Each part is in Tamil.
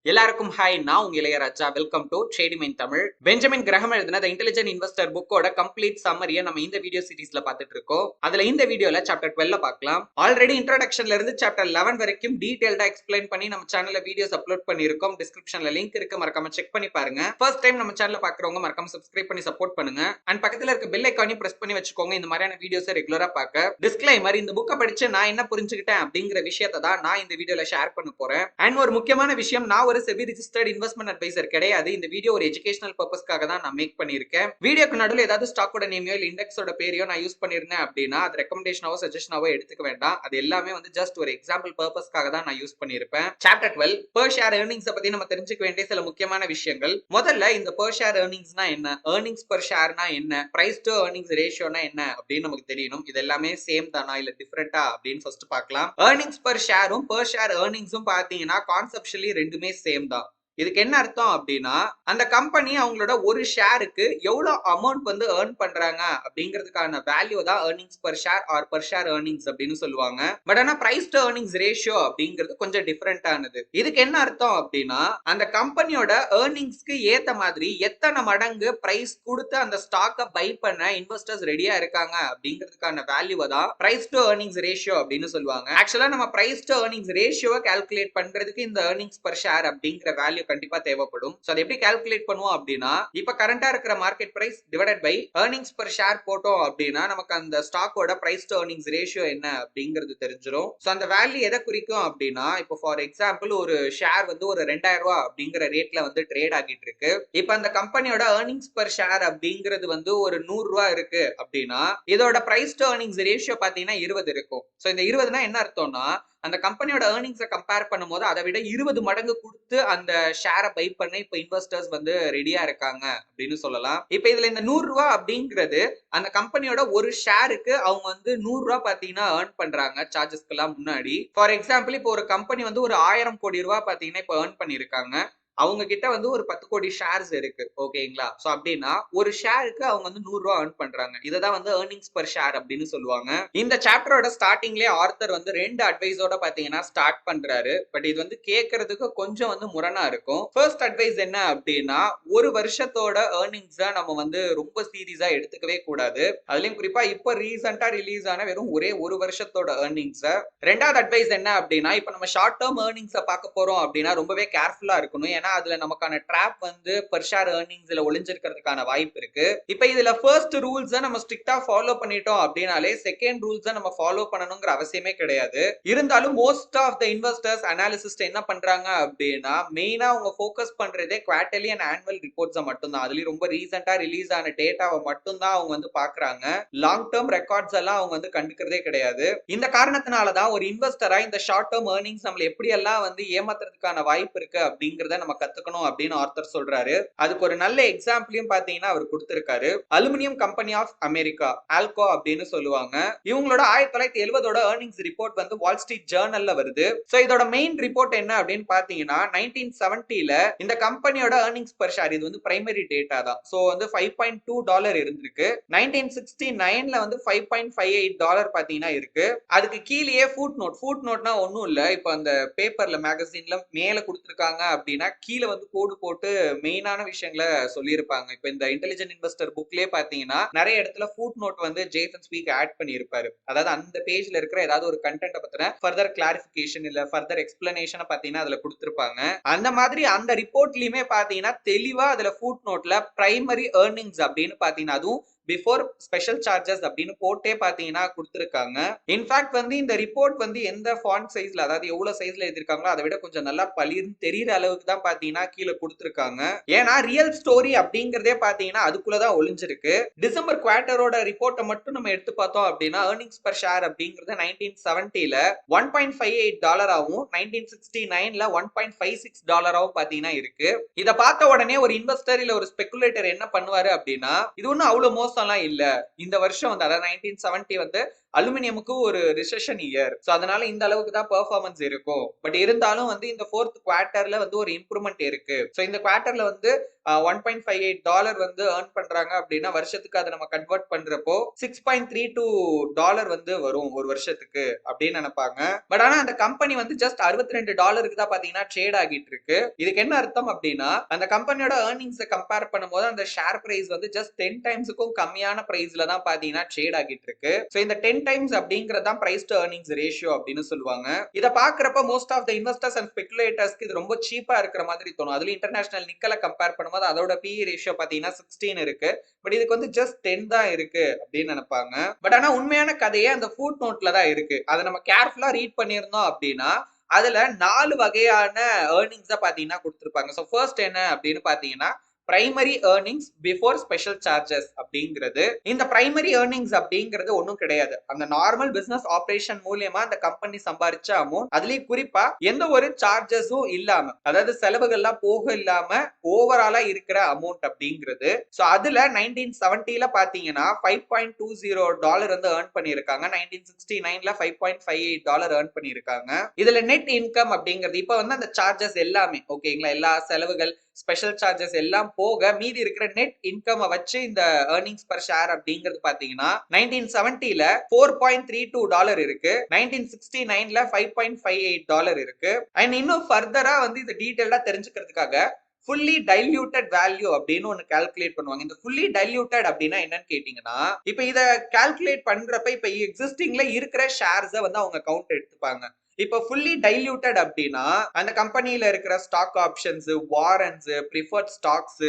எல்லாருக்கும் ஹாய், நான் உங்க Ilaiyaraaja. Welcome to trading Tamil. Benjamin Graham எழுதின தி இன்டெலிஜென்ட் இன்வெஸ்டர் புக்கோட கம்ப்ளீட் சம்மரியை நம்ம இந்த வீடியோ சீரிஸ்ல பார்த்துட்டு இருக்கோம். அதுல இந்த வீடியோல சாப்டர் 12 பார்க்கலாம். ஆல்ரெடி இன்ட்ரோடக்ஷன்ல இருந்து சாப்டர் 11 வரைக்கும் டீடைல்டா எக்ஸ்பிளைன் பண்ணி நம்ம சேனல்ல வீடியோஸ் அப்லோட் பண்ணிருக்கோம். டிஸ்கிரிப்ஷன்ல லிங்க் இருக்கு, மறக்காம செக் பண்ணி பாருங்க. ஃபர்ஸ்ட் டைம் நம்ம சேனல்ல பாக்குறவங்க மறக்காம சப்ஸ்கிரைப் பண்ணி சப்போர்ட் பண்ணுங்க. அண்ட் பக்கத்துல இருக்க பெல் ஐகானையும் பிரஸ் பண்ணி வச்சுக்கோங்க, இந்த மாதிரியான வீடியோஸ் ரெகுலரா பார்க்க. டிஸ்க்ளைமர்: இந்த புக்கை படிச்சு நான் என்ன புரிஞ்சுக்கிட்டேன் அப்படிங்கிற விஷயத்தை தான் நான் இந்த வீடியோல ஷேர் பண்ண போறேன். அண்ட் ஒரு முக்கியமான விஷயம், நான் ஒரு செபி ரிஜிஸ்டர்ட் இன்வெஸ்ட்மெண்ட் அட்வைசர் கிடையாது. இந்த வீடியோ ஒரு எஜுகேஷனல் பர்பஸ்க்காக தான் நான் மேக் பண்ணியிருக்கேன். வீடியோக்கு நடுவில் ஏதாவது ஸ்டாக்கோட நேமையோ இல்ல இண்டெக்ஸோட பேரையோ நான் யூஸ் பண்ணிருந்தேன் அப்படின்னா அது ரெக்கமெண்டேஷனாவோ சஜஷனாவோ எடுத்துக்க வேண்டாம். அது எல்லாமே வந்து ஜஸ்ட் ஒரு எக்ஸாம்பிள் பர்பஸ்க்காக தான் நான் யூஸ் பண்ணியிருப்பேன். சாப்டர் 12 பெர் ஷேர் ஏர்னிங்ஸ் பத்தி நம்ம தெரிஞ்சுக்க வேண்டிய சில முக்கியமான விஷயங்கள். முதல்ல இந்த பெர் ஷேர் ஏர்னிங்ஸ்னா என்ன, ஏர்னிங்ஸ் பெர் ஷேர்னா என்ன, பிரைஸ் டு ஏர்னிங்ஸ் ரேஷியோனா என்ன அப்படின்னு நமக்கு தெரியணும். இது எல்லாமே சேம் தானா இல்ல டிஃபரெண்டா அப்படின்னு ஃபர்ஸ்ட் பார்க்கலாம். ஏர்னிங்ஸ் பெர் ஷேரும் பெர் ஷேர் ஏர்னிங்ஸும் பாத்தீங்கன்னா கான்செப்சுவலி ரெண்டுமே சேம் தான். இதுக்கு என்ன அர்த்தம் அப்படின்னா, அந்த கம்பெனி அவங்களோட ஒரு ஷேருக்கு எவ்வளவு அமௌண்ட் வந்து ஏர்ன் பண்றாங்க அப்படிங்கிறதுக்கான வேல்யூ தான் earnings per share R per share earnings அப்படின்னு சொல்லுவாங்க. பட் ஆனா பிரைஸ் டு ஏர்னிங்ஸ் ரேஷியோ அப்படிங்கிறது கொஞ்சம் டிஃபரெண்டானது. இதுக்கு என்ன அர்த்தம் அப்படின்னா, அந்த கம்பெனியோட ஏர்னிங்ஸ்க்கு ஏத்த மாதிரி எத்தனை மடங்கு பிரைஸ் கொடுத்து அந்த ஸ்டாக்கை பை பண்ண இன்வெஸ்டர்ஸ் ரெடியா இருக்காங்க அப்படிங்கிறதுக்கான வேல்யூ தான் பிரைஸ் டு ஏர்னிங்ஸ் ரேஷியோ அப்படின்னு சொல்லுவாங்க. ஆக்சுவலா நம்ம பிரைஸ் டு ஏர்னிங்ஸ் ரேஷியோவை கால்குலேட் பண்றதுக்கு இந்த ஏர்னிங்ஸ் பெர் ஷேர் அப்படிங்கிற வேல்யூ கண்டிப்பா தேவைப்படும். சோ அதை எப்படி கால்குலேட் பண்ணுவோம் அப்படின்னா, இப்ப கரண்டா இருக்கிற market price divided by earnings per share போட்டோம் அப்படின்னா நமக்கு அந்த ஸ்டாக்கோட பிரைஸ் டு ஏர்னிங்ஸ் ரேஷியோ என்ன அப்படிங்கிறது தெரிஞ்சிரும். சோ அந்த வேல்யூ எதை குறிக்கும் அப்படின்னா, இப்போ ஃபார் எக்ஸாம்பிள் ஒரு ஷேர் வந்து ஒரு 2000 ரூபாய் அப்படிங்கிற ரேட்ல வந்து ட்ரேட் ஆகிட்டு இருக்கு. இப்ப அந்த கம்பெனியோட ஏர்னிங்ஸ் பெர் ஷேர் அப்படிங்கிறது வந்து ஒரு 100 ரூபாய் இருக்கு அப்படின்னா இதோட பிரைஸ் டு ஏர்னிங்ஸ் ரேஷியோ பாத்தீங்கன்னா 20 இருக்கும். சோ இந்த 20னா என்ன அர்த்தம்னா, அந்த கம்பெனியோட ஏர்னிங்ஸை கம்பேர் பண்ணும்போது அதை விட 20 மடங்கு கொடுத்து அந்த ஷேரை பை பண்ண இப்ப இன்வெஸ்டர்ஸ் வந்து ரெடியா இருக்காங்க அப்படின்னு சொல்லலாம். இப்ப இதுல இந்த 100 ரூபாய் அப்படிங்கிறது அந்த கம்பெனியோட ஒரு ஷேருக்கு அவங்க வந்து 100 ரூபாய் பாத்தீங்கன்னா ஏர்ன் பண்றாங்க சார்ஜஸ்க்கு எல்லாம் முன்னாடி. ஃபார் எக்ஸாம்பிள் இப்போ ஒரு கம்பெனி வந்து ஒரு 1000 கோடி ரூபாய் பாத்தீங்கன்னா இப்ப ஏர்ன் பண்ணிருக்காங்க. அவங்க கிட்ட வந்து ஒரு 10 கோடி ஷேர்ஸ் இருக்கு. ஓகேங்களா? சோ அப்படின்னா ஒரு ஷேருக்கு அவங்க வந்து 100 ரூபாய் ஏர்ன் பண்றாங்க. இததான் வந்து ஏர்னிங்ஸ் பெர் ஷேர் அப்படின்னு சொல்லுவாங்க. இந்த சாப்டரோட ஸ்டார்டிங்லயே ஆர்த்தர் வந்து 2 அட்வைஸோட பாத்தீங்கன்னா ஸ்டார்ட் பண்றாரு. பட் இது வந்து கேட்கறதுக்கு கொஞ்சம் வந்து முரணா இருக்கும். ஃபர்ஸ்ட் அட்வைஸ் என்ன அப்படின்னா, ஒரு வருஷத்தோட ஏர்னிங்ஸ நம்ம வந்து ரொம்ப சீரியஸா எடுத்துக்கவே கூடாது. அதுலயும் குறிப்பா இப்ப ரீசெண்டா ரிலீஸ் ஆன வெறும் ஒரே ஒரு வருஷத்தோட ஏர்னிங்ஸ. ரெண்டாவது அட்வைஸ் என்ன அப்படின்னா, இப்ப நம்ம ஷார்ட் டேர்ம் ஏர்னிங்ஸ பார்க்க போறோம் அப்படின்னா ரொம்பவே கேர்ஃபுல்லா இருக்கணும். ஏன்னா அதுல நமக்கான ட்ராப் வந்து பெர் ஷேர் ஏர்னிங்ஸ்ல ஒளிஞ்சிருக்கிறதுக்கான வாய்ப்பு இருக்கு. இப்ப இதுல ஃபர்ஸ்ட் ரூல்ஸ நம்ம ஸ்ட்ரிக்ட்டா ஃபாலோ பண்ணிட்டோம் அப்படினாலே செகண்ட் ரூல்ஸ நம்ம ஃபாலோ பண்ணணும்ங்கற அவசியமே கிடையாது. இருந்தாலும் most of the investors analyst என்ன பண்றாங்க அப்படின்னா, மெயினா அவங்க ஃபோக்கஸ் பண்றதே குவார்ட்டர்லி அண்ட் ஆனுவல் ரிப்போர்ட்ஸ மட்டும் தான். அதுலயும் ரொம்ப ரீசெண்டா ரிலீஸ் ஆன டேட்டாவை மட்டும் தான் அவங்க வந்து பாக்குறாங்க. லாங் டேர்ம் ரெக்கார்ட்ஸ் எல்லாம் அவங்க வந்து கண்டுக்கிறதே கிடையாது. இந்த காரணத்தினால தான் ஒரு இன்வெஸ்டரா இந்த ஷார்ட் டேர்ம் ஏர்னிங்ஸ் நம்மள எப்படி எல்லாம் வந்து ஏமாத்துறதுக்கான வாய்ப்பு இருக்கு அப்படிங்கறத நம்ம கத்துக்கணும் அப்படின்னு ஆர்த்தர் சொல்றாரு. அதுக்கு ஒரு நல்ல எக்ஸாம்பிளையும் பாத்தீங்கன்னா அவர் கொடுத்திருக்காரு. Aluminium company of America, Alcoa அப்படின்னு சொல்லுவாங்க. இவங்களோட 1970ஓட ஏர்னிங்ஸ் ரிப்போர்ட் வந்து வால் ஸ்ட்ரீட் ஜர்னல்ல வருது. சோ இதோட மெயின் ரிப்போர்ட் என்ன அப்படின்னு பாத்தீங்கன்னா, 1970ல இந்த கம்பெனியோட ஏர்னிங்ஸ் பெர் ஷேர், இது வந்து பிரைமரி டேட்டா தான். சோ வந்து $5.2 இருந்திருக்கு. 1969ல வந்து $5.58 பாத்தீங்கன்னா இருக்கு. அதுக்கு கீழேயே ஃபுட் நோட்னா ஒண்ணும் இல்ல. இப்ப அந்த பேப்பர்ல மேகசின்ல மேல கொடுத்திருக்காங்க அப்படின்னா கீழே வந்து கோடு போட்டு மெயினான விஷயங்களை சொல்லியிருப்பாங்க. இப்ப இந்த இன்டெலிஜென்ட் இன்வெஸ்டர் புக்லயே பாத்தீங்கன்னா நிறைய இடத்துல ஃபுட் நோட் வந்து ஜேசன் ஸ்பீக் ஆட் பண்ணியிருப்பாரு. அதாவது அந்த பேஜ்ல இருக்கிற ஏதாவது ஒரு கண்டென்ட் பத்தின ஃபர்தர் கிளாரிபிகேஷன் இல்ல ஃபர்தர் எக்ஸ்பிளனேஷன் பாத்தீங்கன்னா அதுல கொடுத்திருப்பாங்க. அந்த மாதிரி அந்த ரிப்போர்ட்லயுமே பாத்தீங்கன்னா தெளிவா அதுல ஃபுட் நோட்ல பிரைமரி ஏர்னிங்ஸ் அப்படின்னு பாத்தீங்கன்னா அதுவும் பிஃபோர் ஸ்பெஷல் சார்ஜஸ் அப்படின்னு போட்டே பாத்தீங்கன்னா கொடுத்திருக்காங்க. இன்ஃபேக்ட் வந்து இந்த ரிப்போர்ட் வந்து எந்த ஃபாண்ட் சைஸ்ல, அதாவது எவ்வளவு சைஸ்ல எழுதிருக்காங்களோ அதை விட கொஞ்சம் நல்லா பளிர்னு தெரியற அளவுக்கு தான் பாத்தீங்கன்னா கீழே கொடுத்திருக்காங்க. ஏன்னா ரியல் ஸ்டோரி அப்படிங்கறதே பாத்தீங்கன்னா அதுக்குள்ளதான் ஒளிஞ்சிருக்கு. டிசம்பர் குவார்டரோட ரிப்போர்ட்டை மட்டும் நம்ம எடுத்து பார்த்தோம் அப்படின்னா ஏர்னிங்ஸ் பெர் ஷேர் அப்படிங்கறது 1970ல $1.58 ஆகும், 1969ல $1.56 பாத்தீங்கன்னா இருக்கு. இத பார்த்த உடனே ஒரு இன்வெஸ்டர் இல்ல ஒரு ஸ்பெகுலேட்டர் என்ன பண்ணுவாரு அப்படின்னா, இது ஒன்னும் அவ்வளவு மோசம்லாம் இல்ல, இந்த வருஷம் வந்து அதாவது 1970 வந்து அலுமினியமுக்கு ஒரு ரிசெஷன் இயர். சோ அதனால இந்த அளவுக்கு தான் பெர்ஃபார்மன்ஸ் இருக்கும். பட் இருந்தாலும் வந்து இந்த 4th குவார்ட்டர்ல வந்து ஒரு இம்ப்ரூவ்மெண்ட் இருக்கு. சோ இந்த குவார்ட்டர்ல வந்து $1.58 வந்து ஏர்ன் பண்றாங்க அப்படின்னா வருஷத்துக்கு அதை நம்ம கன்வெர்ட் பண்றப்போ $6.32 வந்து வரும் ஒரு வருஷத்துக்கு அப்படின்னு நினைப்பாங்க. பட் ஆனா அந்த கம்பெனி வந்து ஜஸ்ட் $62 தான் பாத்தீங்கன்னா ட்ரேட் ஆகிட்டு இருக்கு. இதுக்கு என்ன அர்த்தம் அப்படின்னா அந்த கம்பெனியோட ஏர்னிங்ஸ் கம்பேர் பண்ணும்போது அந்த ஷேர் பிரைஸ் வந்து ஜஸ்ட் 10 டைம்ஸுக்கும் கம்மியான பிரைஸ்ல தான் பாத்தீங்கன்னா ட்ரேட் ஆகிட்டு இருக்கு. சோ இந்த 10 டைம்ஸ் அப்படிங்கறது தான் பிரைஸ் டு ஏர்னிங்ஸ் ரேஷியோ அப்படின்னு சொல்லுவாங்க. இத பாக்குறப்ப most of the investors and ஸ்பெகுலேட்டர்ஸ்க்கு இது ரொம்ப சீப்பா இருக்கிற மாதிரி தோணும். அதுல இன்டர்நேஷனல் நிக்கலை கம்பேர் பண்ணும்போது அதோட PE ரேஷியோ பாத்தீங்கன்னா 16 இருக்கு. பட் இதுக்கு வந்து ஜஸ்ட் 10 தான் இருக்கு அப்படின்னு நினைப்பாங்க. பட் ஆனா உண்மையான கதையே அந்த ஃபுட் நோட்ல தான் இருக்கு. அதை நம்ம கேர்ஃபுல்லா ரீட் பண்ணியிருந்தோம் அப்படின்னா அதுல 4 வகையான ஏர்னிங்ஸ் பாத்தீங்கன்னா கொடுத்திருப்பாங்க. சோ ஃபர்ஸ்ட் என்ன அப்படின்னு பாத்தீங்கன்னா primary earnings before special charges அப்படிங்கிறது. இந்த பிரைமரி ஏர்னிங்ஸ் அப்படிங்கிறது ஒன்றும் கிடையாது. அந்த நார்மல் பிசினஸ் ஆபரேஷன் மூலியமா அந்த கம்பெனி சம்பாதிச்ச அமௌண்ட், அதுலயும் குறிப்பா எந்த ஒரு சார்ஜஸும் இல்லாம, அதாவது செலவுகள்லாம் போக இல்லாம ஓவராலா இருக்கிற அமௌண்ட் அப்படிங்கிறது. சோ அதுல 1970ல பாத்தீங்கன்னா $5.20 வந்து ஏர்ன் பண்ணிருக்காங்க. 1969ல $5.58 ஏர்ன் பண்ணிருக்காங்க. இதுல நெட் இன்கம் அப்படிங்கிறது இப்ப வந்து அந்த சார்ஜஸ் எல்லாமே ஓகேங்களா, எல்லா செலவுகள் ஸ்பெஷல் சார்ஜஸ் எல்லாம் போக மீதி இருக்கிற நெட் இன்கம் வச்சு இந்த ஏர்னிங்ஸ் பர் ஷேர் அப்படிங்கிறது பாத்தீங்கன்னா 1970ல $4.32 இருக்கு. 1969ல $5.58 இருக்கு. அண்ட் இன்னும் ஃபர்தரா வந்து இது டீடைலா தெரிஞ்சுக்கிறதுக்காக ஃபுல்லி டைல்யூட்டட் வேல்யூ அப்படின்னு ஒன்னு கால்குலேட் பண்ணுவாங்க. இந்த ஃபுல்லி டைல்யூட்டட் அப்படின்னா என்னன்னு கேட்டீங்கன்னா, இப்ப இத கால்குலேட் பண்றப்ப இப்ப எக்ஸிஸ்டிங்ல இருக்கிற ஷேர்ஸை வந்து அவங்க கவுண்ட் எடுத்துப்பாங்க. இப்ப ஃபுல்லி டைல்யூட்டட் அப்படின்னா அந்த கம்பெனில இருக்கிற stock options, warrants, preferred stocks,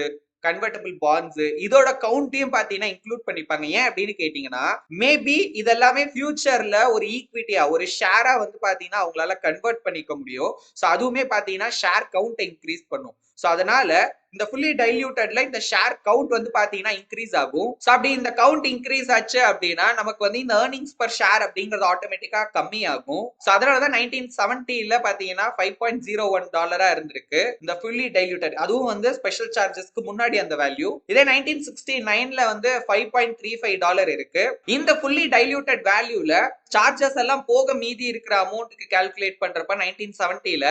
convertible bonds இதோட கவுண்டையும் பாத்தீங்கன்னா இன்க்ளூட் பண்ணிப்பாங்க. ஏன் அப்படின்னு கேட்டீங்கன்னா மேபி இதெல்லாமே ஃபியூச்சர்ல ஒரு ஈக்விட்டியா ஒரு ஷேரா வந்து பாத்தீங்கன்னா அவங்களால கன்வெர்ட் பண்ணிக்க முடியும். சோ அதுவுமே பாத்தீங்கன்னா ஷேர் கவுண்ட் இன்க்ரீஸ் பண்ணும். சோ அதனால இந்த ஃபுல்லி டைல்யூட்டட்ல இந்த ஷேர் கவுண்ட் வந்து பாத்தீங்கன்னா இன்க்ரீஸ் ஆகும். சோ அப்படி இந்த கவுண்ட் இன்க்ரீஸ் ஆச்சு அப்படின்னா நமக்கு வந்து இந்த ஏர்னிங்ஸ் பர் ஷேர் அப்படிங்கிறது ஆட்டோமேட்டிக்கா கம்மி ஆகும். சோ அதனாலதான் 1970ல பாத்தீங்கன்னா $5.01 இருந்திருக்கு இந்த ஃபுல்லி டைல்யூட்டட். அதுவும் வந்து ஸ்பெஷல் சார்ஜஸ்க்கு முன்னாடி அந்த வேல்யூ. இதே 1969ல வந்து $5.35 இருக்கு. இந்த ஃபுல்லி டைல்யூட்டட் வேல்யூல சார்ஜஸ் எல்லாம் போக மீதி இருக்கிற அமௌண்ட்க்கு கால்குலேட் பண்றப்ப 1970ல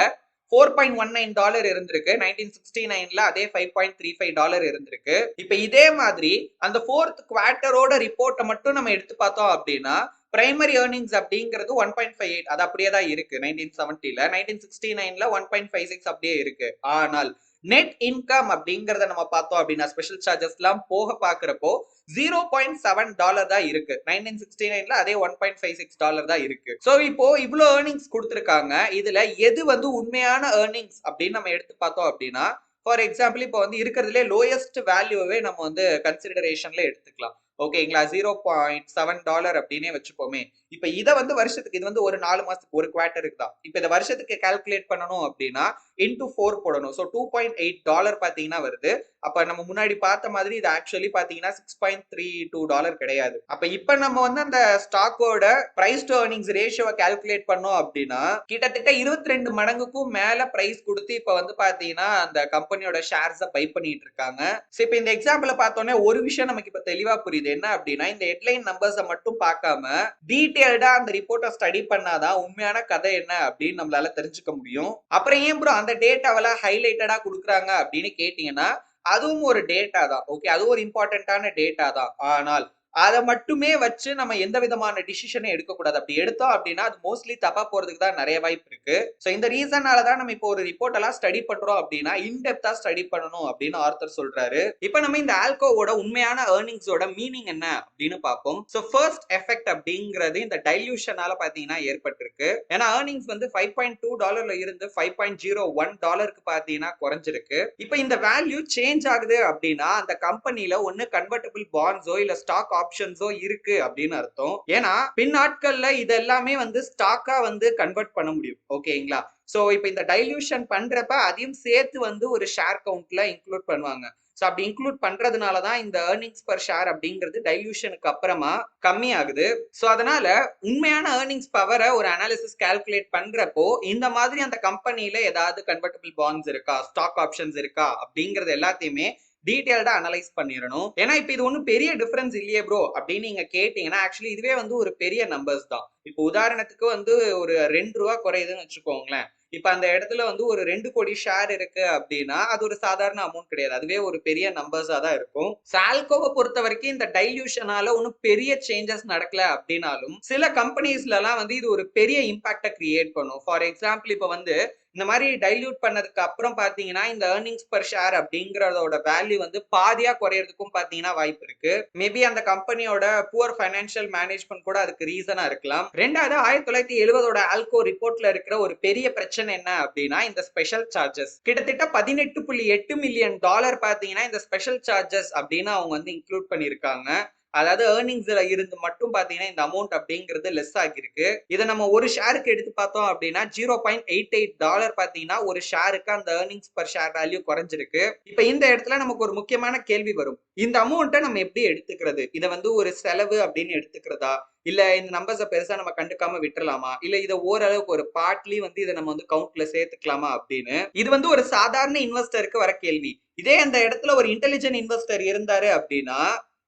$4.19 இருந்திருக்கு. 1969ல அதே $5.35 இருந்திருக்கு. இப்ப இதே மாதிரி அந்த 4th குவார்ட்டரோட ரிப்போர்ட்டை மட்டும் நம்ம எடுத்து பார்த்தோம் அப்படின்னா பிரைமரி ஏர்னிங்ஸ் அப்படிங்கிறது 1.58 அது அப்படியே தான் இருக்கு. 1970ல 1969ல 1.56 அப்படியே இருக்கு. ஆனால் நெட் இன்கம் அப்படிங்கறத நம்ம பார்த்தோம் அப்படின்னா ஸ்பெஷல் சார்ஜஸ் எல்லாம் போக பாக்குறப்போ $0.7 தான் இருக்கு. 1969ல அதே $1.56 தான் இருக்கு. சோ இப்போ இவ்ளோ ஏர்னிங்ஸ் கொடுத்திருக்காங்க. இதுல எது வந்து உண்மையான ஏர்னிங்ஸ் அப்படின்னு நம்ம எடுத்து பார்த்தோம் அப்படின்னா ஃபார் எக்ஸாம்பிள் இப்போ வந்து இருக்கிறதுலே லோயஸ்ட் வேல்யூவே நம்ம வந்து கன்சிடரேஷன்ல எடுத்துக்கலாம். ஓகேங்களா, $0.7 அப்படின்னே வச்சுப்போமே. இப்ப இத வந்து வருஷத்துக்கு இது வந்து ஒரு 4 மாசத்துக்கு ஒரு குவார்ட்டருக்கு தான். இப்ப இந்த வருஷத்துக்கு கால்குலேட் பண்ணணும் அப்படின்னா இன்டு 4 போடணும். சோ $2.8 பாத்தீங்கன்னா வருது. அப்ப நம்ம முன்னாடி பார்த்த மாதிரி இது ஆக்சுவலி பாத்தீங்கன்னா $6.32 கிடையாது. அப்ப இப்ப நம்ம வந்து அந்த ஸ்டாக்கோட பிரைஸ் டு ஏர்னிங்ஸ் ரேஷியோவை கால்குலேட் பண்ணோம் அப்படின்னா கிட்டத்தட்ட 22 மடங்குக்கும் மேல பிரைஸ் கொடுத்து இப்ப வந்து பாத்தீங்கன்னா அந்த கம்பெனியோட ஷேர்ஸை பை பண்ணிட்டு இருக்காங்க. சோ இப்ப இந்த எக்ஸாம்பிள பார்த்தோன்னே ஒரு விஷயம் நமக்கு இப்ப தெளிவா புரியுது. என்ன அப்படின்னா இந்த ஹெட்லைன் நம்பர்ஸை மட்டும் பார்க்காம டீடைல்டா அந்த ரிப்போர்ட்டை ஸ்டடி பண்ணாதான் உண்மையான கதை என்ன அப்படின்னு நம்மளால தெரிஞ்சுக்க முடியும். அப்புறம் ஏன் ப்ரோ அந்த டேட்டாவெல்லாம் ஹைலைட்டடா கொடுக்குறாங்க அப்படின்னு கேட்டீங்கன்னா அதுவும் ஒரு டேட்டா தான். ஓகே, அதுவும் ஒரு இம்பார்ட்டன்டான டேட்டா தான். ஆனால் அதை மட்டுமே வச்சு நம்ம எந்த விதமான டிசிஷனும் எடுக்கக்கூடாது. அப்படி எடுத்தோம் அப்படின்னா அது மோஸ்ட்லி தப்பா போறதுக்கு தான் நிறைய வாய்ப்பு இருக்கு. சோ இந்த ரீசனால தான் நம்ம இப்போ ஒரு ரிப்போர்ட் எல்லாம் ஸ்டடி பண்றோம் அப்படின்னா இன்டெப்தா ஸ்டடி பண்ணணும் அப்படின்னு ஆர்த்தர் சொல்றாரு. இப்போ நம்ம இந்த ஆல்கோவோட உண்மையான ஏர்னிங்ஸோட மீனிங் என்ன அப்படின்னு பார்ப்போம். சோ ஃபர்ஸ்ட் எஃபெக்ட் அப்படிங்கிறது இந்த டைல்யூஷனால பாத்தீங்கன்னா ஏற்பட்டிருக்கு. ஏன்னா ஏர்னிங்ஸ் வந்து $5.2 இருந்து $5.01 பாத்தீங்கன்னா குறைஞ்சிருக்கு. இப்போ இந்த வேல்யூ சேஞ்ச் ஆகுது அப்படின்னா அந்த கம்பெனில ஒன்னு கன்வெர்டபிள் பாண்ட்ஸோ இல்ல ஸ்டாக் ஆப்ஷன்ஸோ இருக்கு அப்படின்னு அர்த்தம். ஏன்னா பின் நாட்கள்ல இது எல்லாமே வந்து ஸ்டாக்கா வந்து கன்வெர்ட் பண்ண முடியும். ஓகேங்களா, சோ இப்போ இந்த டைல்யூஷன் பண்றப்ப அதையும் சேர்த்து வந்து ஒரு ஷேர் கவுண்ட்ல இன்க்ளூட் பண்ணுவாங்க. சோ அப்படி இன்க்ளூட் பண்றதுனாலதான் இந்த ஏர்னிங்ஸ் பர் ஷேர் அப்படிங்கிறது டைல்யூஷனுக்கு அப்புறமா கம்மி ஆகுது. சோ அதனால உண்மையான ஏர்னிங்ஸ் பவரை ஒரு அனாலிசிஸ் கால்குலேட் பண்றப்போ இந்த மாதிரி அந்த கம்பெனில ஏதாவது கன்வெர்டபிள் பாண்ட்ஸ் இருக்கா, ஸ்டாக் ஆப்ஷன்ஸ் இருக்கா அப்படிங்கறது எல்லாத்தையுமே டீடைல்டா அனலைஸ் பண்ணிடணும். ஏன்னா இப்ப இது ஒன்றும் பெரிய டிஃபரன்ஸ் இல்லையே ப்ரோ அப்படின்னு நீங்க கேட்டீங்கன்னா ஆக்சுவலி இதுவே வந்து ஒரு பெரிய நம்பர்ஸ் தான். இப்போ உதாரணத்துக்கு வந்து ஒரு ₹2 குறையுதுன்னு வச்சுக்கோங்களேன். இப்ப அந்த இடத்துல வந்து ஒரு 2 கோடி ஷேர் இருக்கு அப்படின்னா அது ஒரு சாதாரண அமௌண்ட் கிடையாது. அதுவே ஒரு பெரிய நம்பர்ஸா தான் இருக்கும். சால்கோவை பொறுத்த வரைக்கும் இந்த டைல்யூஷனால ஒன்றும் பெரிய சேஞ்சஸ் நடக்கல அப்படின்னாலும் சில கம்பெனிஸ்ல எல்லாம் வந்து இது ஒரு பெரிய இம்பாக்ட கிரியேட் பண்ணும். ஃபார் எக்ஸாம்பிள் இப்ப வந்து இந்த மாதிரி டைல்யூட் பண்ணதுக்கு அப்புறம் பாத்தீங்கன்னா இந்த ஏர்னிங்ஸ் பர் ஷேர் அப்படிங்கறதோட வேல்யூ வந்து பாதியா குறையறதுக்கும் பாத்தீங்கன்னா வாய்ப்பு இருக்கு. மேபி அந்த கம்பெனியோட புவர் ஃபைனான்சியல் மேனேஜ்மெண்ட் கூட அதுக்கு ரீசனா இருக்கலாம். ரெண்டாவது 1970 ஆல்கோ ரிப்போர்ட்ல இருக்கிற ஒரு பெரிய பிரச்சனை என்ன அப்படின்னா இந்த ஸ்பெஷல் சார்ஜஸ். கிட்டத்தட்ட $18.8 மில்லியன் பாத்தீங்கன்னா இந்த ஸ்பெஷல் சார்ஜஸ் அப்படின்னு அவங்க வந்து இன்க்ளூட் பண்ணிருக்காங்க. அதாவது ஏர்னிங்ஸ்ல இருந்து மட்டும் பாத்தீங்கன்னா இந்த அமௌண்ட் அப்படிங்கிறது லெஸ் ஆகிருக்கு. இதை நம்ம ஒரு ஷேருக்கு எடுத்து பார்த்தோம் அப்படின்னா $0.88 பாத்தீங்கன்னா ஒரு ஷேருக்கு அந்த ஏர்னிங்ஸ் பர் ஷேர் வேல்யூ குறைஞ்சிருக்கு. இப்ப இந்த இடத்துல நமக்கு ஒரு முக்கியமான கேள்வி வரும். இந்த அமௌண்ட்டை நம்ம எப்படி எடுத்துக்கிறது? இதை வந்து ஒரு செலவு அப்படின்னு எடுத்துக்கிறதா, இல்ல இந்த நம்பர்ஸை பெருசா நம்ம கண்டுக்காம விட்டுறலாமா, இல்ல இதை ஓரளவுக்கு ஒரு பார்ட்லி வந்து இதை நம்ம வந்து கவுண்ட்ல சேர்த்துக்கலாமா அப்படின்னு இது வந்து ஒரு சாதாரண இன்வெஸ்டருக்கு வர கேள்வி. இதே அந்த இடத்துல ஒரு இன்டெலிஜென்ட் இன்வெஸ்டர் இருந்தாரு அப்படின்னா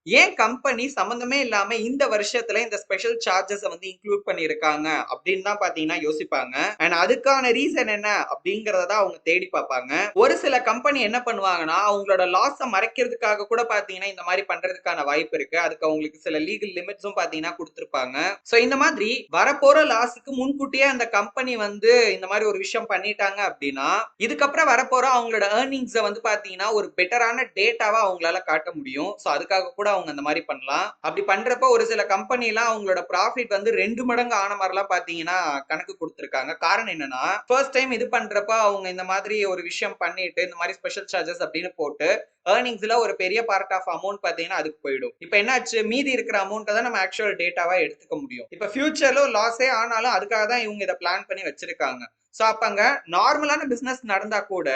ஏன் கம்பெனி சம்பந்தமே இல்லாம இந்த வருஷத்துல இந்த ஸ்பெஷல் சார்ஜஸ் வந்து இன்க்ளூட் பண்ணிருக்காங்க அப்படின்னு தான் பாத்தீங்கன்னா யோசிப்பாங்க. அண்ட் அதுக்கான ரீசன் என்ன அப்படிங்கறத அவங்க தேடி பார்ப்பாங்க. ஒரு சில கம்பெனி என்ன பண்ணுவாங்கன்னா அவங்களோட லாஸ மறைக்கிறதுக்காக கூட பாத்தீங்கன்னா இந்த மாதிரி பண்றதுக்கான வாய்ப்பு இருக்கு. அதுக்கு அவங்களுக்கு சில லீகல் லிமிட்ஸும் பாத்தீங்கன்னா கொடுத்திருப்பாங்க. சோ இந்த மாதிரி வரப்போற லாஸுக்கு முன்கூட்டியே அந்த கம்பெனி வந்து இந்த மாதிரி ஒரு விஷயம் பண்ணிட்டாங்க அப்படின்னா இதுக்கப்புறம் வரப்போற அவங்களோட ஏர்னிங்ஸ வந்து பாத்தீங்கன்னா ஒரு பெட்டரான டேட்டாவா அவங்களால காட்ட முடியும். சோ அதுக்காக கூட அவங்க அந்த மாதிரி பண்ணலாம். அப்படி பண்றப்ப ஒரு சில கம்பெனி எல்லாம் அவங்களோட ப்ராஃபிட் வந்து 2 மடங்கு ஆன மாதிரிலாம் பாத்தீங்கன்னா கணக்கு கொடுத்திருக்காங்க. காரணம் என்னன்னா ஃபர்ஸ்ட் டைம் இது பண்றப்ப அவங்க இந்த மாதிரி ஒரு விஷயம் பண்ணிட்டு இந்த மாதிரி ஸ்பெஷல் சார்ஜஸ் அப்படின்னு போட்டு ஏர்னிங்ஸ்ல ஒரு பெரிய பார்ட் ஆஃப் அமௌண்ட் பாத்தீங்கன்னா அதுக்கு போயிடும். இப்ப என்னாச்சு மீதி இருக்கிற அமௌண்ட் தான் நம்ம ஆக்சுவல் டேட்டாவா எடுத்துக்க முடியும். இப்ப ஃபியூச்சர்ல லாஸே ஆனாலும் அதுக்காக தான் இவங்க இதை பிளான் பண்ணி வச்சிருக்காங்க. சோ அப்பங்க நார்மலான பிசினஸ் நடந்தா கூட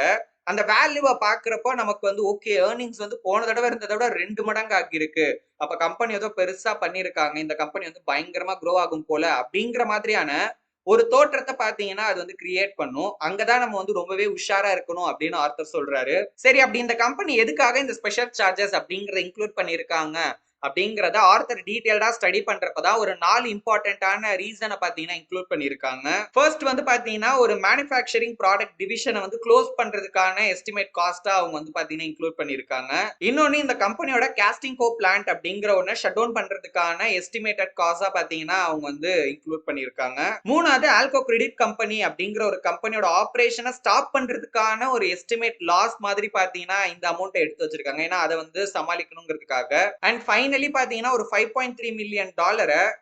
அந்த வேல்யூவை பாக்குறப்போ நமக்கு வந்து ஓகே ஏர்னிங்ஸ் வந்து போன தடவை இருந்ததை விட 2 மடங்கு ஆகியிருக்கு. அப்ப கம்பெனி ஏதோ பெருசா பண்ணிருக்காங்க. இந்த கம்பெனி வந்து பயங்கரமா க்ரோ ஆகும் போல அப்படிங்கிற மாதிரியான ஒரு தோற்றத்தை பாத்தீங்கன்னா அது வந்து கிரியேட் பண்ணும். அங்கதான் நம்ம வந்து ரொம்பவே உஷாரா இருக்கணும் அப்படின்னு ஆர்த்தர் சொல்றாரு. சரி அப்படி இந்த கம்பெனி எதுக்காக இந்த ஸ்பெஷல் சார்ஜஸ் அப்படிங்கறத இன்க்ளூட் பண்ணிருக்காங்க அப்படிங்கறத ஆர்த்தர் டீடைல்டா ஸ்டடி பண்றப்பதான் ஒரு 4 இம்பார்ட்டன்டான ரீசனை பாத்தீங்கன்னா இன்க்ளூட் பண்ணிருக்காங்க. ஃபர்ஸ்ட் வந்து பாத்தீங்கன்னா ஒரு மேனுஃபேக்சரிங் ப்ராடக்ட் டிவிஷனை வந்து க்ளோஸ் பண்றதுக்கான எஸ்டிமேட் காஸ்டா அவங்க வந்து பாத்தீங்கன்னா இன்க்ளூட் பண்ணிருக்காங்க. இன்னொன்னு இந்த கம்பெனியோட காஸ்டிங் கோ பிளான்ட் அப்படிங்கிற ஒண்ணு ஷட் டவுன் பண்றதுக்கான எஸ்டிமேட்டட் காஸ்டா பாத்தீங்கன்னா அவங்க வந்து இன்க்ளூட் பண்ணிருக்காங்க. மூணாவது ஆல்கோ கிரெடிட் கம்பெனி அப்படிங்கிற ஒரு கம்பெனியோட ஆபரேஷனை ஸ்டாப் பண்றதுக்கான ஒரு எஸ்டிமேட் லாஸ் மாதிரி பாத்தீங்கன்னா இந்த அமௌண்ட் எடுத்து வச்சிருக்காங்க. ஏன்னா அதை வந்து சமாளிக்கணுங்கிறதுக்காக. அண்ட் ஃபைனலி பாத்தீங்கன்னா ஒரு $5.3 மில்லியன்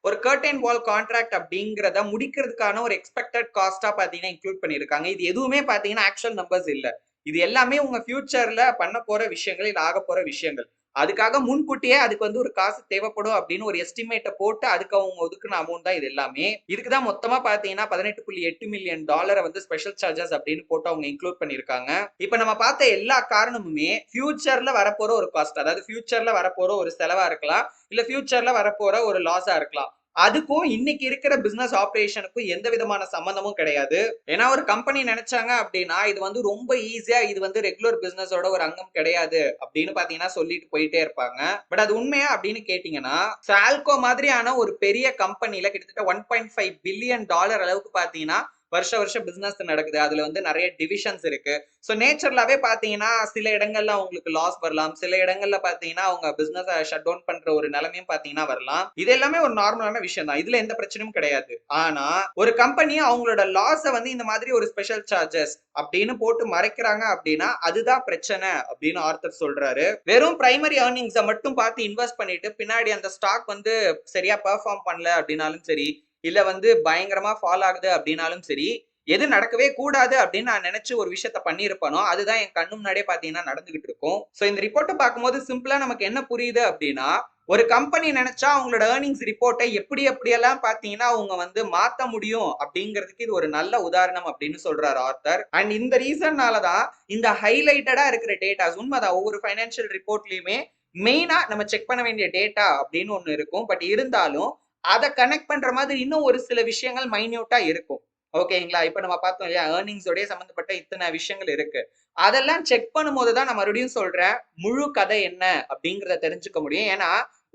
ஒரு கர்டன் வால் கான்ட்ராக்ட் அப்படிங்கறத முடிக்கிறதுக்கான ஒரு எக்ஸ்பெக்டட் காஸ்டா பாத்தீங்கன்னா இன்க்ளூட் பண்ணிருக்காங்க. இது எதுவுமே பாத்தீங்கன்னா ஆக்சுவல் நம்பர்ஸ் இல்ல. இது எல்லாமே உங்க ஃபியூச்சர்ல பண்ண போற விஷயங்கள், இல்ல ஆக போற விஷயங்கள். அதுக்காக முன்கூட்டியே அதுக்கு வந்து ஒரு காசு தேவைப்படும் அப்படின்னு ஒரு எஸ்டிமேட்டை போட்டு அதுக்கு அவங்க ஒதுக்குன அமௌண்ட் தான் இது எல்லாமே. இதுக்குதான் மொத்தமா பாத்தீங்கன்னா $18.8 மில்லியன் வந்து ஸ்பெஷல் சார்ஜஸ் அப்படின்னு போட்டு அவங்க இன்க்ளூட் பண்ணிருக்காங்க. இப்ப நம்ம பார்த்த எல்லா காரணமுமே ஃபியூச்சர்ல வரப்போற ஒரு காஸ்ட், அதாவது ஃபியூச்சர்ல வரப்போற ஒரு செலவா இருக்கலாம், இல்ல ஃபியூச்சர்ல வரப்போற ஒரு லாஸா இருக்கலாம். அதுக்கும் இன்னைக்கு இருக்கிற பிசினஸ் ஆபரேஷனுக்கும் எந்த விதமான சம்பந்தமும் கிடையாது. ஏன்னா ஒரு கம்பெனி நினைச்சாங்க அப்படின்னா இது வந்து ரொம்ப ஈஸியா இது வந்து ரெகுலர் பிசினஸோட ஒரு அங்கம் கிடையாது அப்படின்னு பாத்தீங்கன்னா சொல்லிட்டு போயிட்டே இருப்பாங்க. பட் அது உண்மையா அப்படின்னு கேட்டீங்கன்னா சால்கோ மாதிரியான ஒரு பெரிய கம்பெனில கிட்டத்தட்ட $1.5 பில்லியன் அளவுக்கு பாத்தீங்கன்னா வருஷம் பிசினஸ் நடக்குது. அதுல வந்து நிறைய டிவிஷன்ஸ் இருக்கு. சோ நேச்சர்லாவே பாத்தீங்கன்னா சில இடங்கள்ல அவங்களுக்கு லாஸ் வரலாம், சில இடங்கள்ல பாத்தீங்கன்னா அவங்க பிசினஸ் ஷட் டவுன் பண்ற ஒரு நிலைமையும் பாத்தீங்கன்னா வரலாம். இது எல்லாமே ஒரு நார்மலான விஷயம் தான். இதுல எந்த பிரச்சனையும் கிடையாது. ஆனா ஒரு கம்பெனி அவங்களோட லாஸ வந்து இந்த மாதிரி ஒரு ஸ்பெஷல் சார்ஜஸ் அப்படின்னு போட்டு மறைக்கிறாங்க அப்படின்னா அதுதான் பிரச்சனை அப்படின்னு ஆர்த்தர் சொல்றாரு. வெறும் பிரைமரி ஏர்னிங்ஸ மட்டும் பார்த்து இன்வெஸ்ட் பண்ணிட்டு பின்னாடி அந்த ஸ்டாக் வந்து சரியா பெர்ஃபார்ம் பண்ணல அப்படின்னாலும் சரி, இல்ல வந்து பயங்கரமா ஃபால் ஆகுது அப்படின்னாலும் சரி, எது நடக்கவே கூடாது அப்படின்னு நான் நினைச்சு ஒரு விஷயத்த பண்ணிருப்பனோ அதுதான் என் கண்ணு முன்னாடியே பாத்தீங்கன்னா நடந்துகிட்டு இருக்கும். சோ இந்த ரிப்போர்ட்டை பார்க்கும்போது சிம்பிளா நமக்கு என்ன புரியுது அப்படின்னா ஒரு கம்பெனி நினைச்சா அவங்களோட ஏர்னிங்ஸ் ரிப்போர்ட்டை எப்படியெல்லாம் பாத்தீங்கன்னா அவங்க வந்து மாத்த முடியும் அப்படிங்கிறதுக்கு இது ஒரு நல்ல உதாரணம் அப்படின்னு சொல்றாரு ஆர்த்தர். அண்ட் இந்த ரீசன்னாலதான் இந்த ஹைலைட்டடா இருக்கிற டேட்டாஸ் உண்மைதான். ஒவ்வொரு ஃபைனான்சியல் ரிப்போர்ட்லயுமே மெயினா நம்ம செக் பண்ண வேண்டிய டேட்டா அப்படின்னு ஒண்ணு இருக்கும். பட் இருந்தாலும் அதை கனெக்ட் பண்ற மாதிரி இன்னும் ஒரு சில விஷயங்கள் மைன்யூட்டா இருக்கும். ஓகேங்களா? இப்ப நம்ம பார்த்தோம் இல்லையா? ஏர்னிங்ஸோடயே சம்மந்தப்பட்ட இத்தனை விஷயங்கள் இருக்கு. அதெல்லாம் செக் பண்ணும்போது தான் நான் மறுபடியும் சொல்றேன், முழு கதை என்ன அப்படிங்கிறத தெரிஞ்சுக்க முடியும். ஏன்னா,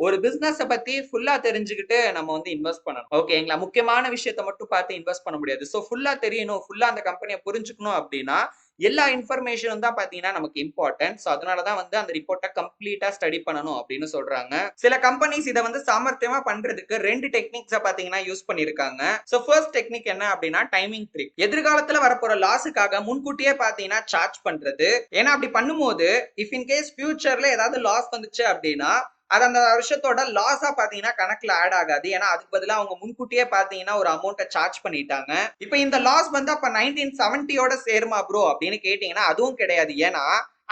ஒரு பிசினஸ பத்தி ஃபுல்லா தெரிஞ்சுக்கிட்டு நம்ம வந்து இன்வெஸ்ட் பண்ணணும். ஓகேங்களா? முக்கியமான விஷயத்த மட்டும் பார்த்து இன்வெஸ்ட் பண்ண முடியாது. ஃபுல்லா தெரியணும், ஃபுல்லா அந்த கம்பெனிய புரிஞ்சுக்கணும் அப்படின்னா, எல்லா இன்ஃபர்மேஷனும் தான் பார்த்தீங்கன்னா நமக்கு இம்பார்ட்டன்ட். அதனால தான் வந்து அந்த ரிப்போர்ட்ட கம்ப்ளீட்டா ஸ்டடி பண்ணணும் அப்படின்னு சொல்றாங்க. சில கம்பெனிஸ் இத வந்து சாமர்த்தியமா பண்றதுக்கு 2 டெக்னிக்ஸ பார்த்தீங்கன்னா யூஸ் பண்ணியிருக்காங்க. ஃபர்ஸ்ட் டெக்னிக் என்ன அப்படின்னா டைமிங் ட்ரிக். எதிர்காலத்துல வரப்போற லாஸுக்காக முன்கூட்டியே பார்த்தீங்கன்னா சார்ஜ் பண்றது. ஏன்னா அப்படி பண்ணும்போது இஃப் இன் கேஸ் ஃபியூச்சர்ல ஏதாவது லாஸ் வந்துச்சு அப்படின்னா அது அந்த வருஷத்தோட லாஸா பாத்தீங்கன்னா கணக்குல ஆட் ஆகாது. ஏன்னா அதுக்கு பதிலா அவங்க முன்கூட்டியே பாத்தீங்கன்னா ஒரு அமௌண்ட்டை சார்ஜ் பண்ணிட்டாங்க. இப்ப இந்த லாஸ் வந்து அப்ப 1970யோட சேருமா ப்ரோ அப்படின்னு கேட்டீங்கன்னா அதுவும் கிடையாது. ஏன்னா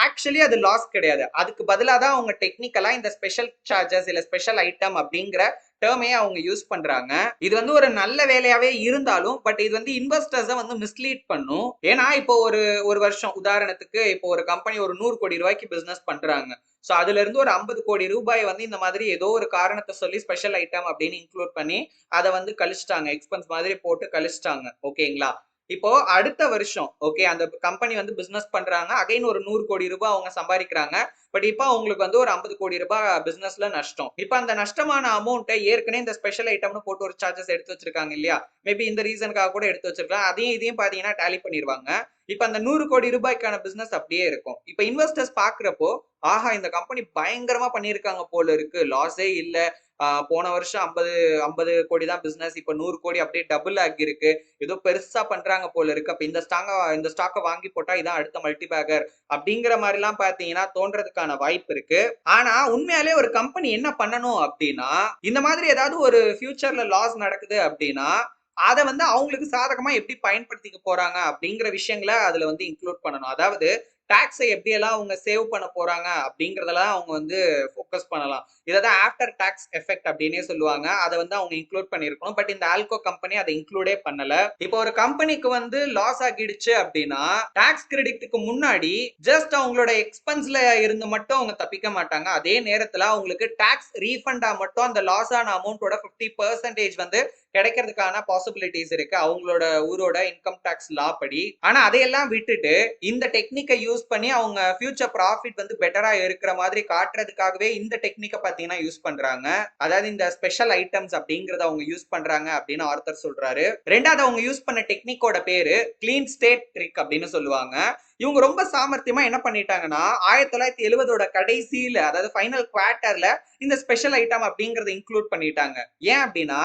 ஆக்சுவலி அது லாஸ் கிடையாது. அதுக்கு பதிலா தான் அவங்க டெக்னிக்கலா இந்த ஸ்பெஷல் சார்ஜஸ் இல்ல ஸ்பெஷல் ஐட்டம் அப்படிங்கிற டேர்மே அவங்க யூஸ் பண்றாங்க. இது வந்து ஒரு நல்ல வேலையாவே இருந்தாலும் பட் இது வந்து இன்வெஸ்டர்ஸ வந்து மிஸ்லீட் பண்ணும். ஏன்னா இப்போ ஒரு ஒரு வருஷம் உதாரணத்துக்கு இப்போ ஒரு கம்பெனி ஒரு 100 கோடி ரூபாய்க்கு பிசினஸ் பண்றாங்க. அதுல இருந்து ஒரு 50 கோடி ரூபாய் வந்து இந்த மாதிரி ஏதோ ஒரு காரணத்தை சொல்லி ஸ்பெஷல் ஐட்டம் அப்படின்னு இன்க்ளூட் பண்ணி அதை வந்து கழிச்சிட்டாங்க. எக்ஸ்பென்ஸ் மாதிரி போட்டு கழிச்சிட்டாங்க. ஓகேங்களா? இப்போ அடுத்த வருஷம் ஓகே அந்த கம்பெனி வந்து பிசினஸ் பண்றாங்க. அகைன் ஒரு 100 கோடி ரூபாய் அவங்க சம்பாதிக்கிறாங்க. பட் இப்போ அவங்களுக்கு வந்து ஒரு 50 கோடி ரூபாய் பிசினஸ்ல நஷ்டம். இப்போ அந்த நஷ்டமான அமௌண்ட்டை ஏற்கனவே இந்த ஸ்பெஷல் ஐட்டம்னு போட்டு ஒரு சார்ஜஸ் எடுத்து வச்சிருக்காங்க இல்லையா? மேபி இந்த ரீசனுக்காக கூட எடுத்து வச்சிருக்கலாம். அதையும் இதையும் பாத்தீங்கன்னா டேலி பண்ணிடுவாங்க. இப்ப அந்த 100 கோடி ரூபாய்க்கான பிசினஸ் அப்படியே இருக்கும். இப்ப இன்வெஸ்டர்ஸ் பாக்குறப்போ ஆஹா இந்த கம்பெனி பயங்கரமா பண்ணிருக்காங்க போல இருக்கு, லாஸே இல்ல, போன வருஷம் 50 கோடி தான் பிசினஸ், இப்ப 100 கோடி அப்படியே டபுள் ஆகி இருக்கு, ஏதோ பெருசா பண்றாங்க போல இருக்கு, அப்ப இந்த ஸ்டாக்க வாங்கி போட்டா இதான் அடுத்த மல்டி பேக்கர் அப்படிங்கிற மாதிரி எல்லாம் பாத்தீங்கன்னா தோன்றதுக்கான வாய்ப்பு இருக்கு. ஆனா உண்மையாலே ஒரு கம்பெனி என்ன பண்ணணும் அப்படின்னா இந்த மாதிரி ஏதாவது ஒரு ஃபியூச்சர்ல லாஸ் நடக்குது அப்படின்னா அதை வந்து அவங்களுக்கு சாதகமா எப்படி பயன்படுத்திக்க போறாங்க அப்படிங்கிற விஷயங்களை அதுல வந்து இன்க்ளூட் பண்ணணும். அதாவது டாக்ஸை எப்படியெல்லாம் அவங்க சேவ் பண்ண போறாங்க அப்படிங்கறதெல்லாம் அவங்க வந்து ஃபோக்கஸ் பண்ணலாம். இதான் ஆஃப்டர் டாக்ஸ் எஃபெக்ட் அப்படின்னே சொல்லுவாங்க. அதை வந்து அவங்க இன்க்ளூட் பண்ணிருக்கணும். பட் இந்த ஆல்கோ கம்பெனி அதை இன்க்ளூடே பண்ணல. இப்போ ஒரு கம்பெனிக்கு வந்து லாஸ் ஆகிடுச்சு அப்படின்னா டாக்ஸ் கிரெடிட்டுக்கு முன்னாடி ஜஸ்ட் அவங்களோட எக்ஸ்பென்ஸ்ல இருந்து மட்டும் அவங்க தப்பிக்க மாட்டாங்க. அதே நேரத்துல அவங்களுக்கு டாக்ஸ் ரீஃபண்டா மட்டும் அந்த லாஸ் ஆன அமௌண்டோட 50% வந்து கிடைக்கிறதுக்கான பாசிபிலிட்டிஸ் இருக்கு அவங்களோட ஊரோட இன்கம் டாக்ஸ் லா படி. ஆனா அதையெல்லாம் விட்டுட்டு இந்த டெக்னிக்கை யூஸ் பண்ணி அவங்க ஃபியூச்சர் ப்ராஃபிட் வந்து பெட்டரா இருக்கிற மாதிரி காட்டுறதுக்காகவே இந்த டெக்னிக்கை பாத்தீங்கன்னா யூஸ் பண்றாங்க. அதாவது இந்த ஸ்பெஷல் ஐட்டம்ஸ் அப்படிங்கறத அவங்க யூஸ் பண்றாங்க அப்படின்னு ஆர்த்தர் சொல்றாரு. ரெண்டாவது அவங்க யூஸ் பண்ண டெக்னிக்கோட பேரு கிளீன் ஸ்டேட் ட்ரிக் அப்படின்னு சொல்லுவாங்க. இவங்க ரொம்ப சாமர்த்தியமா என்ன பண்ணிட்டாங்கன்னா 1970ஓட கடைசியில அதாவது ஃபைனல் குவார்டர்ல இந்த ஸ்பெஷல் ஐட்டம் அப்படிங்கறத இன்க்ளூட் பண்ணிட்டாங்க. ஏன் அப்படின்னா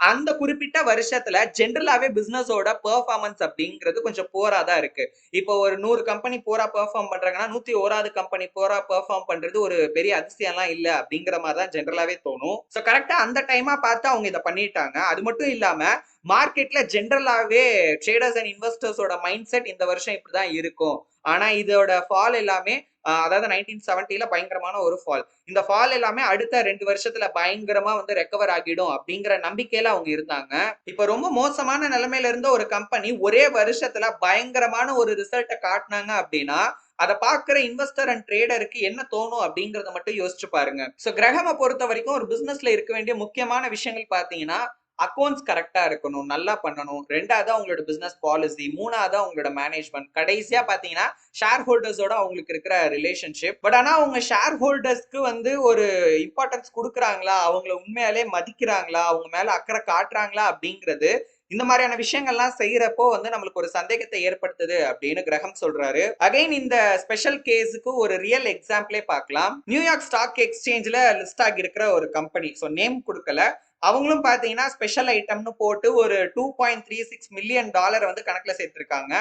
அந்த குறிப்பிட்ட வருஷத்துல ஜென்ரலாவே பிசினஸோட பெர்ஃபார்மன்ஸ் அப்படிங்கிறது கொஞ்சம் போரா தான் இருக்கு. இப்போ ஒரு 100 கம்பெனி போரா பெர்ஃபார்ம் பண்றாங்கன்னா 101வது கம்பெனி போரா பெர்ஃபார்ம் பண்றது ஒரு பெரிய அதிசயம்லாம் இல்ல அப்படிங்கிற மாதிரி தான் ஜென்ரலாவே தோணும். கரெக்டா அந்த டைமா பார்த்து அவங்க இதை பண்ணிட்டாங்க. அது மட்டும் இல்லாம மார்க்கெட்ல ஜென்ரலாவே ட்ரேடர்ஸ் அண்ட் இன்வெஸ்டர்ஸோட மைண்ட் செட் இந்த வருஷம் இப்படிதான் இருக்கும். ஆனா இதோட ஃபால் எல்லாமே அதாவது 1970ல பயங்கரமான ஒரு ஃபால். இந்த ஃபால் எல்லாமே அடுத்த 2 வருஷத்துல பயங்கரமா வந்து ரெக்கவர் ஆகிடும் அப்படிங்கிற நம்பிக்கையில அவங்க இருந்தாங்க. இப்ப ரொம்ப மோசமான நிலைமையில இருந்த ஒரு கம்பெனி ஒரே வருஷத்துல பயங்கரமான ஒரு ரிசல்ட்டை காட்டினாங்க அப்படின்னா அதை பாக்குற இன்வெஸ்டர் அண்ட் ட்ரேடருக்கு என்ன தோணும் அப்படிங்கறத மட்டும் யோசிச்சு பாருங்க. கிரகமை பொறுத்த வரைக்கும் ஒரு பிசினஸ்ல இருக்க வேண்டிய முக்கியமான விஷயங்கள் பாத்தீங்கன்னா அக்கௌண்ட்ஸ் கரெக்டா இருக்கணும், நல்லா பண்ணணும், ரெண்டாவது அவங்களோட பிசினஸ் பாலிசி, மூணாவது அவங்களோட மேனேஜ்மெண்ட், கடைசியா பாத்தீங்கன்னா ஷேர் ஹோல்டர்ஸோட அவங்களுக்கு இருக்கிற ரிலேஷன்ஷிப். பட் ஆனா அவங்க ஷேர் ஹோல்டர்ஸ்க்கு வந்து ஒரு இம்பார்ட்டன்ஸ் கொடுக்குறாங்களா, அவங்கள உண்மையாலே மதிக்கிறாங்களா, அவங்க மேல அக்கறை காட்டுறாங்களா அப்படிங்கிறது இந்த மாதிரியான விஷயங்கள்லாம் செய்யறப்போ வந்து நம்மளுக்கு ஒரு சந்தேகத்தை ஏற்படுத்துது அப்படின்னு கிரகம் சொல்றாரு. அகைன் இந்த ஸ்பெஷல் கேஸுக்கு ஒரு ரியல் எக்ஸாம்பிளே பார்க்கலாம். நியூயார்க் ஸ்டாக் எக்ஸ்சேஞ்ச்ல லிஸ்ட் ஆகி இருக்கிற ஒரு கம்பெனி, நேம் கொடுக்கல, அவங்களும் பாத்தீங்கன்னா ஸ்பெஷல் ஐட்டம்னு போட்டு ஒரு $2.36 மில்லியன் வந்து கணக்குல சேர்த்திருக்காங்க.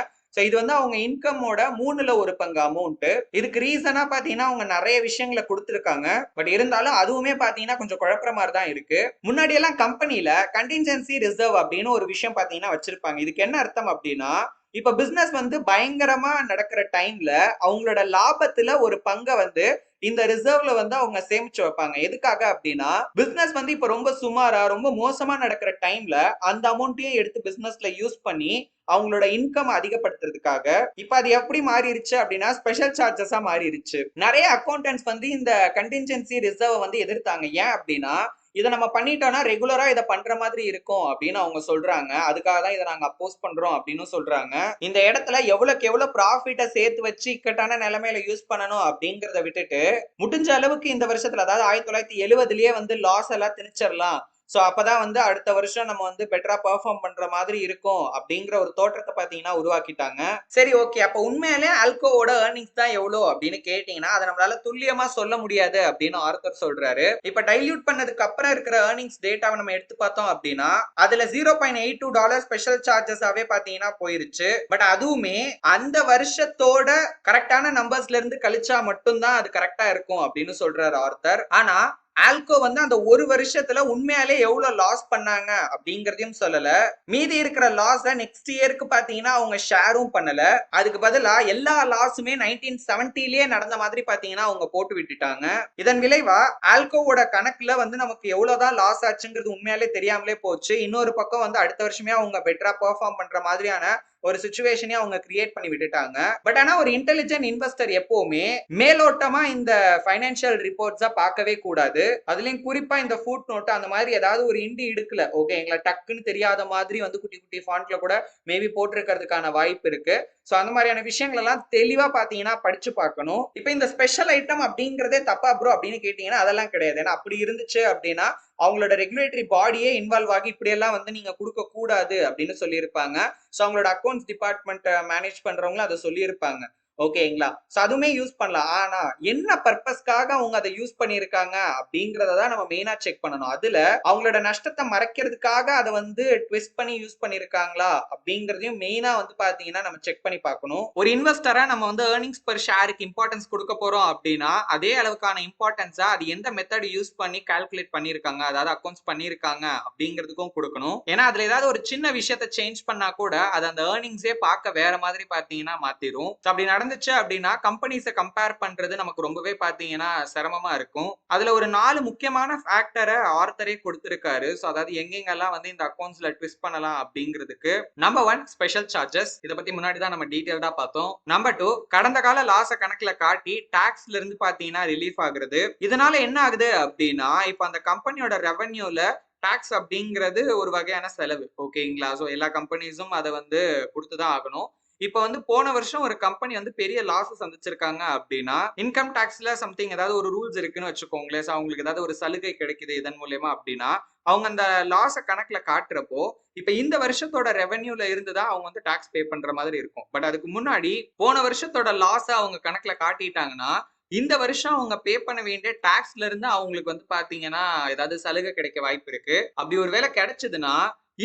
இது வந்து அவங்க இன்கமோட 3ல ஒரு பங்கு அமௌண்ட். இதுக்கு ரீசனா பாத்தீங்கன்னா அவங்க நிறைய விஷயங்களை கொடுத்திருக்காங்க. பட் இருந்தாலும் அதுவுமே பாத்தீங்கன்னா கொஞ்சம் குழப்பற மாதிரி தான் இருக்கு. முன்னாடி எல்லாம் கம்பெனில கண்டின்ஜென்சி ரிசர்வ் அப்படின்னு ஒரு விஷயம் பாத்தீங்கன்னா வச்சிருப்பாங்க. இதுக்கு என்ன அர்த்தம் அப்படின்னா இப்ப பிசினஸ் வந்து பயங்கரமா நடக்கிற டைம்ல அவங்களோட லாபத்துல ஒரு பங்கை வந்து இந்த ரிசர்வ்ல வந்து அவங்க சேமிச்சு வைப்பாங்க. எதுக்காக அப்படின்னா பிசினஸ் வந்து இப்ப ரொம்ப சுமாரா ரொம்ப மோசமா நடக்கிற டைம்ல அந்த அமௌண்ட்டையும் எடுத்து பிசினஸ்ல யூஸ் பண்ணி அவங்களோட இன்கம் அதிகப்படுத்துறதுக்காக. இப்ப அது எப்படி மாறிடுச்சு அப்படின்னா ஸ்பெஷல் சார்ஜஸா மாறிடுச்சு. நிறைய அக்கௌண்டன்ட்ஸ் வந்து இந்த கண்டின்ஜென்சி ரிசர்வ் வந்து எதிர்த்தாங்க. ஏன் அப்படின்னா இதை நம்ம பண்ணிட்டோம்னா ரெகுலரா இதை பண்ற மாதிரி இருக்கும் அப்படின்னு அவங்க சொல்றாங்க. அதுக்காக தான் இதை நாங்க அப்போஸ் பண்றோம் அப்படின்னு சொல்றாங்க. இந்த இடத்துல எவ்வளவுக்கு எவ்வளவு ப்ராஃபிட்டை சேர்த்து வச்சு இக்கட்டான நிலைமையில யூஸ் பண்ணணும் அப்படிங்கறத விட்டுட்டு முடிஞ்ச அளவுக்கு இந்த வருஷத்துல, அதாவது 1970லயே வந்து லாஸ் எல்லாம் திணிச்சிடலாம். சோ அப்பதான் வந்து அடுத்த வருஷம் நம்ம வந்து பெட்டரா பெர்ஃபார்ம் பண்ற மாதிரி இருக்கும் அப்படிங்கிற ஒரு தோற்றத்தை பாத்தீங்கன்னா உருவாக்கிட்டாங்க. சரி, ஓகே. அப்ப உண்மையிலே ஆல்கோவோட ஏர்னிங்ஸ் தான் எவ்வளவு அப்படின்னு கேட்டீங்கன்னா அதை நம்மளால துல்லியமா சொல்ல முடியாது அப்படின்னு ஆர்த்தர் சொல்றாரு. இப்ப டைல்யூட் பண்ணதுக்கு அப்புறம் இருக்கிற ஏர்னிங்ஸ் டேட்டாவை நம்ம எடுத்து பார்த்தோம் அப்படின்னா அதுல $0.82 ஸ்பெஷல் சார்ஜஸாவே பாத்தீங்கன்னா போயிருச்சு. பட் அதுவுமே அந்த வருஷத்தோட கரெக்டான நம்பர்ஸ்ல இருந்து கழிச்சா மட்டும்தான் அது கரெக்டா இருக்கும் அப்படின்னு சொல்றாரு ஆர்த்தர். ஆனா ஆல்கோ வந்து அந்த ஒரு வருஷத்துல உண்மையாலே எவ்வளவு லாஸ் பண்ணாங்க அப்படிங்கறதையும் சொல்லல. மீதி இருக்கிற லாஸ் நெக்ஸ்ட் இயருக்கு பாத்தீங்கன்னா அவங்க ஷேரும் பண்ணல. அதுக்கு பதிலா எல்லா லாஸுமே 1970லயே நடந்த மாதிரி பாத்தீங்கன்னா அவங்க போட்டு விட்டுட்டாங்க. இதன் விளைவா ஆல்கோவோட கணக்குல வந்து நமக்கு எவ்வளவுதான் லாஸ் ஆச்சுங்கிறது உண்மையாலே தெரியாமலே போச்சு. இன்னொரு பக்கம் வந்து அடுத்த வருஷமே அவங்க பெட்டரா பெர்ஃபார்ம் பண்ற மாதிரியான ஒரு சிச்சுவேஷனே அவங்க கிரியேட் பண்ணி விட்டுட்டாங்க. பட் ஆனா ஒரு இன்டெலிஜென்ட் இன்வெஸ்டர் எப்பவுமே மேலோட்டமா இந்த ஃபைனான்சியல் ரிப்போர்ட்ஸா பார்க்கவே கூடாது. அதுலயும் குறிப்பா இந்த ஃபுட் நோட் அந்த மாதிரி ஏதாவது ஒரு இண்டி இடுக்கல, ஓகே, எங்களை டக்குன்னு தெரியாத மாதிரி வந்து குட்டி குட்டி ஃபாண்ட்ல கூட மேபி போட்டிருக்கிறதுக்கான வாய்ப்பு இருக்கு. சோ அந்த மாதிரியான விஷயங்கள் எல்லாம் தெளிவா பாத்தீங்கன்னா படிச்சு பார்க்கணும். இப்ப இந்த ஸ்பெஷல் ஐட்டம் அப்படிங்கறதே தப்பா ப்ரோ அப்படின்னு கேட்டீங்கன்னா அதெல்லாம் கிடையாது. ஏன்னா அப்படி இருந்துச்சு அப்படின்னா அவங்களோட ரெகுலேட்டரி பாடியே இன்வால்வ் ஆகி இப்படி எல்லாம் வந்து நீங்க கொடுக்க கூடாது அப்படின்னு சொல்லியிருப்பாங்க. சோ அவங்களோட அக்கௌண்ட்ஸ் டிபார்ட்மெண்ட் மேனேஜ் பண்றவங்களும் அதை சொல்லியிருப்பாங்க. ஓகேங்களா? சோ அதுவுமே யூஸ் பண்ணலாம். ஆனா என்ன பர்பஸ்க்காக அவங்க அதை யூஸ் பண்ணிருக்காங்க அப்படிங்கறத நம்ம மெயினா செக் பண்ணணும். அதுல அவங்களோட நஷ்டத்தை மறைக்கிறதுக்காக அதை வந்து ட்விஸ்ட் பண்ணி யூஸ் பண்ணிருக்காங்களா அப்படிங்கறதையும் மெயினா வந்து பாத்தீங்கன்னா நம்ம செக் பண்ணி பார்க்கணும். ஒரு இன்வெஸ்டரா நம்ம வந்து ஏர்னிங்ஸ் பர் ஷேருக்கு இம்பார்ட்டன்ஸ் கொடுக்க போறோம் அப்படின்னா அதே அளவுக்கான இம்பார்ட்டன்ஸா அது எந்த மெத்தட் யூஸ் பண்ணி கால்குலேட் பண்ணிருக்காங்க, அதாவது அக்கௌண்ட்ஸ் பண்ணிருக்காங்க அப்படிங்கிறதுக்கும் கொடுக்கணும். ஏன்னா அதுல ஏதாவது ஒரு சின்ன விஷயத்தை சேஞ்ச் பண்ணா கூட அது அந்த ஏர்னிங்ஸே பார்க்க வேற மாதிரி பாத்தீங்கன்னா மாத்திரும். அப்படி நடந்துச்சு அப்படின்னா கம்பெனிஸை கம்பேர் பண்றது நமக்கு ரொம்பவே பாத்தீங்கன்னா சிரமமா இருக்கும். அதுல ஒரு 4 முக்கியமான ஃபேக்டரை ஆர்த்தரே கொடுத்திருக்காரு. சோ அதாவது எங்கெங்கெல்லாம் வந்து இந்த அக்கௌண்ட்ஸ்ல ட்விஸ்ட் பண்ணலாம் அப்படிங்கிறதுக்கு. Number 1, special charges. இதை பத்தி முன்னாடி தான் நம்ம டீடைல்டா பார்த்தோம். நம்பர் 2, கடந்த கால லாஸ கணக்குல காட்டி டாக்ஸ்ல இருந்து பாத்தீங்கன்னா ரிலீஃப் ஆகுறது. இதனால என்ன ஆகுது அப்படின்னா இப்ப அந்த கம்பெனியோட ரெவென்யூல டாக்ஸ் அப்படிங்கிறது ஒரு வகையான செலவு. ஓகேங்களா? சோ எல்லா கம்பெனிஸும் அதை வந்து கொடுத்துதான் ஆகணும். இப்ப வந்து போன வருஷம் ஒரு கம்பெனி வந்து பெரிய லாஸ் சந்திச்சிருக்காங்க அப்படின்னா இன்கம் டாக்ஸ்ல சம்திங் ஏதாவது ஒரு ரூல்ஸ் இருக்குன்னு வச்சுக்கோங்களேன். அவங்களுக்கு ஏதாவது ஒரு சலுகை கிடைக்குது இதன் மூலமா அப்படின்னா அவங்க அந்த லாஸ கணக்குல காட்டுறப்போ இப்ப இந்த வருஷத்தோட ரெவென்யூல இருந்துதான் அவங்க வந்து டாக்ஸ் பே பண்ற மாதிரி இருக்கும். பட் அதுக்கு முன்னாடி போன வருஷத்தோட லாஸ அவங்க கணக்குல காட்டிட்டாங்கன்னா இந்த வருஷம் அவங்க பே பண்ண வேண்டிய டாக்ஸ்ல இருந்து அவங்களுக்கு வந்து பாத்தீங்கன்னா ஏதாவது சலுகை கிடைக்க வாய்ப்பு இருக்கு. அப்படி ஒரு வேலை கிடைச்சதுன்னா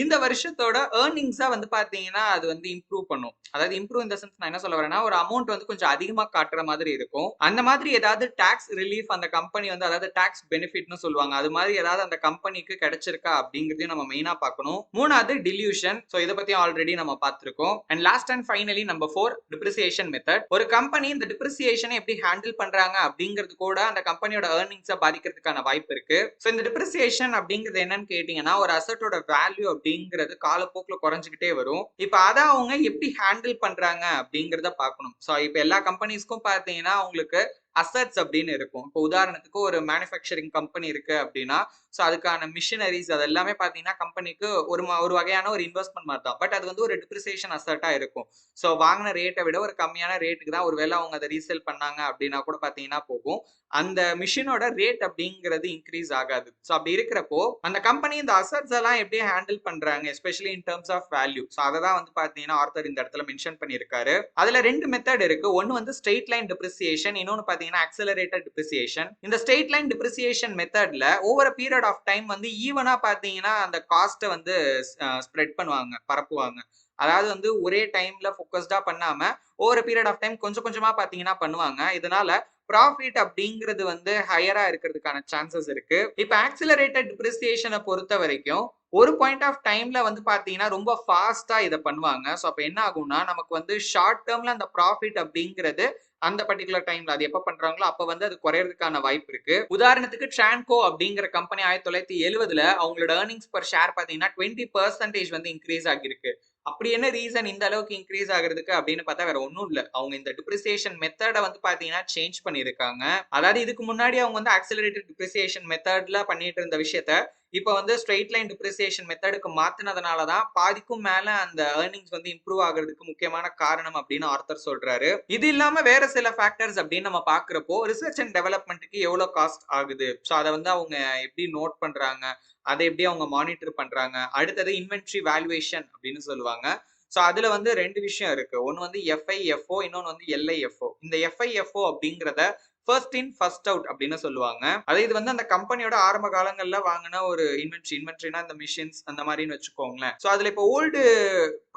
இந்த வருஷத்தோட ஏர்னிங்ஸா வந்து பாத்தீங்கன்னா அது வந்து இம்ப்ரூவ் பண்ணும். அதாவது இம்ப்ரூவ் இந்த சென்ஸ் நான் என்ன சொல்ல வரேன்னா ஒரு அமௌண்ட் வந்து கொஞ்சம் அதிகமா காட்டுற மாதிரி இருக்கும். அந்த மாதிரி ஏதாவது டாக்ஸ் ரிலீஃப் அந்த கம்பெனி வந்து அதாவது டாக்ஸ் பெனிஃபிட்னு சொல்லுவாங்க, அது மாதிரி ஏதாவது அந்த கம்பெனிக்கு கிடைச்சிருக்கா அப்படிங்கறதையும் நம்ம மெயினா பார்க்கணும். மூணாவது டில்யூஷன். சோ இதை பத்தி ஆல்ரெடி நம்ம பார்த்திருக்கோம். And last and finally number 4, depreciation method. ஒரு கம்பெனி இந்த டிப்ரிசியேஷனை எப்படி ஹேண்டில் பண்றாங்க அப்படிங்கிறது கூட அந்த கம்பெனியோட ஏர்னிங்ஸை பாதிக்கிறதுக்கான வாய்ப்பு இருக்கு. சோ இந்த டிப்ரிசியேஷன் அப்படிங்கிறது என்னன்னு கேட்டீங்கன்னா ஒரு அசட்டோட வேல்யூ அப்படிங்கிறது காலப்போக்கில் குறைஞ்சிக்கிட்டே வரும். இப்ப அதை அவங்க எப்படி ஹேண்டில் பண்றாங்க அப்படிங்கிறத பார்க்கணும். சோ இப்ப எல்லா கம்பெனிஸ்க்கும் பார்த்தீங்கன்னா அவங்களுக்கு அசட்ஸ் அப்படின்னு இருக்கும். இப்போ உதாரணத்துக்கு ஒரு மேனுஃபேக்சரிங் கம்பெனி இருக்கு அப்படின்னா ஸோ அதுக்கான மிஷினரிஸ் அது எல்லாமே பார்த்தீங்கன்னா கம்பெனிக்கு ஒரு வகையான ஒரு இன்வெஸ்ட்மெண்ட் மாதிரி தான். பட் அது வந்து ஒரு டிப்ரிசியேஷன் அசட்டா இருக்கும். ஸோ வாங்கின ரேட்டை விட ஒரு கம்மியான ரேட்டுக்கு தான் ஒருவேளை அவங்க அதை ரீசேல் பண்ணாங்க அப்படின்னா கூட பார்த்தீங்கன்னா போகும். அந்த மிஷினோட ரேட் அப்படிங்கிறது இன்க்ரீஸ் ஆகாது. ஸோ அப்படி இருக்கிறப்போ அந்த கம்பெனி இந்த அசட்ஸ் எல்லாம் எப்படி ஹேண்டில் பண்றாங்க especially in terms of value. So அதை தான் வந்து பார்த்தீங்கன்னா ஆர்த்தர் இந்த இடத்துல மென்ஷன் பண்ணியிருக்காரு. அதுல 2 மெத்தட் இருக்கு. ஒன்னு வந்து ஸ்ட்ரெயிட் லைன் டிப்ரிசியேஷன், இன்னொன்னு பார்த்தீங்கன்னா accelerated depreciation. இந்த ஸ்ட்ரெயிட் லைன் டிப்ரிசியேஷன் மெத்தட்ல over a period of time வந்து ஈவனா பாத்தீங்கன்னா அந்த காஸ்ட்டை வந்து ஸ்ப்ரெட் பண்ணுவாங்க, பரப்புவாங்க. அதாவது வந்து ஒரே டைம்ல ஃபோக்கஸ்டா பண்ணாம over a period of time கொஞ்சம் கொஞ்சமா பாத்தீங்கன்னா பண்ணுவாங்க. இதனால ப்ராஃபிட் அப்படிங்கிறது வந்து ஹையரா இருக்கிறதுக்கான சான்சஸ் இருக்கு. இப்ப ஆக்சிலரேட்டட் டிப்ரிசியேஷனை பொறுத்த வரைக்கும் ஒரு பாயிண்ட் ஆஃப் டைம்ல வந்து பாத்தீங்கன்னா ரொம்ப ஃபாஸ்டா இதை பண்ணுவாங்க. ஸோ அப்ப என்ன ஆகும்னா நமக்கு வந்து ஷார்ட் டேர்ம்ல அந்த ப்ராஃபிட் அப்படிங்கிறது அந்த பர்டிகுலர் டைம்ல அது எப்ப பண்றாங்களோ அப்ப வந்து அது குறையறதுக்கான வாய்ப்பு இருக்கு. உதாரணத்துக்கு ட்ரான்கோ அப்படிங்கிற கம்பெனி 1970ல அவங்களோட ஏர்னிங்ஸ் பர் ஷேர் பாத்தீங்கன்னா 20% வந்து இன்க்ரீஸ் ஆகிருக்கு. அப்படி என்ன ரீசன் இந்த அளவுக்கு இன்க்ரீஸ் ஆகுறதுக்கு அப்படின்னு பார்த்தா வேற ஒன்றும் இல்லை. அவங்க இந்த டிப்ரிசியேஷன் மெத்தடை வந்து பார்த்தீங்கன்னா சேஞ்ச் பண்ணியிருக்காங்க. அதாவது இதுக்கு முன்னாடி அவங்க வந்து ஆக்சிலரேட்டட் டிப்ரிசியேஷன் மெத்தட்ல பண்ணிட்டு இருந்த விஷயத்த இப்ப வந்து ஸ்ட்ரெயிட் லைன் டிப்ரிசியேஷன் மெத்தடுக்கு மாத்தினதுனால தான் பாதிக்கும் மேல அந்த ஏர்னிங்ஸ் வந்து இம்ப்ரூவ் ஆகுறதுக்கு முக்கியமான காரணம் அப்படின்னு ஆர்த்தர் சொல்றாரு. இது இல்லாம வேற சில ஃபேக்டர்ஸ் அப்படின்னு நம்ம பாக்குறப்போ ரிசர்ச் அண்ட் டெவலப்மெண்ட்டுக்கு எவ்வளவு காஸ்ட் ஆகுது, ஸோ அதை வந்து அவங்க எப்படி நோட் பண்றாங்க, அதை எப்படி அவங்க மானிட்டர் பண்றாங்க. அடுத்தது இன்வென்ட்ரி வேல்யூவேஷன் அப்படின்னு சொல்லுவாங்க. ஸோ அதுல வந்து ரெண்டு விஷயம் இருக்கு. ஒன்னு வந்து FIFO, இன்னொன்னு வந்து LIFO. இந்த FIFO அப்படிங்கிறத ஃபர்ஸ்ட் இன் ஃபர்ஸ்ட் அவுட் அப்படின்னு சொல்லுவாங்க. அது இது வந்து அந்த கம்பெனியோட ஆரம்ப காலங்கள்ல வாங்கின ஒரு இன்வென்ட்ரினா இந்த மிஷின்ஸ் அந்த மாதிரின்னு வச்சுக்கோங்களேன். ஸோ அதுல இப்போ ஓல்டு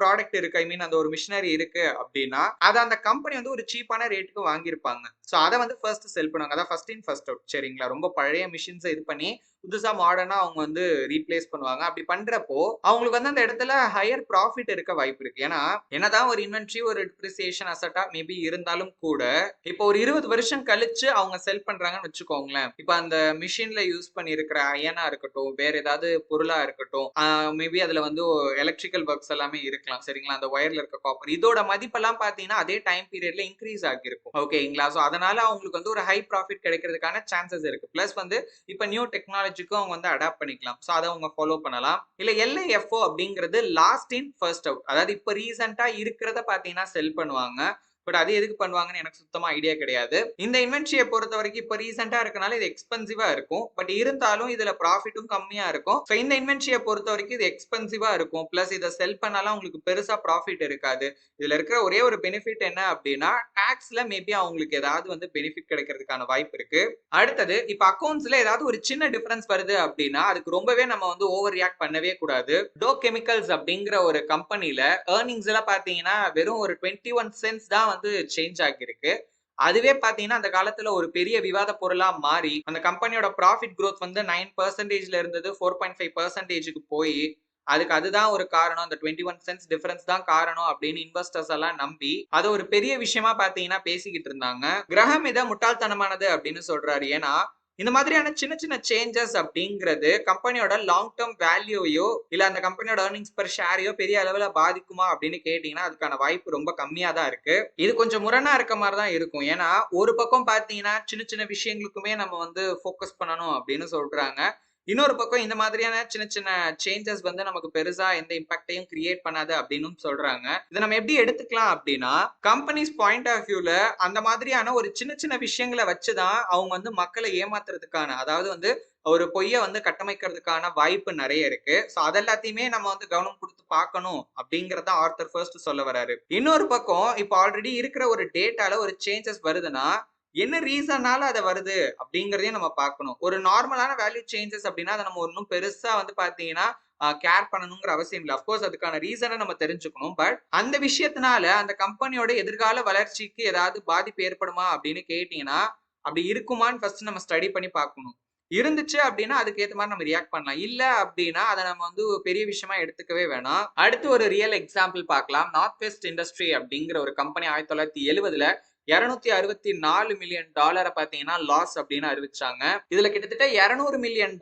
ப்ராடக்ட் இருக்கு, ஐ மீன் அந்த ஒரு மிஷினரி இருக்கு அப்படின்னா அதை அந்த கம்பெனி வந்து ஒரு சீப்பான ரேட்டுக்கு வாங்கியிருப்பாங்க. ஸோ அதை வந்து ஃபர்ஸ்ட் செல் பண்ணுவாங்க. அதான் ஃபர்ஸ்ட் இன் ஃபர்ஸ்ட் அவுட். சரிங்களா? ரொம்ப பழைய மிஷின்ஸை இது பண்ணி புதுசா மாடர்னா அவங்க வந்து ரீப்ளேஸ் பண்ணுவாங்க. அப்படி பண்றப்போ அவங்களுக்கு வந்து அந்த இடத்துல ஹையர் ப்ராஃபிட் இருக்க வாய்ப்பு இருக்கு. ஏன்னா என்னதான் ஒரு இன்வென்ட்ரி ஒரு டிப்ரிசியேஷன் அசட்டா மேபி இருந்தாலும் கூட இப்போ ஒரு 20 வருஷம் கழிச்சு அவங்க செல் பண்றாங்கன்னு வச்சுக்கோங்களேன். இப்போ அந்த மிஷின்ல யூஸ் பண்ணி இருக்கிற அயனா இருக்கட்டும், வேற ஏதாவது பொருளா இருக்கட்டும், மேபி அதுல வந்து எலக்ட்ரிக்கல் ஒர்க்ஸ் எல்லாமே இருக்கலாம். சரிங்களா? அந்த ஒயர்ல இருக்க காப்பர் இதோட மதிப்பெல்லாம் பாத்தீங்கன்னா அதே டைம் பீரியட்ல இன்க்ரீஸ் ஆகிருக்கும். ஓகேங்களா? ஸோ அதனால அவங்களுக்கு வந்து ஒரு ஹை ப்ராஃபிட் கிடைக்கிறதுக்கான சான்சஸ் இருக்கு. பிளஸ் வந்து இப்ப நியூ டெக்னாலஜிக்கும் அவங்க வந்து அடாப்ட் பண்ணிக்கலாம். ஸோ அதை அவங்க ஃபாலோ பண்ணலாம். இல்ல LIFO அப்படிங்கிறது லாஸ்ட் இன் ஃபர்ஸ்ட் அவுட். அதாவது இப்ப ரீசெண்டா இருக்கிறத பாத்தீங்கன்னா செல் பண்ணுவாங்க. பட் அது எதுக்கு பண்ணுவாங்கன்னு எனக்கு சுத்தமா ஐடியா கிடையாது. இந்த இன்வென்ட்ரியை பொறுத்த வரைக்கும் இப்ப ரீசெண்டா இருக்கனால இது எக்ஸ்பென்சிவா இருக்கும். பட் இருந்தாலும் இதுல ப்ராஃபிட்டும் கம்மியா இருக்கும். ஸோ இந்த இன்வென்ட்ரியை பொறுத்த வரைக்கும் இது எக்ஸ்பென்சிவா இருக்கும். பிளஸ் இதை செல் பண்ணாலும் உங்களுக்கு பெருசா ப்ராஃபிட் இருக்காது. இதுல இருக்கிற ஒரே ஒரு பெனிஃபிட் என்ன அப்படின்னா டாக்ஸ்ல மேபி அவங்களுக்கு ஏதாவது வந்து பெனிஃபிட் கிடைக்கிறதுக்கான வாய்ப்பு இருக்கு. அடுத்தது இப்ப அக்கௌண்ட்ஸ்ல ஏதாவது ஒரு சின்ன டிஃபரன்ஸ் வருது அப்படின்னா அதுக்கு ரொம்பவே நம்ம வந்து ஓவர் ரியாக்ட் பண்ணவே கூடாது. டோ கெமிக்கல்ஸ் அப்படிங்கிற ஒரு கம்பெனில ஏர்னிங்ஸ் எல்லாம் பாத்தீங்கன்னா வெறும் ஒரு 21 சென்ட்ஸ் தான் வந்து சேஞ்ச் ஆகியிருக்கு. அதுவே பாத்தீங்கன்னா அந்த காலத்துல ஒரு பெரிய விவாத பொருளா மாறி அந்த கம்பெனியோட ப்ராஃபிட் growth வந்து 9% இருந்தது 4.5%க்கு போய் அதுதான் ஒரு காரணம், அந்த 21 சென்ட்ஸ் டிஃபரன்ஸ் தான் காரணம் அப்படின்னு இன்வெஸ்டர்ஸ் எல்லாம் நம்பி அது ஒரு பெரிய விஷயமா பாத்தீங்கன்னா பேசிக்கிட்டு இருந்தாங்க. கிரஹம் இதை முட்டாள்தனமானது அப்படின்னு சொல்றாரு. ஏன்னா இந்த மாதிரியான சின்ன சின்ன சேஞ்சஸ் அப்படிங்கிறது கம்பெனியோட லாங் டேர்ம் வேல்யூயோ இல்ல அந்த கம்பெனியோட ஏர்னிங்ஸ் பெர் ஷேரையோ பெரிய அளவுல பாதிக்குமா அப்படின்னு கேட்டீங்கன்னா அதுக்கான வாய்ப்பு ரொம்ப கம்மியா தான் இருக்கு. இது கொஞ்சம் முரணா இருக்க மாதிரி தான் இருக்கும். ஏன்னா ஒரு பக்கம் பாத்தீங்கன்னா சின்ன சின்ன விஷயங்களுக்குமே நம்ம வந்து ஃபோக்கஸ் பண்ணணும் அப்படின்னு சொல்றாங்க. இன்னொரு பக்கம் இந்த மாதிரியான சின்ன சின்ன சேஞ்சஸ் வந்து நமக்கு பெருசா எந்த இம்பாக்டையும் கிரியேட் பண்ணாது அப்படின்னு சொல்றாங்க. இதை நம்ம எப்படி எடுத்துக்கலாம் அப்படின்னா கம்பெனிஸ் பாயிண்ட் ஆஃப் வியூல அந்த மாதிரியான ஒரு சின்ன சின்ன விஷயங்களை வச்சுதான் அவங்க வந்து மக்களை ஏமாத்துறதுக்கான, அதாவது வந்து ஒரு பொய்யை வந்து கட்டமைக்கிறதுக்கான வாய்ப்பு நிறைய இருக்கு. ஸோ அதெல்லாத்தையுமே நம்ம வந்து கவனம் கொடுத்து பார்க்கணும் அப்படிங்கறத ஆர்த்தர் ஃபர்ஸ்ட் சொல்ல வராரு. இன்னொரு பக்கம் இப்போ ஆல்ரெடி இருக்கிற ஒரு டேட்டால ஒரு சேஞ்சஸ் வருதுன்னா என்ன ரீசனால அது வருது அப்படிங்கறதையும் நம்ம பார்க்கணும். ஒரு நார்மலான வேல்யூ சேஞ்சஸ் அப்படின்னா அதை நம்ம ஒன்றும் பெருசா வந்து பாத்தீங்கன்னா கேர் பண்ணணுங்கிற அவசியம் இல்லை. அப்கோர்ஸ் அதுக்கான ரீசனை நம்ம தெரிஞ்சுக்கணும். பட் அந்த விஷயத்தினால அந்த கம்பெனியோட எதிர்கால வளர்ச்சிக்கு ஏதாவது பாதிப்பு ஏற்படுமா அப்படின்னு கேட்டீங்கன்னா அப்படி இருக்குமான்னு ஃபர்ஸ்ட் நம்ம ஸ்டடி பண்ணி பார்க்கணும். இருந்துச்சு அப்படின்னா அதுக்கு ஏத்த மாதிரி நம்ம ரியாக்ட் பண்ணலாம். இல்ல அப்படின்னா அதை நம்ம வந்து பெரிய விஷயமா எடுத்துக்கவே வேணாம். அடுத்து ஒரு ரியல் எக்ஸாம்பிள் பார்க்கலாம். நார்த் வெஸ்ட் இண்டஸ்ட்ரி அப்படிங்கிற ஒரு கம்பெனி 1970ல $264 மில்லியன் பாத்தீங்கன்னா லாஸ் அப்படின்னு அறிவிச்சாங்க. இதுல கிட்டத்தட்ட $200 மில்லியன்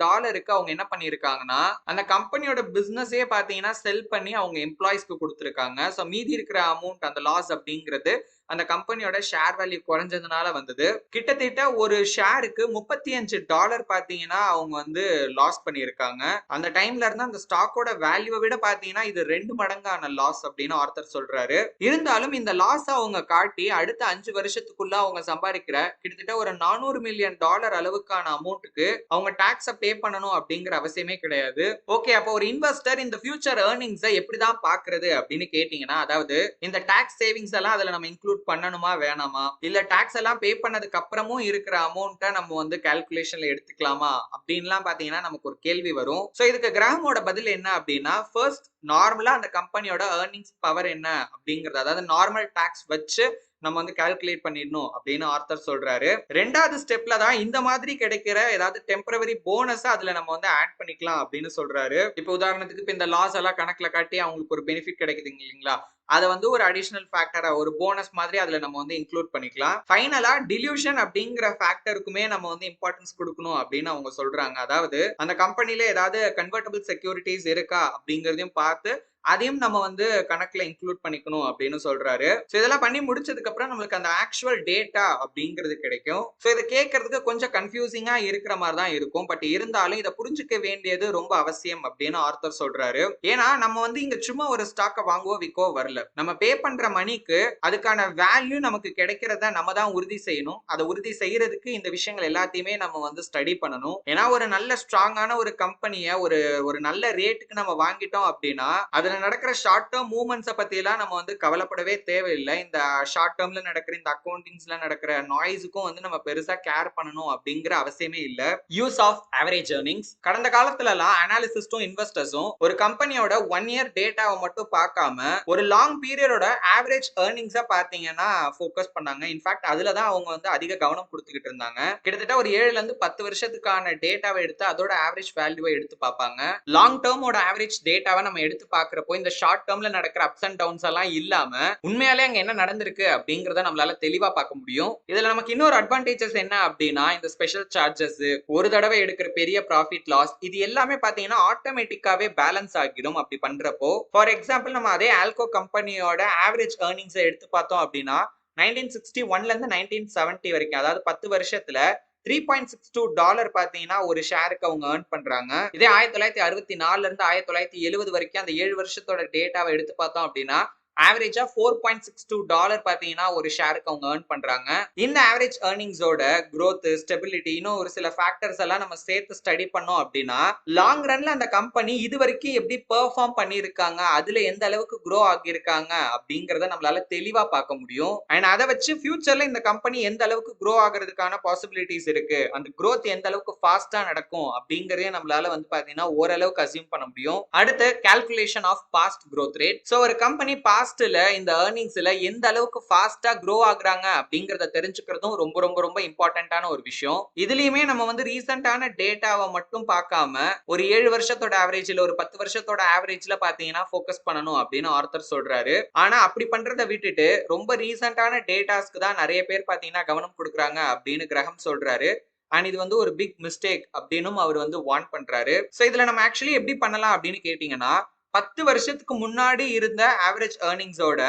அவங்க என்ன பண்ணிருக்காங்கன்னா அந்த கம்பெனியோட பிசினஸே பாத்தீங்கன்னா செல் பண்ணி அவங்க எம்ப்ளாயிஸ்க்கு கொடுத்திருக்காங்க. சோ மீதி இருக்கிற அமௌண்ட் அந்த லாஸ் அப்படிங்கிறது அந்த கம்பெனியோட ஷேர் வேல்யூ குறைஞ்சதுனால வந்தது. கிட்டத்தட்ட ஒரு ஷேருக்கு $35 பாத்தீங்கன்னா அவங்க வந்து லாஸ் பண்ணியிருக்காங்க. அந்த டைம்ல இருந்து அந்த ஸ்டாக்கோட வேல்யூவை விட பாத்தீங்கன்னா இது 2 மடங்கான லாஸ் அப்படின்னு ஆர்த்தர் சொல்றாரு. இருந்தாலும் இந்த லாஸ் அவங்க காட்டி அடுத்த 5 வருஷத்துக்குள்ள அவங்க சம்பாதிக்கிற கிட்டத்தட்ட ஒரு $400 மில்லியன் அளவுக்கான அமௌண்ட்டுக்கு அவங்க டாக்ஸ பே பண்ணணும் அப்படிங்கிற அவசியமே கிடையாது. ஓகே, அப்போ ஒரு இன்வெஸ்டர் இந்த ஃபியூச்சர் ஏர்னிங்ஸை எப்படிதான் பாக்குறது அப்படின்னு கேட்டீங்கன்னா, அதாவது இந்த டாக்ஸ் சேவிங்ஸ் எல்லாம் அதுல நம்ம இன்க்ளூட் பண்ணணுமா வேணாமா, இல்ல டாக்ஸ் எல்லாம் பே பண்ணதுக்கு அப்புறமும் இருக்கிற அமௌண்ட்டை நம்ம வந்து கால்குலேஷன்ல எடுத்துக்கலாமா அப்படின்லாம் பாத்தீங்கன்னா நமக்கு ஒரு கேள்வி வரும். சோ இதுக்கு கிரஹமோட பதில் என்ன அப்படின்னா, ஃபர்ஸ்ட் நார்மலா அந்த கம்பெனியோட ஏர்னிங்ஸ் பவர் என்ன அப்படிங்கறது, அதாவது நார்மல் டாக்ஸ் வச்சு நம்ம வந்து கால்குலேட் பண்ணிடணும் அப்படின்னு ஆர்த்தர் சொல்றாரு. ரெண்டாவது ஸ்டெப்ல தான் இந்த மாதிரி கிடைக்கிற ஏதாவது டெம்பரவரி போனஸ் அதுல நம்ம வந்து ஆட் பண்ணிக்கலாம் அப்படின்னு சொல்றாரு. இப்போ உதாரணத்துக்கு இப்ப இந்த லாஸ் எல்லாம் கணக்குல காட்டி அவங்களுக்கு ஒரு பெனிஃபிட் கிடைக்குது இல்லைங்களா, அதை வந்து ஒரு அடிஷனல் ஃபேக்டரா ஒரு போனஸ் மாதிரி அதுல நம்ம வந்து இன்க்ளூட் பண்ணிக்கலாம். ஃபைனலா டில்யூஷன் அப்படிங்கிற ஃபேக்டருக்குமே நம்ம வந்து இம்பார்ட்டன்ஸ் கொடுக்கணும் அப்படின்னு அவங்க சொல்றாங்க. அதாவது அந்த கம்பெனில ஏதாவது கன்வெர்ட்டபிள் செக்யூரிட்டிஸ் இருக்கா அப்படிங்கறதையும் பார்த்து அதையும் நம்ம வந்து கணக்குல இன்க்ளூட் பண்ணிக்கணும் அப்படின்னு சொல்றாரு. சோ இதெல்லாம் பண்ணி முடிச்சதுக்கு அப்புறம் நம்மளுக்கு அந்த ஆக்சுவல் டேட்டா அப்படிங்கிறது கிடைக்கும். சோ இதை கேட்கறதுக்கு கொஞ்சம் கன்ஃபியூசிங்கா இருக்கிற மாதிரி தான் இருக்கும். பட் இருந்தாலும் இதை புரிஞ்சுக்க வேண்டியது ரொம்ப அவசியம் அப்படின்னு ஆர்த்தர் சொல்றாரு. ஏன்னா நம்ம வந்து இங்க சும்மா ஒரு ஸ்டாக்கை வாங்குவோ விற்கோ வரல. நம்ம பே பண்ற மணிக்கு அதுக்கான வேல்யூ நமக்கு கிடைக்கிறத நம்ம தான் உறுதி செய்யணும். அதை உறுதி செய்யறதுக்கு இந்த விஷயங்கள் எல்லாத்தையுமே நம்ம வந்து ஸ்டடி பண்ணணும். ஏன்னா ஒரு நல்ல ஸ்ட்ராங்கான ஒரு கம்பெனியை ஒரு ஒரு நல்ல ரேட்டுக்கு நம்ம வாங்கிட்டோம் அப்படின்னா அதுல நடக்கிற ஷார்ட் டேர்ம் மூவ்மெண்ட்ஸை பத்தி எல்லாம் நம்ம வந்து கவலைப்படவே தேவையில்லை. இந்த ஷார்ட் டேர்ம்ல நடக்கிற இந்த அக்கௌண்டிங்ஸ்ல நடக்கிற நாய்ஸுக்கும் வந்து நம்ம பெருசா கேர் பண்ணணும் அப்படிங்கிற அவசியமே இல்ல. Use of average earnings. கடந்த காலத்துல எல்லாம் அனாலிசிஸ்டும் இன்வெஸ்டர்ஸும் ஒரு கம்பெனியோட 1 இயர் டேட்டாவை மட்டும் பார்க்காம ஒரு லாங் பீரியடோட ஆவரேஜ் ஏர்னிங்ஸா பாத்தீங்கன்னா ஃபோக்கஸ் பண்ணாங்க. இன்ஃபேக்ட் அதுலதான் அவங்க வந்து அதிக கவனம் கொடுத்துக்கிட்டு இருந்தாங்க. கிட்டத்தட்ட ஒரு 7ல இருந்து 10 வருஷத்துக்கான டேட்டாவை எடுத்து அதோட ஆவரேஜ் வேல்யூவை எடுத்து பார்ப்பாங்க. லாங் டேர்மோட ஆவரேஜ் டேட்டாவை நம்ம எடுத்து பாக்குறப்போ இந்த ஷார்ட் டேர்ம்ல நடக்கிற அப்ஸ் அண்ட் டவுன்ஸ் எல்லாம் இல்லாம உண்மையாலே அங்க என்ன நடந்திருக்கு அப்படிங்கறத நம்மளால தெளிவா பார்க்க முடியும். இதுல நமக்கு இன்னொரு அட்வான்டேஜஸ் என்ன அப்படின்னா இந்த ஸ்பெஷல் சார்ஜஸ், ஒரு தடவை எடுக்கிற பெரிய ப்ராஃபிட் லாஸ், இது எல்லாமே பாத்தீங்கன்னா ஆட்டோமேட்டிக்காவே பேலன்ஸ் ஆகிடும் அப்படி பண்றப்போ. ஃபார் எக்ஸாம்பிள் நம்ம அதே ஆல்கோ கம்பெனியோட ஆவரேஜ் ஏர்னிங்ஸ் எடுத்து பார்த்தோம் அப்படின்னா 1961ல இருந்து 1970 வரைக்கும், அதாவது 10 வருஷத்துல $3.62 பாத்தீங்கன்னா ஒரு ஷேருக்கு அவங்க ஏர்ன் பண்றாங்க. இதே 1964ல இருந்து 1970 வரைக்கும் அந்த 7 வருஷத்தோட டேட்டாவை எடுத்து பார்த்தோம் அப்படின்னா ஆவரேஜா $4.62 பாத்தீங்கன்னா ஒரு ஷேருக்கு அவங்க ஏர்ன் பண்றாங்க. இந்த ஆவரேஜ் ஏர்னிங்ஸோட growth, ஸ்டெபிலிட்டி, இன்னும் ஒரு சில ஃபேக்டர்ஸ் எல்லாம் நம்ம சேர்த்து ஸ்டடி பண்ணோம் அப்படின்னா லாங் ரன்ல அந்த கம்பெனி இது வரைக்கும் எப்படி பெர்ஃபார்ம் பண்ணியிருக்காங்க, அதுல எந்த அளவுக்கு க்ரோ ஆகியிருக்காங்க அப்படிங்கறத நம்மளால தெளிவா பார்க்க முடியும். அண்ட் அதை வச்சு ஃபியூச்சர்ல இந்த கம்பெனி எந்த அளவுக்கு க்ரோ ஆகிறதுக்கான பாசிபிலிட்டிஸ் இருக்கு, அந்த growth எந்த அளவுக்கு ஃபாஸ்டா நடக்கும் அப்படிங்கறதே நம்மளால வந்து பாத்தீங்கன்னா ஓரளவுக்கு அசியூம் பண்ண முடியும். அடுத்து calculation of past growth rate. So ஒரு கம்பெனி இந்த ஏர்னிங்ஸ்ல எந்த அளவுக்கு ஃபாஸ்டா க்ரோ ஆகுறாங்க அப்படிங்கறத தெரிஞ்சுக்கிறதும் ரொம்ப ரொம்ப ரொம்ப இம்பார்ட்டன்டான ஒரு விஷயம். இதுலயுமே நம்ம வந்து ரீசெண்டான டேட்டாவை மட்டும் பார்க்காம ஒரு 7 வருஷத்தோட ஆவரேஜ்ல ஒரு 10 வருஷத்தோட ஆவரேஜ்ல பாத்தீங்கன்னா ஃபோக்கஸ் பண்ணணும் அப்படின்னு ஆர்த்தர் சொல்றாரு. ஆனா அப்படி பண்றதை விட்டுட்டு ரொம்ப ரீசெண்டான டேட்டாஸ்க்கு தான் நிறைய பேர் பாத்தீங்கன்னா கவனம் கொடுக்குறாங்க அப்படின்னு கிரகம் சொல்றாரு. அண்ட் இது வந்து ஒரு பிக் மிஸ்டேக் அப்படின்னு அவர் வந்து வார்ன் பண்றாரு. சோ இதுல நம்ம ஆக்சுவலி எப்படி பண்ணலாம் அப்படின்னு கேட்டீங்கன்னா 10 வருஷத்துக்கு முன்னாடி இருந்த ஆவரேஜ் ஏர்னிங்ஸோட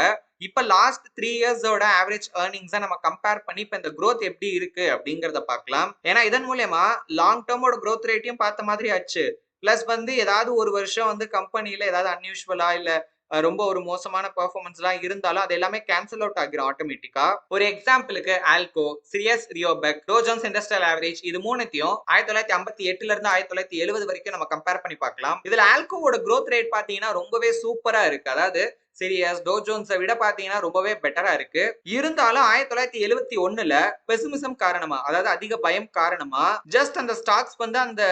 இப்ப லாஸ்ட் 3 இயர்ஸோட ஆவரேஜ் ஏர்னிங்ஸை நம்ம கம்பேர் பண்ணி இப்ப இந்த growth எப்படி இருக்கு அப்படிங்கறத பார்க்கலாம். ஏன்னா இதன் மூலமா லாங் டேர்மோட growth ரேட்டையும் பார்த்த மாதிரி ஆச்சு. பிளஸ் வந்து ஏதாவது ஒரு வருஷம் வந்து கம்பெனில ஏதாவது அன்யூஷுவலா இல்ல ரொம்ப ஒரு மோசமான பெர்ஃபார்மன்ஸ் எல்லாம் இருந்தாலும் அது எல்லாமே கேன்சல் அவுட் ஆகிரும் ஆட்டோமேட்டிக்கா. ஒரு எக்ஸாம்பிளுக்கு ஆல்கோ, சிரியஸ் ரியோபெக், டோ ஜோன்ஸ் இண்டஸ்ட்ரியல் ஆவரேஜ், இது மூணுத்தையும் 1958ல இருந்து 1970 வரைக்கும் நம்ம கம்பேர் பண்ணி பார்க்கலாம். இதுல ஆல்கோவோட growth ரேட் பாத்தீங்கன்னா ரொம்பவே சூப்பரா இருக்கு. அதாவது சிரியஸ், டோ ஜோன்ஸை விட பாத்தீங்கன்னா ரொம்பவே பெட்டரா இருக்கு. இருந்தாலும் 1971ல பெசிமிசம் காரணமா, அதாவது அதிக பயம் காரணமா ஜஸ்ட் அந்த ஸ்டாக்ஸ் வந்து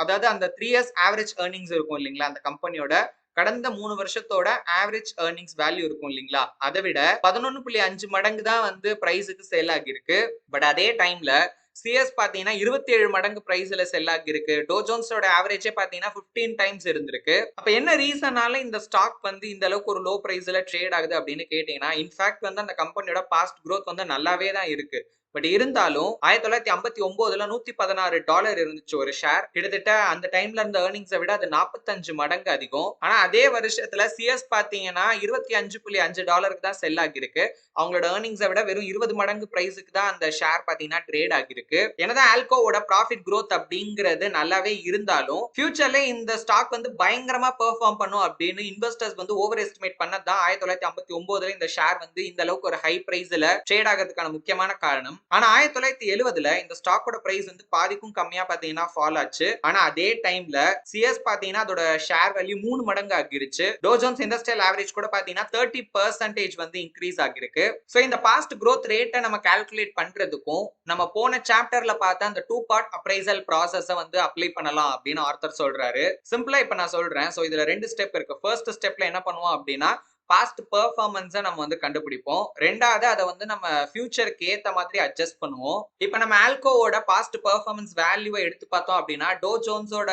அதாவது அந்த 3 இயர்ஸ் ஆவரேஜ் ஏர்னிங்ஸ் இருக்கும் இல்லைங்களா, அந்த கம்பெனியோட கடந்த 3 வருஷத்தோட ஆவரேஜ் ஏர்னிங்ஸ் வேல்யூ இருக்கும் இல்லைங்களா, அதை விட 11.5 மடங்கு தான் வந்து பிரைஸுக்கு சேல் ஆகிருக்கு. பட் அதே டைம்ல சிஎஸ் பாத்தீங்கன்னா 27 மடங்கு பிரைஸ்ல செல் ஆகிருக்கு. டோ ஜோன்ஸோட ஆவரேஜே பாத்தீங்கன்னா 15 டைம்ஸ் இருந்திருக்கு. அப்ப என்ன ரீசனால இந்த ஸ்டாக் வந்து இந்த அளவுக்கு ஒரு லோ பிரைஸ்ல ட்ரேட் ஆகுது அப்படின்னு கேட்டீங்கன்னா, இன்ஃபேக்ட் வந்து அந்த கம்பெனியோட பாஸ்ட் growth வந்து நல்லாவே தான் இருக்கு. பட் இருந்தாலும் 1959ல $116 இருந்துச்சு ஒரு ஷேர். கிட்டத்தட்ட அந்த டைம்ல இருந்த ஏர்னிங்ஸை விட அது 45 மடங்கு அதிகம். ஆனா அதே வருஷத்துல சிஎஸ் பாத்தீங்கன்னா $25.5 தான் செல் ஆகிருக்கு. அவங்களோட ஏர்னிங்ஸை விட வெறும் 20 மடங்கு பிரைஸுக்கு தான் அந்த ஷேர் பாத்தீங்கன்னா ட்ரேட் ஆகிருக்கு. என்னதான் ஆல்கோவோட ப்ராஃபிட் growth அப்படிங்கிறது நல்லாவே இருந்தாலும் ஃபியூச்சர்ல இந்த ஸ்டாக் வந்து பயங்கரமா பெர்ஃபார்ம் பண்ணும் அப்படின்னு இன்வெஸ்டர்ஸ் வந்து ஓவர் எஸ்டிமேட் பண்ணதான் 1959ல இந்த ஷேர் வந்து இந்த அளவுக்கு ஒரு ஹை பிரைஸ்ல ட்ரேட் ஆகிறதுக்கான முக்கியமான காரணம். ஆனா 1970ல இந்த ஸ்டாக்கோட பிரைஸ் வந்து பாதிக்கும் கம்மியா பாத்தீங்கன்னா ஃபால் ஆச்சு. ஆனா அதே டைம்ல சிஎஸ் பாத்தீங்கன்னா அதோட ஷேர் வேல்யூ 3 மடங்கு ஆகிருச்சு. டோ ஜோன்ஸ் இண்டஸ்ட்ரியல் ஆவரேஜ் கூட பாத்தீங்கன்னா 30% வந்து இன்க்ரீஸ் ஆகிருக்கு. சோ இந்த பாஸ்ட் growth ரேட்டை நம்ம கால்குலேட் பண்றதுக்கும் நம்ம போன சாப்டர்ல பார்த்த அந்த 2 பார்ட் அப்ரைசல் ப்ராசஸை வந்து அப்ளை பண்ணலாம் அப்படின்னு ஆர்த்தர் சொல்றாரு. சிம்பிளா இப்ப நான் சொல்றேன். சோ இதுல 2 ஸ்டெப் இருக்கு. ஃபர்ஸ்ட் ஸ்டெப்ல என்ன பண்ணுவோம் அப்படின்னா பாஸ்ட் பெர்ஃபார்மன்ஸை நம்ம வந்து கண்டுபிடிப்போம். ரெண்டாவது அதை வந்து நம்ம ஃபியூச்சருக்கு ஏத்த மாதிரி அட்ஜஸ்ட் பண்ணுவோம். இப்ப நம்ம ஆல்கோவோட பாஸ்ட் பெர்ஃபார்மன்ஸ் வேல்யூவை எடுத்து பார்த்தோம் அப்படின்னா டோ ஜோன்ஸோட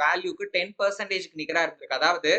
வேல்யூக்கு 10% நிகரா இருக்கு. அதாவது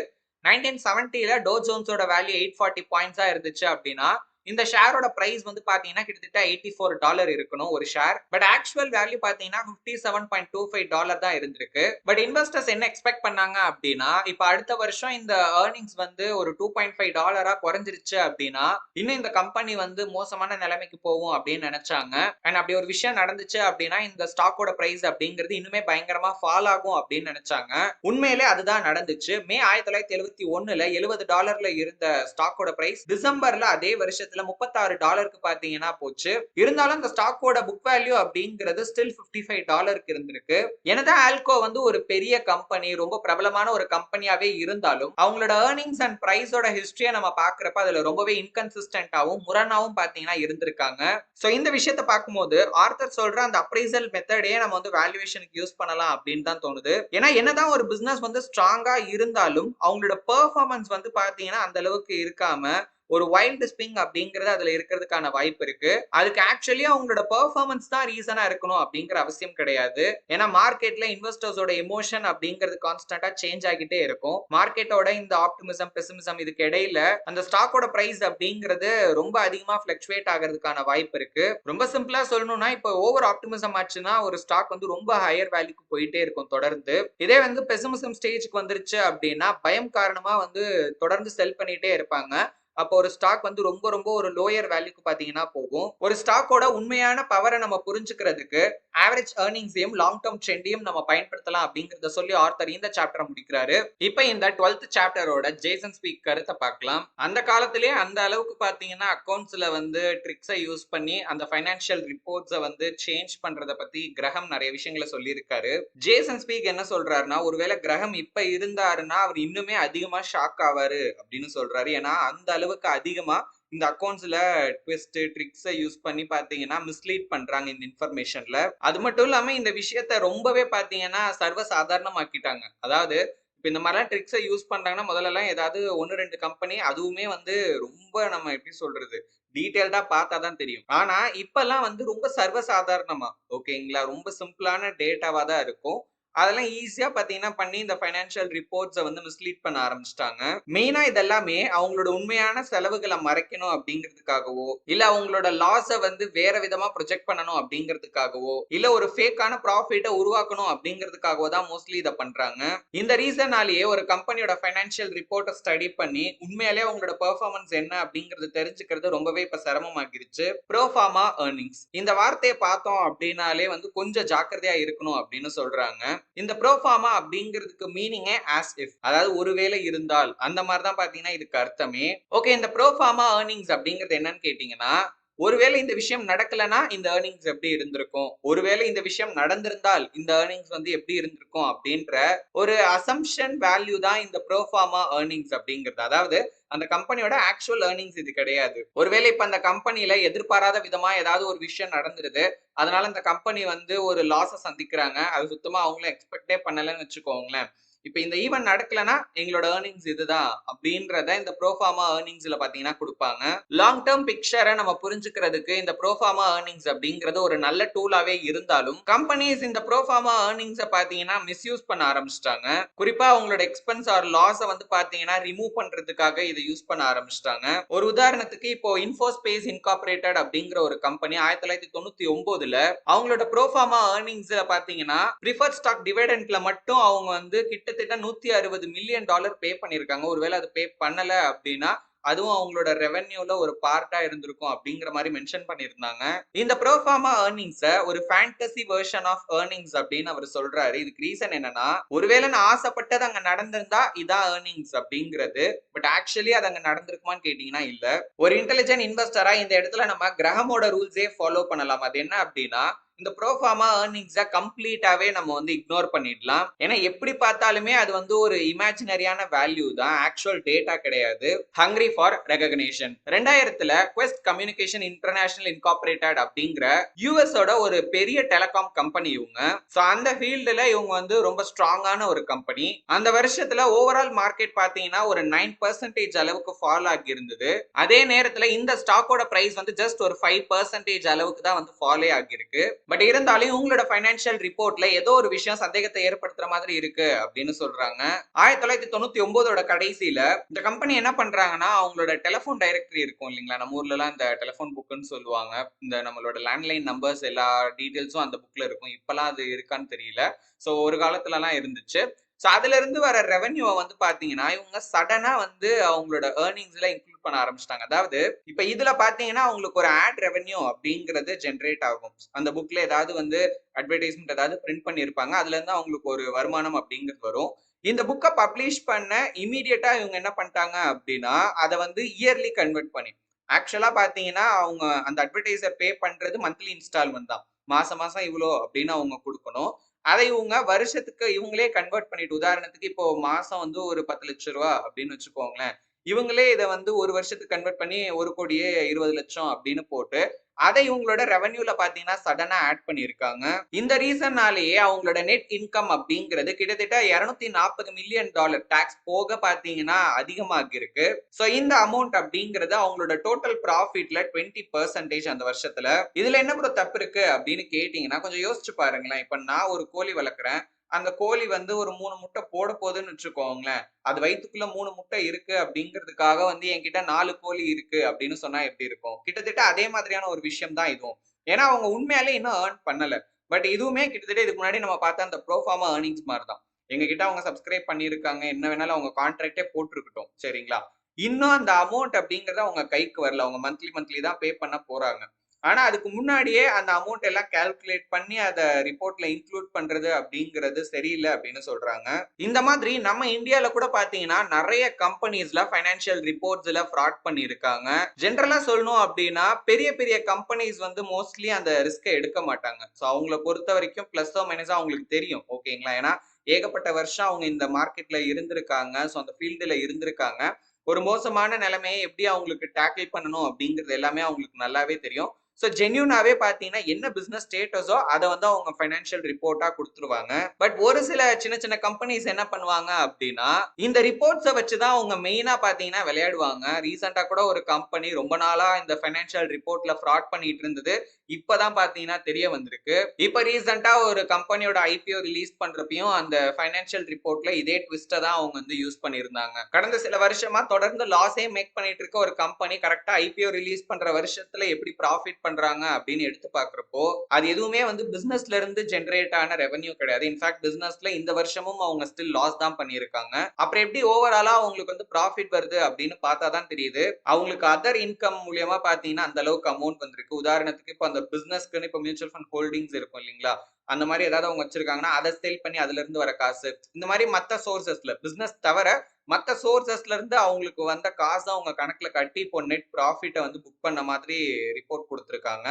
1970ல டோ ஜோன்ஸோட வேல்யூ 840 பாயிண்ட்ஸா இருந்துச்சு அப்படின்னா இந்த ஷேரோட பிரைஸ் வந்து பாத்தீங்கன்னா கிட்டத்தட்ட $84 இருக்கணும் ஒரு ஷேர். பட் ஆக்சுவல் வேல்யூ பாத்தீங்கன்னா $57.25 தான் இருந்திருக்கு. பட் இன்வெஸ்டர்ஸ் என்ன எக்ஸ்பெக்ட் பண்ணாங்க அப்படின்னா, இப்ப அடுத்த வருஷம் இந்த ஏர்னிங்ஸ் வந்து ஒரு $2.5 குறைஞ்சிருச்சு அப்படின்னா இன்னும் இந்த கம்பெனி வந்து மோசமான நிலைமைக்கு போகும் அப்படின்னு நினைச்சாங்க. அண்ட் அப்படி ஒரு விஷயம் நடந்துச்சு அப்படின்னா இந்த ஸ்டாக்கோட பிரைஸ் அப்படிங்கிறது இன்னுமே பயங்கரமா ஃபால் ஆகும் அப்படின்னு நினைச்சாங்க. உண்மையிலே அதுதான் நடந்துச்சு. மே 1971ல $70 இருந்த ஸ்டாக்கோட பிரைஸ் டிசம்பர்ல அதே வருஷத்துல $36 பாத்தீங்கன்னா போச்சு. இருந்தாலும் இந்த ஸ்டாக்கோட புக் வேல்யூ அப்படிங்கிறது ஸ்டில் $55 இருந்திருக்கு. என்னதான் ஆல்கோ வந்து ஒரு பெரிய கம்பெனி, ரொம்ப பிரபலமான ஒரு கம்பெனியாவே இருந்தாலும் அவங்களோட ஏர்னிங்ஸ் அண்ட் பிரைஸோட ஹிஸ்டரியை நம்ம பாக்குறப்ப அதுல ரொம்பவே இன்கன்சிஸ்டன்டாவும் முரணாவும் பாத்தீங்கன்னா இருந்திருக்காங்க. சோ இந்த விஷயத்தை பார்க்கும்போது ஆர்த்தர் சொல்ற அந்த அப்ரைசல் மெத்தடையே நம்ம வந்து வேல்யூவேஷனுக்கு யூஸ் பண்ணலாம் அப்படின்னு தான் தோணுது. ஏன்னா என்னதான் ஒரு பிசினஸ் வந்து ஸ்ட்ராங்கா இருந்தாலும் அவங்களோட பெர்ஃபார்மன்ஸ் வந்து பாத்தீங்கன்னா அந்த அளவுக்கு இருக்காம ஒரு வைல்ட் ஸ்பிங் அப்படிங்கறது அதுல இருக்கிறதுக்கான வாய்ப்பு இருக்கு. அதுக்கு ஆக்சுவலி அவங்களோட பெர்ஃபார்மன்ஸ் தான் ரீசனா இருக்கணும் அப்படிங்கிற அவசியம் கிடையாது. ஏன்னா மார்க்கெட்ல இன்வெஸ்டர்ஸோட எமோஷன் அப்படிங்கிறது கான்ஸ்டன்டா சேஞ்ச் ஆகிட்டே இருக்கும். மார்க்கெட்டோட இந்த ஆப்டிமிசம் பெசிமிசம் இதுக்கு இடையில அந்த ஸ்டாக்கோட பிரைஸ் அப்படிங்கிறது ரொம்ப அதிகமா பிளக்சுவேட் ஆகிறதுக்கான வாய்ப்பு இருக்கு. ரொம்ப சிம்பிளா சொல்லணும்னா இப்போ ஓவர் ஆப்டிமிசம் ஆச்சுன்னா ஒரு ஸ்டாக் வந்து ரொம்ப ஹையர் வேல்யூக்கு போயிட்டே இருக்கும் தொடர்ந்து. இதே வந்து பெசிமிசம் ஸ்டேஜ்க்கு வந்துருச்சு அப்படின்னா பயம் காரணமா வந்து தொடர்ந்து செல் பண்ணிட்டே இருப்பாங்க. அப்போ ஒரு ஸ்டாக் வந்து ரொம்ப ரொம்ப ஒரு லோயர் வேல்யூக்கு பாத்தீங்கன்னா போகும். ஒரு ஸ்டாக்கோட உண்மையான பவரை நம்ம புரிஞ்சுக்கிறதுக்கு ஆவரேஜ் ஏர்னிங்ஸையும் லாங் டர்ம் ட்ரெண்டையும் நம்ம பயன்படுத்தலாம் அப்படிங்கறத சொல்லி ஆர்த்தர் இந்த சாப்டரை முடிக்கிறாரு. இப்போ இந்த 12th சாப்டரோட ஜேசன் ஸ்பீக் கருத்தை பார்க்கலாம். அந்த காலத்திலேயே அந்த அளவுக்கு பாத்தீங்கன்னா அக்கௌண்ட்ஸ்ல வந்து ட்ரிக்ஸை யூஸ் பண்ணி அந்த ஃபைனான்சியல் ரிப்போர்ட்ஸை வந்து சேஞ்ச் பண்றத பத்தி கிரஹம் நிறைய விஷயங்களை சொல்லியிருக்காரு. ஜேசன் ஸ்பீக் என்ன சொல்றாருன்னா, ஒருவேளை கிரஹம் இப்ப இருந்தாருன்னா அவர் இன்னுமே அதிகமா ஷாக் ஆவாரு அப்படின்னு சொல்றாரு. ஏன்னா அந்த அளவுக்கு அதிகமா இந்த அக்கவுண்ட்ஸ்ல ட்விஸ்ட் ட்ரிக்ஸை யூஸ் பண்ணி பாத்தீங்கன்னா மிஸ்லீட் பண்றாங்க இந்த இன்ஃபர்மேஷன்ல. அது மட்டும் இல்லாம இந்த விஷயத்த ரொம்பவே பாத்தீங்கன்னா சர்வ சாதாரணமாக்கிட்டாங்க. அதாவது இப்ப இந்த மாதிரிலாம் ட்ரிக்ஸை யூஸ் பண்றாங்கன்னா முதல்ல எல்லாம் ஏதாவது 1-2 கம்பெனி, அதுவுமே வந்து ரொம்ப நம்ம எப்படி சொல்றது டீடைல்டா பார்த்தாதான் தெரியும். ஆனா இப்பெல்லாம் வந்து ரொம்ப சர்வ சாதாரணமா ஓகேங்களா, ரொம்ப சிம்பிளான டேட்டாவா தான் இருக்கும். அதெல்லாம் ஈஸியா பாத்தீங்கன்னா பண்ணி இந்த ஃபைனான்சியல் ரிப்போர்ட்ஸை வந்து மிஸ்லீட் பண்ண ஆரம்பிச்சிட்டாங்க. மெயினா இதெல்லாமே அவங்களோட உண்மையான செலவுகளை மறைக்கணும் அப்படிங்கிறதுக்காகவோ, இல்ல அவங்களோட லாஸை வந்து வேற விதமா ப்ரொஜெக்ட் பண்ணணும் அப்படிங்கிறதுக்காகவோ, இல்ல ஒரு ஃபேக்கான ப்ராஃபிட்டை உருவாக்கணும் அப்படிங்கிறதுக்காகவோ தான் மோஸ்ட்லி இதை பண்றாங்க. இந்த ரீசனாலேயே ஒரு கம்பெனியோட ஃபைனான்சியல் ரிப்போர்ட்டை ஸ்டடி பண்ணி உண்மையாலே அவங்களோட பெர்ஃபார்மன்ஸ் என்ன அப்படிங்கறது தெரிஞ்சுக்கிறது ரொம்பவே இப்ப சிரமமாகிருச்சு. ப்ரோஃபார்மா ஏர்னிங்ஸ் இந்த வார்த்தையை பார்த்தோம் அப்படின்னாலே வந்து கொஞ்சம் ஜாக்கிரதையா இருக்கணும் அப்படின்னு சொல்றாங்க. இந்த ப்ரோஃபார்மா அப்படிங்கிறதுக்கு மீனிங்கே ஆஸ் இஃப், அதாவது ஒருவேளை இருந்தால் அந்த மாதிரி தான் பாத்தீங்கன்னா இதுக்கு அர்த்தமே. ஓகே, இந்த ப்ரோஃபார்மா ஏர்னிங்ஸ் அப்படிங்கிறது என்னன்னு கேட்டீங்கன்னா, ஒருவேளை இந்த விஷயம் நடக்கலனா இந்த ஏர்னிங்ஸ் எப்படி இருந்திருக்கும், ஒருவேளை இந்த விஷயம் நடந்திருந்தால் இந்த ஏர்னிங்ஸ் வந்து எப்படி இருந்திருக்கும் அப்படின்ற ஒரு அசம்ஷன் வேல்யூ தான் இந்த ப்ரோஃபார்மா ஏர்னிங்ஸ் அப்படிங்கிறது. அதாவது அந்த கம்பெனியோட ஆக்சுவல் ஏர்னிங்ஸ் இது கிடையாது. ஒருவேளை இப்ப அந்த கம்பெனில எதிர்பாராத விதமா ஏதாவது ஒரு விஷயம் நடந்துருது, அதனால இந்த கம்பெனி வந்து ஒரு லாஸை சந்திக்கிறாங்க, அது சுத்தமா அவங்களும் எக்ஸ்பெக்டே பண்ணலன்னு வச்சுக்கோங்களேன். இப்ப இந்த ஈவென்ட் நடக்கலனா எங்களோட ஏர்னிங்ஸ் இதுதான் அப்படின்றத இந்த ப்ரோஃபார்மா ஏர்னிங்ஸ்ல பாத்தீங்கன்னா கொடுப்பாங்க. லாங் டேர்ம் பிக்சரை நம்ம புரிஞ்சுக்கிறதுக்கு இந்த ப்ரோஃபார்மா ஏர்னிங்ஸ் அப்படிங்கிறது ஒரு நல்ல டூலாவே இருந்தாலும் கம்பெனிஸ் இந்த ப்ரோஃபார்மா ஏர்னிங்ஸை பாத்தீங்கன்னா மிஸ்யூஸ் பண்ண ஆரம்பிச்சிட்டாங்க. குறிப்பா அவங்களோட எக்ஸ்பென்ஸ் ஆர் லாஸை வந்து பாத்தீங்கன்னா ரிமூவ் பண்றதுக்காக இதை யூஸ் பண்ண ஆரம்பிச்சிட்டாங்க. ஒரு உதாரணத்துக்கு இப்போ இன்ஃபோஸ்பேஸ் இன்கார்பரேட்டட் அப்படிங்கிற ஒரு கம்பெனி 1999ல அவங்களோட ப்ரோஃபார்மா ஏர்னிங்ஸ்ல பாத்தீங்கன்னா ப்ரிஃபர்ட் ஸ்டாக் டிவிடெண்ட்ல மட்டும் அவங்க வந்து கிட்டத்தட்ட $160 மில்லியன் பே பண்ணிருக்காங்க. ஒருவேளை அது பே பண்ணல அப்படின்னா அதுவும் அவங்களோட ரெவென்யூல ஒரு பார்ட்டா இருந்திருக்கும் அப்படிங்கிற மாதிரி மென்ஷன் பண்ணியிருந்தாங்க. இந்த ப்ரோஃபார்மா ஏர்னிங்ஸை ஒரு ஃபேண்டசி வெர்ஷன் ஆஃப் ஏர்னிங்ஸ் அப்படின்னு அவர் சொல்றாரு. இதுக்கு ரீசன் என்னன்னா, ஒருவேளை நான் ஆசைப்பட்டது அங்க நடந்திருந்தா இதான் ஏர்னிங்ஸ் அப்படிங்கிறது, பட் ஆக்சுவலி அது அங்க நடந்திருக்குமான்னு கேட்டீங்கன்னா இல்ல. ஒரு இன்டெலிஜென்ட் இன்வெஸ்டரா இந்த இடத்துல நம்ம கிரஹமோட ரூல்ஸே ஃபாலோ பண்ணலாம். அது என்ன அப்படின்னா, இந்த ப்ரோஃபார்மா ஏர்னிங்ஸை கம்ப்ளீட்டாவே நம்ம வந்து இக்னோர் பண்ணிடலாம். ஏன்னா எப்படி பார்த்தாலுமே அது வந்து ஒரு இமேஜினரியான வேல்யூ தான், ஆக்சுவல் டேட்டா கிடையாது. ஹங்கிரி ஃபார் ரெகக்னிஷன் 2000ல குவெஸ்ட் கம்யூனிகேஷன் இன்டர்நேஷனல் இன்கார்பரேட்டட் அப்படிங்கிற யூஎஸோட ஒரு பெரிய டெலிகாம் கம்பெனி இவங்க. சோ அந்த ஃபீல்டுல இவங்க வந்து ரொம்ப ஸ்ட்ராங்கான ஒரு கம்பெனி. அந்த வருஷத்துல ஓவரால் மார்க்கெட் பாத்தீங்கன்னா ஒரு 9% அளவுக்கு ஃபால் ஆகி இருந்தது. அதே நேரத்துல இந்த ஸ்டாக்கோட பிரைஸ் வந்து ஜஸ்ட் ஒரு 5% அளவுக்கு தான் வந்து ஃபாலே ஆகியிருக்கு. பட் இருந்தாலும் இவங்களோட ஃபைனான்சியல் ரிப்போர்ட்ல ஏதோ ஒரு விஷயம் சந்தேகத்தை ஏற்படுத்துற மாதிரி இருக்கு அப்படின்னு சொல்றாங்க. 1999 கடைசியில இந்த கம்பெனி என்ன பண்றாங்கன்னா, அவங்களோட டெலிபோன் டைரக்டரி இருக்கும் இல்லைங்களா, நம்ம ஊர்ல எல்லாம் இந்த டெலிபோன் புக்னு சொல்லுவாங்க. இந்த நம்மளோட லேண்ட்லைன் நம்பர்ஸ் எல்லா டீடைல்ஸும் அந்த புக்ல இருக்கும். இப்பெல்லாம் அது இருக்கான்னு தெரியல. சோ ஒரு காலத்துல எல்லாம் இருந்துச்சு. சோ அதுல இருந்து வர ரெவென்யூவை வந்து பாத்தீங்கன்னா இவங்க சடனா வந்து அவங்களோட ஏர்னிங்ஸ்ல இன்க்ளூட் பண்ண ஆரம்பிச்சிட்டாங்க. அதாவது இப்ப இதுல பாத்தீங்கன்னா அவங்களுக்கு ஒரு ஆட் ரெவென்யூ அப்படிங்கிறது ஜென்ரேட் ஆகும். அந்த புக்ல ஏதாவது வந்து அட்வர்டைஸ்மெண்ட் ஏதாவது பிரிண்ட் பண்ணியிருப்பாங்க. அதுல இருந்து அவங்களுக்கு ஒரு வருமானம் அப்படிங்கிறது வரும். இந்த புக்கை பப்ளிஷ் பண்ண இமீடியட்டா இவங்க என்ன பண்ணிட்டாங்க அப்படின்னா அதை வந்து இயர்லி கன்வெர்ட் பண்ணி ஆக்சுவலா பாத்தீங்கன்னா அவங்க அந்த அட்வர்டைசர் பே பண்றது மந்த்லி இன்ஸ்டால்மெண்ட் தான். மாசம் மாசம் இவ்வளோ அப்படின்னு அவங்க கொடுக்கணும். அதை இவங்க வருஷத்துக்கு இவங்களே கன்வெர்ட் பண்ணிட்டு, உதாரணத்துக்கு இப்போ மாசம் வந்து ஒரு 10 லட்சம் ரூபா அப்படின்னு வச்சுக்கோங்களேன். இவங்களே இதை வந்து ஒரு வருஷத்துக்கு கன்வெர்ட் பண்ணி 1,20,00,000 அப்படின்னு போட்டு அதை இவங்களோட ரெவென்யூல பாத்தீங்கன்னா சடனா ஆட் பண்ணியிருக்காங்க. இந்த ரீசன்னாலேயே அவங்களோட நெட் இன்கம் அப்படிங்கிறது கிட்டத்தட்ட $240 மில்லியன் டாக்ஸ் போக பாத்தீங்கன்னா அதிகமாகி இருக்கு. சோ இந்த அமௌண்ட் அப்படிங்கிறது அவங்களோட டோட்டல் ப்ராஃபிட்ல 20% அந்த வருஷத்துல. இதுல என்ன ப்ரோ தப்பு இருக்கு அப்படின்னு கேட்டீங்கன்னா கொஞ்சம் யோசிச்சு பாருங்களேன். இப்ப நான் ஒரு கோழி வளர்க்குறேன். அந்த கோழி வந்து ஒரு 3 முட்டை போட போகுதுன்னு வச்சுக்கோங்களேன். அது வயித்துக்குள்ள 3 முட்டை இருக்கு அப்படிங்கிறதுக்காக வந்து என்கிட்ட 4 கோழி இருக்கு அப்படின்னு சொன்னா எப்படி இருக்கும்? கிட்டத்தட்ட அதே மாதிரியான ஒரு விஷயம் தான் இதுவும். ஏன்னா அவங்க உண்மையாலே இன்னும் ஏர்ன் பண்ணல. பட் இதுவுமே கிட்டத்தட்ட இதுக்கு முன்னாடி நம்ம பார்த்த அந்த ப்ரோஃபார்மா ஏர்னிங்ஸ் மாதிரி தான். எங்க கிட்ட அவங்க சப்ஸ்கிரைப் பண்ணியிருக்காங்க. என்ன வேணாலும் அவங்க கான்ட்ராக்டே போட்டிருக்கட்டும். சரிங்களா? இன்னும் அந்த அமௌண்ட் அப்படிங்கறது அவங்க கைக்கு வரல. அவங்க மந்த்லி தான் பே பண்ண போறாங்க. ஆனா அதுக்கு முன்னாடியே அந்த அமௌண்ட் எல்லாம் கால்குலேட் பண்ணி அதை ரிப்போர்ட்ல இன்க்ளூட் பண்றது அப்படிங்கிறது சரியில்லை அப்படின்னு சொல்றாங்க. இந்த மாதிரி நம்ம இந்தியால கூட பாத்தீங்கன்னா நிறைய கம்பெனிஸ்ல ஃபைனான்சியல் ரிப்போர்ட்ஸ்ல ஃப்ராட் பண்ணியிருக்காங்க. ஜென்ரலா சொல்லணும் அப்படின்னா பெரிய பெரிய கம்பெனிஸ் வந்து மோஸ்ட்லி அந்த ரிஸ்கை எடுக்க மாட்டாங்க. ஸோ அவங்கள பொறுத்த வரைக்கும் பிளஸோ மைனஸோ அவங்களுக்கு தெரியும். ஓகேங்களா? ஏன்னா ஏகப்பட்ட வருஷம் அவங்க இந்த மார்க்கெட்ல இருந்திருக்காங்க. ஸோ அந்த ஃபீல்டுல இருந்திருக்காங்க. ஒரு மோசமான நிலைமையை எப்படி அவங்களுக்கு டேக்கிள் பண்ணணும் அப்படிங்கிறது எல்லாமே அவங்களுக்கு நல்லாவே தெரியும். ஸோ ஜென்யூனாவே பாத்தீங்கன்னா என்ன பிசினஸ் ஸ்டேட்டஸோ அதை வந்து அவங்க ஃபைனான்சியல் ரிப்போர்ட்டா கொடுத்துருவாங்க. பட் ஒரு சில சின்ன சின்ன கம்பெனிஸ் என்ன பண்ணுவாங்க அப்படின்னா இந்த ரிப்போர்ட்ஸை வச்சுதான் அவங்க மெயினா பாத்தீங்கன்னா விளையாடுவாங்க. ரீசெண்டா கூட ஒரு கம்பெனி ரொம்ப நாளா இந்த ஃபைனான்சியல் ரிப்போர்ட்ல ஃப்ராட் பண்ணிட்டு இருந்தது இப்பதான் பாத்தீங்கன்னா தெரிய வந்திருக்கு. இப்ப ரீசெண்டா ஒரு கம்பெனியோட ஐபிஓ ரிலீஸ் பண்றப்பையும் அந்த ஃபைனான்சியல் ரிப்போர்ட்ல இதே ட்விஸ்ட தான் அவங்க வந்து யூஸ் பண்ணியிருந்தாங்க. கடந்த சில வருஷமா தொடர்ந்து லாஸே மேக் பண்ணிட்டு இருக்க ஒரு கம்பெனி கரெக்டா ஐபிஓ ரிலீஸ் பண்ற வருஷத்துல எப்படி ப்ராஃபிட் பண்றாங்க அப்படின்னு எடுத்து பாக்குறப்போ அது எதுவுமே வந்து பிசினஸ்ல இருந்து ஜெனரேட் ஆன ரெவென்யூ கிடையாது. இன்ஃபேக்ட் பிசினஸ்ல இந்த வருஷமும் அவங்க ஸ்டில் லாஸ் தான் பண்ணியிருக்காங்க. அப்புறம் எப்படி ஓவராலா அவங்களுக்கு வந்து ப்ராஃபிட் வருது அப்படின்னு பார்த்தா தான் தெரியுது. அவங்களுக்கு அதர் இன்கம் மூலியமா பாத்தீங்கன்னா அந்த அளவுக்கு அமௌண்ட் வந்திருக்கு. உதாரணத்துக்கு இப்போ அந்த பிசினஸ்க்குன்னு இப்போ மியூச்சுவல் ஃபண்ட் ஹோல்டிங்ஸ் இருக்கும் இல்லைங்களா, அந்த மாதிரி ஏதாவது அவங்க வச்சிருக்காங்கன்னா அதை சேல் பண்ணி அதுல இருந்து வர காசு, இந்த மாதிரி மத்த சோர்சஸ்ல பிசினஸ் தவிர மத்த சோர்சஸ்ல இருந்து அவங்களுக்கு வந்த காசு அவங்க கணக்குல கட்டி இப்போ நெட் ப்ராஃபிட்டை வந்து புக் பண்ண மாதிரி ரிப்போர்ட் கொடுத்துருக்காங்க.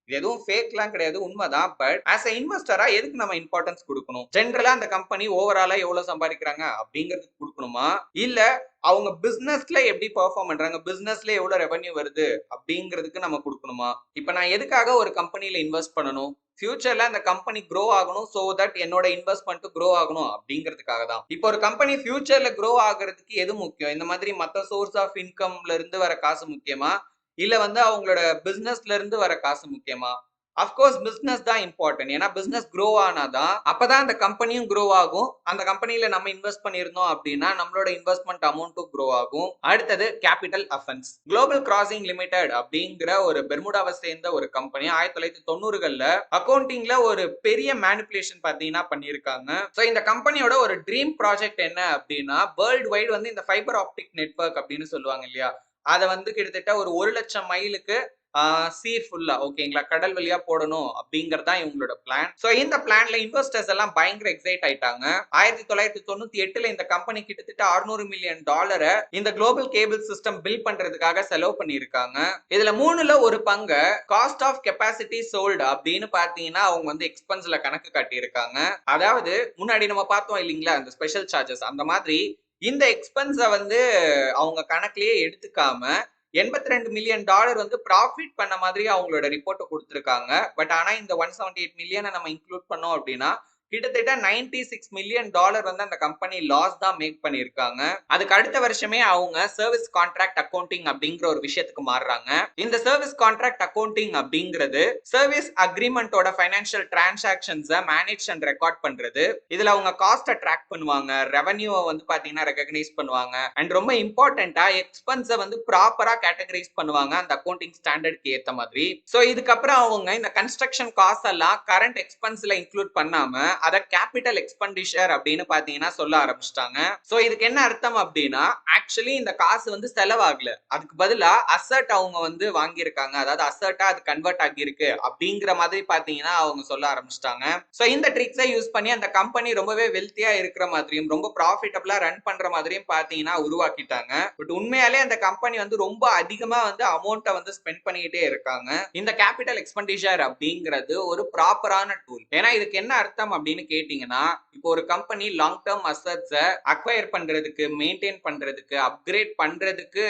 எதுவும் ஃபேக்லாம் கிடையாது, உண்மைதான். பட் ஆஸ் அ இன்வெஸ்டரா எதுக்கு நம்ம இம்பார்ட்டன்ஸ் கொடுக்கணும்? ஜென்ரலா அந்த கம்பெனி ஓவராலா எவ்வளவு சம்பாதிக்கிறாங்க அப்படிங்கிறதுக்கு கொடுக்கணுமா, இல்ல அவங்க பிசினஸ்ல எப்படி பெர்ஃபார்ம் பண்றாங்க, பிசினஸ்ல எவ்வளவு ரெவென்யூ வருது அப்படிங்கிறதுக்கு நம்ம கொடுக்கணுமா? இப்ப நான் எதுக்காக ஒரு கம்பெனில இன்வெஸ்ட் பண்ணணும்? ஃபியூச்சர்ல அந்த கம்பெனி க்ரோ ஆகணும், சோ தட் என்னோட இன்வெஸ்ட்மெண்ட் க்ரோ ஆகணும் அப்படிங்கிறதுக்காக தான். இப்போ ஒரு கம்பெனி ஃபியூச்சர்ல க்ரோ ஆகிறதுக்கு எது முக்கியம்? இந்த மாதிரி மத்த சோர்ஸ் ஆஃப் இன்கம்ல இருந்து வர காசு முக்கியமா, இல்ல வந்து அவங்களோட பிசினஸ்ல இருந்து வர காசு முக்கியமா? அஃப்கோர்ஸ் பிசினஸ் தான் இம்பார்ட்டன்ட். ஏன்னா பிசினஸ் க்ரோ ஆனாதான் அப்பதான் அந்த கம்பெனியும் க்ரோ ஆகும். அந்த கம்பெனில நம்ம இன்வெஸ்ட் பண்ணியிருந்தோம் அப்படின்னா நம்மளோட இன்வெஸ்ட்மெண்ட் அமௌண்ட்டும் க்ரோ ஆகும். அடுத்தது capital offence. Global crossing limited அப்படிங்கிற ஒரு பெர்முடாவை சேர்ந்த ஒரு கம்பெனி 1990கள்ல அக்கவுண்டிங்ல ஒரு பெரிய மேனிபுலேஷன் பாத்தீங்கன்னா பண்ணியிருக்காங்க. சோ இந்த கம்பெனியோட ஒரு ட்ரீம் ப்ராஜெக்ட் என்ன அப்படின்னா வேர்ல்டு வைடு வந்து இந்த ஃபைபர் ஆப்டிக் நெட்வொர்க் அப்படின்னு சொல்லுவாங்க இல்லையா, அதை வந்து கிட்டத்தட்ட ஒரு 1,00,000 மைலுக்கு சி ஃபுல்லா, ஓகேங்களா, கடல் வழியா போடணும் அப்படிங்கறதா இவங்களோட பிளான். சோ இந்த பிளான்ல இன்வெஸ்டர்ஸ் எல்லாம் பயங்கர எக்ஸைட் ஆயிட்டாங்க. 1998ல இந்த கம்பெனி கிட்டத்தட்ட $600 மில்லியன் இந்த குளோபல் கேபிள் சிஸ்டம் பில்ட் பண்றதுக்காக செலவு பண்ணியிருக்காங்க. இதுல 3ல ஒரு பங்கு காஸ்ட் ஆஃப் கெப்பாசிட்டி சோல்டு அப்படின்னு பாத்தீங்கன்னா அவங்க வந்து எக்ஸ்பென்ஸ்ல கணக்கு காட்டியிருக்காங்க. அதாவது முன்னாடி நம்ம பார்த்தோம் இல்லைங்களா இந்த ஸ்பெஷல் சார்ஜஸ், அந்த மாதிரி இந்த எக்ஸ்பென்ஸை வந்து அவங்க கணக்குலயே எடுத்துக்காம $82 மில்லியன் வந்து ப்ராஃபிட் பண்ண மாதிரி அவங்களோட ரிப்போர்ட்டை கொடுத்துருக்காங்க. பட் ஆனா இந்த 178 மில்லியனை நம்ம இன்க்ளூட் பண்ணோம் அப்படின்னா கிட்டத்தட்ட $96 மில்லியன் வந்து அந்த கம்பெனி லாஸ் தான் மேக் பண்ணிருக்காங்க. அதுக்கு அடுத்த வருஷமே அவங்க சர்வீஸ் கான்ட்ராக்ட் அக்கவுண்டிங் அப்படிங்கிற ஒரு விஷயத்துக்கு மாறுறாங்க. இந்த சர்வீஸ் கான்ட்ராக்ட் அக்கவுண்டிங் அப்படிங்கிறது சர்வீஸ் அக்ரிமெண்டோட ஃபைனான்சியல் டிரான்சாக்ஷன்ஸை மேனேஜ் அண்ட் ரெக்கார்ட் பண்றது. இதுல அவங்க காஸ்ட்டை ட்ராக் பண்ணுவாங்க, ரெவன்யூவை வந்து பாத்தீங்கன்னா ரெகக்னைஸ் பண்ணுவாங்க, அண்ட் ரொம்ப இம்பார்ட்டன்டா எக்ஸ்பென்ஸை வந்து ப்ராப்பரா கேட்டகரைஸ் பண்ணுவாங்க அந்த அக்கவுண்டிங் ஸ்டாண்டர்ட்க்கு ஏத்த மாதிரி. சோ இதுக்கப்புறம் அவங்க இந்த கன்ஸ்ட்ரக்ஷன் காஸ்ட் எல்லாம் கரண்ட் எக்ஸ்பென்ஸ்ல இன்க்ளூட் பண்ணாம அத கேபிட்டல் எக்ஸ்பெண்டிச்சர் அப்படின்னு பாத்தீங்கன்னா சொல்ல ஆரம்பிச்சிட்டாங்க. சோ இதுக்கு என்ன அர்த்தம் அப்படின்னா, ஆக்சுவலி இந்த காசு வந்து செலவாகல, அதுக்கு பதிலா அசட் அவங்க வந்து வாங்கியிருக்காங்க, அதாவது அசட்டா அது கன்வெர்ட் ஆகியிருக்கு அப்படிங்கிற மாதிரி பாத்தீங்கன்னா அவங்க சொல்ல ஆரம்பிச்சிட்டாங்க. சோ இந்த ட்ரிக்ஸை யூஸ் பண்ணி அந்த கம்பெனி ரொம்பவே வெல்த்தியா இருக்கிற மாதிரியும் ரொம்ப ப்ராஃபிட்டபிளா ரன் பண்ற மாதிரியும் பாத்தீங்கன்னா உருவாக்கிட்டாங்க. பட் உண்மையாலே அந்த கம்பெனி வந்து ரொம்ப அதிகமா வந்து அமௌண்ட்டை வந்து ஸ்பெண்ட் பண்ணிக்கிட்டே இருக்காங்க. இந்த கேபிட்டல் எக்ஸ்பெண்டிச்சர் அப்படிங்கிறது ஒரு ப்ராப்பரான டூல். ஏன்னா இதுக்கு என்ன அர்த்தம் அப்படின்னு கேட்டீங்கன்னா, இப்போ ஒரு கம்பெனி லாங் டேர்ம் அசட்ஸை அக்வயர் பண்றதுக்கு, மெயின்டைன் பண்றதுக்கு, அப்கிரேட் பண்றதுக்கு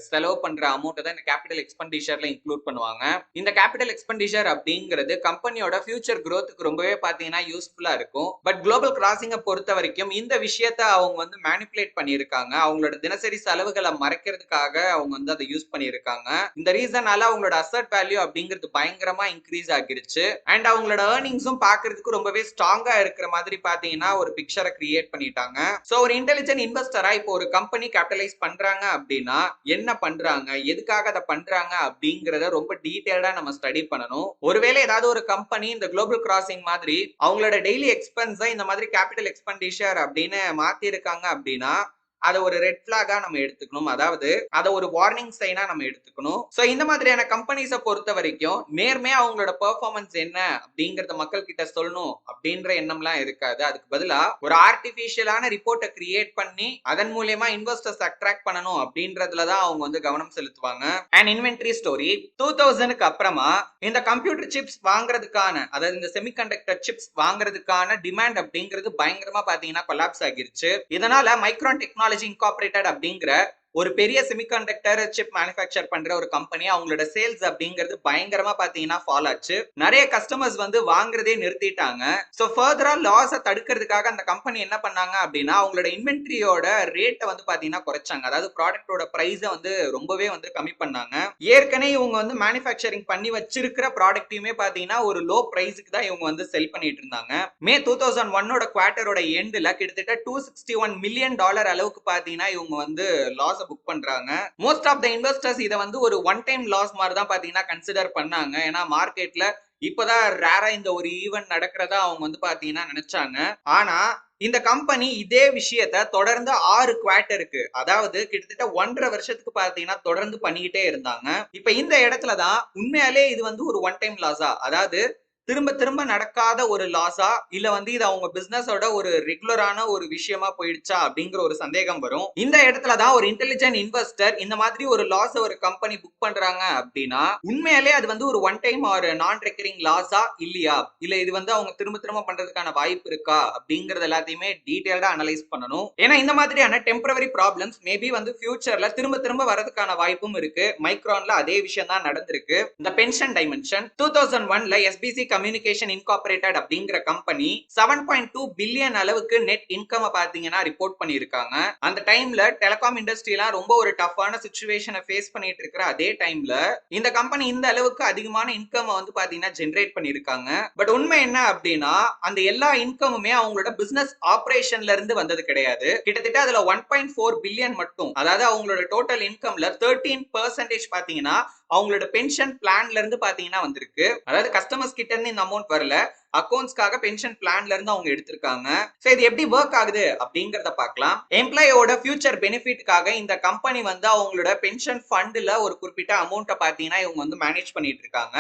செலவு பண்ற அமௌண்ட் தான் இந்த கேபிட்டல் எக்ஸ்பெண்டிச்சர்ல இன்க்ளூட் பண்ணுவாங்க. இந்த கேபிட்டல் எக்ஸ்பெண்டிச்சர் அப்படிங்கிறது கம்பெனியோட ஃபியூச்சர் growthக்கு ரொம்பவே பாத்தீங்கன்னா யூஸ்ஃபுல்லா இருக்கும். பட் குளோபல் கிராசிங்கை பொறுத்த வரைக்கும் இந்த விஷயத்தை அவங்க வந்து மேனிபுலேட் பண்ணியிருக்காங்க. அவங்களோட தினசரி செலவுகளை மறைக்கிறதுக்காக அவங்க வந்து அதை யூஸ் பண்ணியிருக்காங்க. இந்த ரீசனால அவங்களோட அசட் வேல்யூ அப்படிங்கிறது பயங்கரமா இன்க்ரீஸ் ஆகிருச்சு. அண்ட் அவங்களோட ஏர்னிங்ஸும் பாக்குறதுக்கு ரொம்பவே ஸ்ட்ராங்கா இருக்கிற மாதிரி பாத்தீங்கன்னா ஒரு பிக்சரை கிரியேட் பண்ணிட்டாங்க. சோ ஒரு இன்டெலிஜென்ட் இன்வெஸ்டரா இப்போ ஒரு கம்பெனி கேபிட்டலைஸ் பண்றாங்க அப்படின்னா என்ன பண்றாங்க, எதுக்காக அதை பண்றாங்க அப்படிங்கறத ரொம்ப டீடைல்டா நம்ம ஸ்டடி பண்ணணும். ஒருவேளை ஏதாவது ஒரு கம்பெனி இந்த குளோபல் கிராசிங் மாதிரி அவங்களோட டெய்லி எக்ஸ்பென்ஸை இந்த மாதிரி கேபிட்டல் எக்ஸ்பெண்டிச்சர் அப்படின்னு மாத்தி இருக்காங்க அப்படின்னா அதை ஒரு ரெட் பிளாகா நம்ம எடுத்துக்கணும், அதாவது அதை ஒரு வார்னிங் சைனா நம்ம எடுத்துக்கணும். சோ இந்த மாதிரியான கம்பெனிஸை பொறுத்த வரைக்கும் நேர்மையா அவங்களோட பெர்ஃபார்மன்ஸ் என்ன அப்படிங்கறத மக்கள் கிட்ட சொல்லணும் அப்படின்ற எண்ணம்லாம் இருக்காது. அதுக்கு பதிலா ஒரு ஆர்டிபிஷியலான ரிப்போர்ட்டை கிரியேட் பண்ணி அதன் மூலமா இன்வெஸ்டர்ஸ் அட்ராக்ட் பண்ணணும் அப்படின்றதுலதான் அவங்க வந்து கவனம் செலுத்துவாங்க. அண்ட் இன்வென்டரி ஸ்டோரி 2000க்கு அப்புறமா இந்த கம்ப்யூட்டர் சிப்ஸ் வாங்குறதுக்கான, அதாவது இந்த செமிகண்டக்டர் சிப்ஸ் வாங்குறதுக்கான டிமாண்ட் அப்படிங்கிறது பயங்கரமா பாத்தீங்கன்னா கொலாப்ஸ் ஆகிருச்சு. இதனால மைக்ரான் டெக்னாலஜி இன்கார்பரேட்டட் அப்படிங்கிற ஒரு பெரிய செமிகண்டக்டர் சிப் மேனுஃபேக்சர் பண்ற ஒரு கம்பெனி அவங்களோட சேல்ஸ் அப்படிங்கிறது பயங்கரமா பாத்தீங்கன்னா ஃபால் ஆச்சு. நிறைய கஸ்டமர்ஸ் வந்து வாங்குறதே நிறுத்திட்டாங்க. சோ ஃபர்தரா லாஸை தடுக்கிறதுக்காக அந்த கம்பெனி என்ன பண்ணாங்க அப்படின்னா அவங்களோட இன்வென்ட்ரியோட ரேட்டை வந்து பாத்தீங்கன்னா குறைச்சாங்க, அதாவது ப்ராடக்டோட பிரைஸை வந்து ரொம்பவே வந்து கம்மி பண்ணாங்க. ஏற்கனவே இவங்க வந்து மேனுஃபேக்சரிங் பண்ணி வச்சிருக்கிற ப்ராடக்ட்டையுமே பாத்தீங்கன்னா ஒரு லோ பிரைஸுக்கு தான் இவங்க வந்து செல் பண்ணிட்டு இருந்தாங்க. மே 2001 குவார்ட்டரோட எண்ட்ல கிட்டத்தட்ட $261 மில்லியன் அளவுக்கு பாத்தீங்கன்னா இவங்க வந்து லாஸ் புக் பண்றாங்க. மோஸ்ட் ஆஃப் த இன்வெஸ்டர்ஸ் இத வந்து ஒரு ஒன் டைம் லாஸ் மாதிரி தான் பாத்தீங்கன்னா கன்சிடர் பண்ணாங்க. ஏன்னா மார்க்கெட்ல இப்பதான் ரேரா இந்த ஒரு ஈவென்ட் நடக்கிறதா அவங்க வந்து பாத்தீங்கன்னா நினைச்சாங்க. ஆனா இந்த கம்பெனி இதே விஷயத்த தொடர்ந்து 6 குவார்ட்டருக்கு, அதாவது கிட்டத்தட்ட 1.5 வருஷத்துக்கு பாத்தீங்கன்னா தொடர்ந்து பண்ணிக்கிட்டே இருந்தாங்க. இப்ப இந்த இடத்துலதான் உண்மையாலே இது வந்து ஒரு ஒன் டைம் லாஸா, அதாவது திரும்ப திரும்ப நடக்காத ஒரு லாஸா, இல்ல வந்து இது அவங்க பிசினஸோட ஒரு ரெகுலரான ஒரு விஷயமா போயிடுச்சா அப்படிங்கிற ஒரு சந்தேகம் வரும். இந்த இடத்துலதான் ஒரு இன்டெலிஜென்ட் இன்வெஸ்டர் இந்த மாதிரி ஒரு லாஸ் ஒரு கம்பெனி புக் பண்றாங்க அப்படின்னா உண்மையாலே அது வந்து ஒரு ஒன் டைம் ஒரு நான் ரெக்கரிங் லாஸா இல்லையா, இல்ல இது வந்து அவங்க திரும்ப திரும்ப பண்றதுக்கான வாய்ப்பு இருக்கா அப்படிங்கறது எல்லாத்தையுமே டீடைல்டா அனலைஸ் பண்ணணும். ஏன்னா இந்த மாதிரியான டெம்பரவரி ப்ராப்ளம்ஸ் மேபி வந்து ஃபியூச்சர்ல திரும்ப திரும்ப வரதுக்கான வாய்ப்பும் இருக்கு. மைக்ரான்ல அதே விஷயம் தான் நடந்திருக்கு. இந்த பென்ஷன் டைமென்ஷன் 2001ல எஸ்பிசி கம்யூனிகேஷன் இன்கார்பரேட்டட் அப்படிங்கிற கம்பெனி 7.2 பில்லியன் அளவுக்கு நெட் இன்கம் பாத்தீங்கன்னா ரிப்போர்ட் பண்ணிருக்காங்க. அந்த டைம்ல டெலிகாம் இண்டஸ்ட்ரிலாம் ரொம்ப ஒரு டஃப்பான சிச்சுவேஷனை ஃபேஸ் பண்ணிட்டு இருக்கிற அதே டைம்ல இந்த கம்பெனி இந்த அளவுக்கு அதிகமான இன்கம் வந்து பாத்தீங்கன்னா ஜெனரேட் பண்ணிருக்காங்க. பட் உண்மை என்ன அப்படின்னா அந்த எல்லா இன்கமுமே அவங்களோட பிசினஸ் ஆபரேஷன்ல இருந்து வந்தது கிடையாது. கிட்டத்தட்ட அதுல 1.4 பில்லியன் மட்டும், அதாவது அவங்களோட டோட்டல் இன்கம்ல 13% பாத்தீங்கன்னா அவங்களோட பென்ஷன் பிளான்ல இருந்து பாத்தீங்கன்னா வந்திருக்கு. அதாவது கஸ்டமர்ஸ் கிட்ட இருந்து இந்த அமௌண்ட் வரல, அக்கௌண்ட்ஸ்க்காக பென்ஷன் பிளான்ல இருந்து அவங்க எடுத்திருக்காங்க. சோ இது எப்படி ஒர்க் ஆகுது அப்படிங்கறத பார்க்கலாம். எம்ப்ளாயோட ஃபியூச்சர் பெனிஃபிட்காக இந்த கம்பெனி வந்து அவங்களோட பென்ஷன் ஃபண்ட்ல ஒரு குறிப்பிட்ட அமௌண்ட்டை பாத்தீங்கன்னா இவங்க வந்து மேனேஜ் பண்ணிட்டு இருக்காங்க.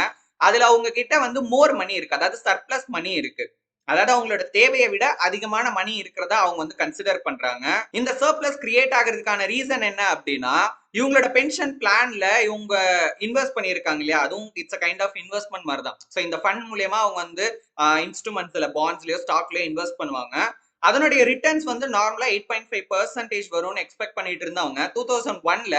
அதுல அவங்க கிட்ட வந்து மோர் மணி இருக்கு, அதாவது சர்ப்ளஸ் மணி இருக்கு, அதாவது அவங்களோட தேவையை விட அதிகமான மணி இருக்கிறதா அவங்க வந்து கன்சிடர் பண்றாங்க. இந்த சர்ப்ளஸ் கிரியேட் ஆகிறதுக்கான ரீசன் என்ன அப்படின்னா இவங்களோட பென்ஷன் பிளான்ல இவங்க இன்வெஸ்ட் பண்ணியிருக்காங்க இல்லையா, அதுவும் it's a kind of investment மாதிரி தான். ஸோ இந்த ஃபண்ட் மூலியமா அவங்க வந்து இன்ஸ்ட்ருமெண்ட்ஸ்ல பாண்ட்ஸ்லயோ ஸ்டாக்லயோ இன்வெஸ்ட் பண்ணுவாங்க. அதனுடைய ரிட்டர்ன்ஸ் வந்து நார்மலா 8.5% வரும்னு எக்ஸ்பெக்ட் பண்ணிட்டு இருந்தவங்க 2001ல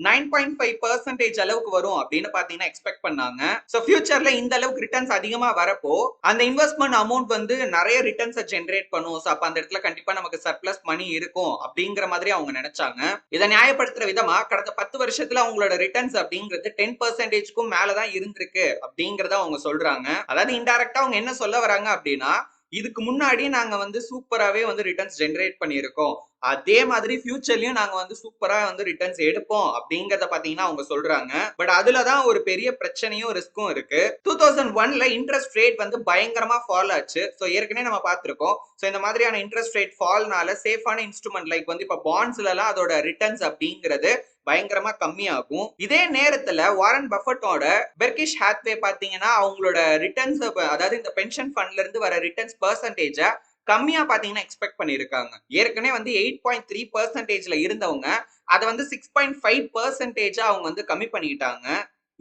9.5% அளவுக்கு வரும் அப்படின்னு பாத்தீங்கன்னா எக்ஸ்பெக்ட் பண்ணாங்க. சோ ஃபியூச்சர்ல இந்த அளவுக்கு ரிட்டர்ன்ஸ் அதிகமா வரப்போ அந்த இன்வெஸ்ட்மெண்ட் அமௌண்ட் வந்து நிறைய ரிட்டர்ன்ஸ் ஜெனரேட் பண்ணும். சோ அப்ப அந்த இடத்துல கண்டிப்பா நமக்கு சர்ப்ளஸ் மணி இருக்கும் அப்படிங்கிற மாதிரி அவங்க நினைச்சாங்க. இதை நியாயப்படுத்துற விதமா கடந்த 10 வருஷத்துல அவங்களோட ரிட்டர்ன்ஸ் அப்படிங்கிறது 10%க்கும் மேலதான் இருந்திருக்கு அப்படிங்கறத அவங்க சொல்றாங்க. அதாவது இன்டைரக்டா அவங்க என்ன சொல்ல வராங்க அப்படின்னா, இதுக்கு முன்னாடி நாங்க வந்து சூப்பராவே வந்து ரிட்டர்ன்ஸ் ஜெனரேட் பண்ணியிருக்கோம், அதே மாதிரி ஃபியூச்சர்லயும் நாங்க வந்து சூப்பரா வந்து ரிட்டர்ன்ஸ் எடுப்போம் அப்படிங்கறத பாத்தீங்கன்னா அவங்க சொல்றாங்க. பட் அதுலதான் ஒரு பெரிய பிரச்சனையும் ரிஸ்க்கும் இருக்கு. 2001ல இன்ட்ரெஸ்ட் ரேட் வந்து பயங்கரமா ஃபால் ஆச்சு. சோ ஏற்கனவே நம்ம பார்த்திருக்கோம். சோ இந்த மாதிரியான இன்ட்ரெஸ்ட் ரேட் ஃபால்னால சேஃபான இன்ஸ்ட்ருமெண்ட் லைக் வந்து இப்ப பாண்ட்ஸ்ல எல்லாம் அதோட ரிட்டர்ன்ஸ் அப்படிங்கிறது பயங்கரமா கம்மியாகும். இதே நேரத்துல வாரன் பஃபட்டோட பெர்கிஷ் ஹாத்வே பாத்தீங்கன்னா அவங்களோட ரிட்டர்ன்ஸ், அதாவது இந்த பென்ஷன் ஃபண்ட்ல இருந்து வர ரிட்டர்ன்ஸ் பெர்சன்டேஜ கம்மியா பாத்தீங்கன்னா எக்ஸ்பெக்ட் பண்ணிருக்காங்க. ஏற்கனவே வந்து 8.3%ல இருந்தவங்க அதை வந்து 6.5% அவங்க வந்து கம்மி பண்ணிட்டாங்க.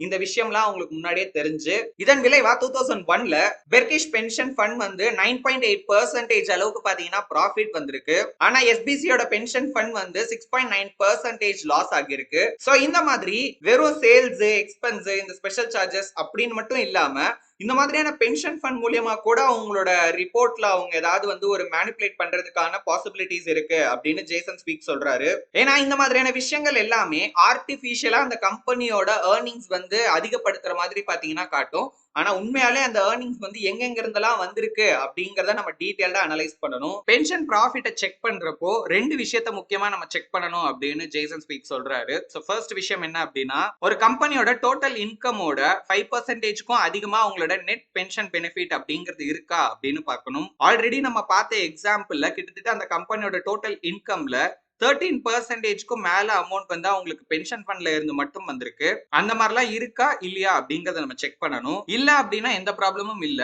இந்த விஷயம்லாம் அவங்களுக்கு முன்னாடியே தெரிஞ்சு இதன் விளைவா 2001ல பெர்கிஷ் பென்ஷன் ஃபண்ட் வந்து 9.8% அளவுக்கு பாத்தீங்கன்னா ப்ராஃபிட் வந்திருக்கு. ஆனா எஸ்பிசியோட பென்ஷன் ஃபண்ட் வந்து 6.9% லாஸ் ஆகிருக்கு. சோ இந்த மாதிரி வெறும் சேல்ஸ் எக்ஸ்பென்ஸ் இந்த ஸ்பெஷல் சார்ஜஸ் அப்படின்னு மட்டும் இல்லாம இந்த மாதிரியான பென்ஷன் ஃபண்ட் மூலியமா கூட அவங்களோட ரிப்போர்ட்ல அவங்க ஏதாவது வந்து ஒரு மேனிபுலேட் பண்றதுக்கான பாசிபிலிட்டிஸ் இருக்கு அப்படின்னு ஜேசன் ஸ்பீக் சொல்றாரு. ஏன்னா இந்த மாதிரியான விஷயங்கள் எல்லாமே ஆர்டிபிஷியலா அந்த கம்பெனியோட ஏர்னிங்ஸ் வந்து அதிகப்படுத்துற மாதிரி பாத்தீங்கன்னா காட்டும். ஆனா உண்மையாலே அந்த ஏர்னிங்ஸ் வந்து எங்க இருந்தெல்லாம் வந்திருக்கு அப்படிங்கறத நம்ம டீடைல்டா அனலைஸ் பண்ணணும். பென்ஷன் ப்ராஃபிட்டை செக் பண்றப்போ ரெண்டு விஷயத்தை முக்கியமா நம்ம செக் பண்ணணும் அப்படின்னு ஜேசன் ஸ்பீக் சொல்றாரு. சோ ஃபர்ஸ்ட் விஷயம் என்ன அப்படின்னா, ஒரு கம்பெனியோட டோட்டல் இன்கமோட 5%க்கும் அதிகமா அவங்களோட நெட் பென்ஷன் பெனிஃபிட் அப்படிங்கிறது இருக்கா அப்படின்னு பார்க்கணும். ஆல்ரெடி நம்ம பார்த்த எக்ஸாம்பிள்ல கிட்டத்தட்ட அந்த கம்பெனியோட டோட்டல் இன்கம்ல 13%க்கும் மேல அமௌண்ட் வந்து அவங்களுக்கு பென்ஷன் ஃபண்ட்ல இருந்து மட்டும் வந்திருக்கு. அந்த மாதிரிலாம் இருக்கா இல்லையா அப்படிங்கறத நம்ம செக் பண்ணணும். இல்ல அப்படின்னா எந்த ப்ராப்ளமும் இல்ல.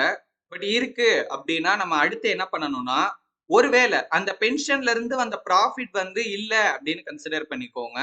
பட் இருக்கு அப்படின்னா நம்ம அடுத்து என்ன பண்ணணும்னா, ஒருவேளை அந்த பென்ஷன்ல இருந்து வந்த ப்ராஃபிட் வந்து இல்ல அப்படின்னு கன்சிடர் பண்ணிக்கோங்க.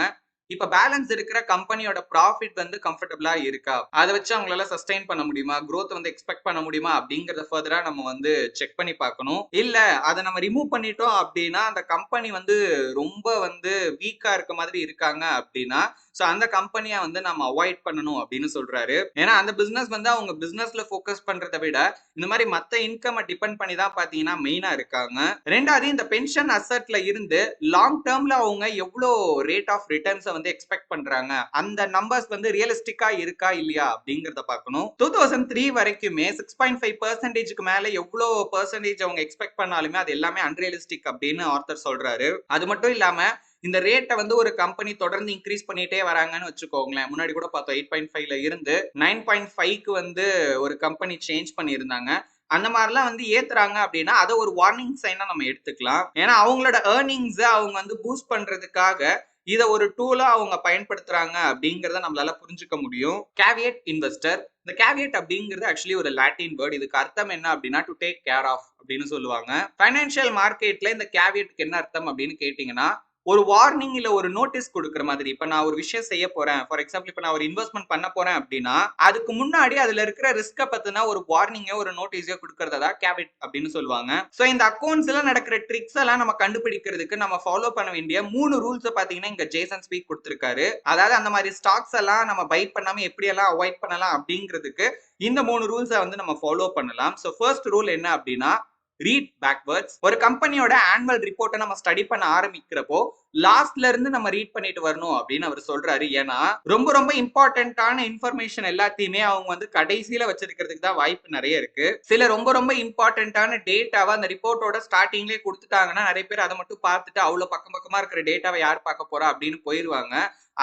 இப்ப பேலன்ஸ் இருக்கிற கம்பெனியோட ப்ராஃபிட் வந்து கம்ஃபர்டபிளா இருக்கா, அதை வச்சு அவங்களால சஸ்டைன் பண்ண முடியுமா, growth வந்து எக்ஸ்பெக்ட் பண்ண முடியுமா அப்படிங்கறத ஃபர்தரா நம்ம வந்து செக் பண்ணி பார்க்கணும். இல்ல அதை நம்ம ரிமூவ் பண்ணிட்டோம் அப்படின்னா அந்த கம்பெனி வந்து ரொம்ப வந்து வீக்கா இருக்க மாதிரி இருக்காங்க அப்படின்னா சோ அந்த கம்பெனியை வந்து நம்ம அவாய்ட் பண்ணணும் அப்படின்னு சொல்றாரு. ஏன்னா அந்த பிசினஸ் வந்து அவங்க பிசினஸ்ல ஃபோக்கஸ் பண்றதை விட இந்த மாதிரி மத்த இன்கம் டிபெண்ட் பண்ணி தான் பாத்தீங்கன்னா மெயினா இருக்காங்க. ரெண்டாவது, இந்த பென்ஷன் அசெட்ல இருந்து லாங் டேர்ம்ல அவங்க எவ்வளவு ரேட் ஆஃப் ரிட்டர்ன்ஸ் வந்து எக்ஸ்பெக்ட் பண்றாங்க, அந்த நம்பர்ஸ் வந்து ரியலிஸ்டிக்கா இருக்கா இல்லையா அப்படிங்கறத பார்க்கணும். 2003 வரைக்குமே 6.5%க்கு மேல எவ்வளவு பெர்சன்டேஜ் அவங்க எக்ஸ்பெக்ட் பண்ணாலுமே அது எல்லாமே அன்ரியலிஸ்டிக் அப்படின்னு ஆர்த்தர் சொல்றாரு. அது மட்டும் இல்லாம இந்த ரேட்டை வந்து ஒரு கம்பெனி தொடர்ந்து இன்க்ரீஸ் பண்ணிட்டே வராங்கன்னு வச்சுக்கோங்களேன். முன்னாடி கூட பார்த்தோம் 8.5ல இருந்து 9.5க்கு வந்து ஒரு கம்பெனி சேஞ்ச் பண்ணியிருந்தாங்க. அந்த மாதிரிலாம் வந்து ஏத்துறாங்க அப்படின்னா அதை ஒரு வார்னிங் சைனா நம்ம எடுத்துக்கலாம். ஏன்னா அவங்களோட ஏர்னிங்ஸ் அவங்க வந்து பூஸ்ட் பண்றதுக்காக இதை ஒரு டூலா அவங்க பயன்படுத்துறாங்க அப்படிங்கறத நம்மளால புரிஞ்சுக்க முடியும். கேவியட் இன்வெஸ்டர், இந்த கேவியட் அப்படிங்கிறது ஆக்சுவலி ஒரு லாட்டின் வேர்ட். இதுக்கு அர்த்தம் என்ன அப்படின்னா டு டேக் கேர் ஆஃப் அப்படின்னு சொல்லுவாங்க. ஃபைனான்சியல் மார்க்கெட்ல இந்த கேவியட்க்கு என்ன அர்த்தம் அப்படின்னு கேட்டீங்கன்னா, ஒரு வார்னிங் இல்ல ஒரு நோட்டீஸ் கொடுக்குற மாதிரி. இப்ப நான் ஒரு விஷயம் செய்ய போறேன், ஃபார் எக்ஸாம்பிள் இப்ப நான் ஒரு இன்வெஸ்ட்மெண்ட் பண்ண போறேன் அப்படின்னா அதுக்கு முன்னாடி அதுல இருக்கிற ரிஸ்க பத்தின ஒரு வார்னிங்கோ ஒரு நோட்டீஸோ கொடுக்கறதா கேவிட் அப்படின்னு சொல்லுவாங்க. சோ இந்த அக்கௌண்ட்ஸ்ல நடக்கிற ட்ரிக்ஸ் எல்லாம் நம்ம கண்டுபிடிக்கிறதுக்கு நம்ம ஃபாலோ பண்ண வேண்டிய 3 ரூல்ஸ் பாத்தீங்கன்னா இங்க ஜேசன் ஸ்பீக் கொடுத்திருக்காரு. அதாவது அந்த மாதிரி ஸ்டாக்ஸ் எல்லாம் நம்ம பை பண்ணாம எப்படி எல்லாம் அவாய்ட் பண்ணலாம் அப்படிங்கிறதுக்கு இந்த 3 ரூல்ஸை வந்து நம்ம ஃபாலோ பண்ணலாம். சோ ஃபர்ஸ்ட் ரூல் என்ன அப்படின்னா, ரீட் பேக்வர்ட்ஸ். ஒரு கம்பெனியோட ஆனுவல் ரிப்போர்ட்டை நம்ம ஸ்டடி பண்ண ஆரம்பிக்கிறப்போ லாஸ்ட்ல இருந்து நம்ம ரீட் பண்ணிட்டு வரணும் அப்படின்னு அவர் சொல்றாரு. ஏன்னா ரொம்ப ரொம்ப இம்பார்ட்டன்டான இன்ஃபர்மேஷன் எல்லாத்தையுமே அவங்க வந்து கடைசியில வச்சிருக்கிறதுக்கு தான் வாய்ப்பு நிறைய இருக்கு. சில ரொம்ப ரொம்ப இம்பார்ட்டன்டான டேட்டாவை அந்த ரிப்போர்ட்டோட ஸ்டார்டிங்லேயே கொடுத்துட்டாங்கன்னா நிறைய பேர் அதை மட்டும் பார்த்துட்டு அவ்வளவு பக்கம் பக்கமா இருக்கிற டேட்டாவை யார் பார்க்க போறா அப்படின்னு போயிருவாங்க.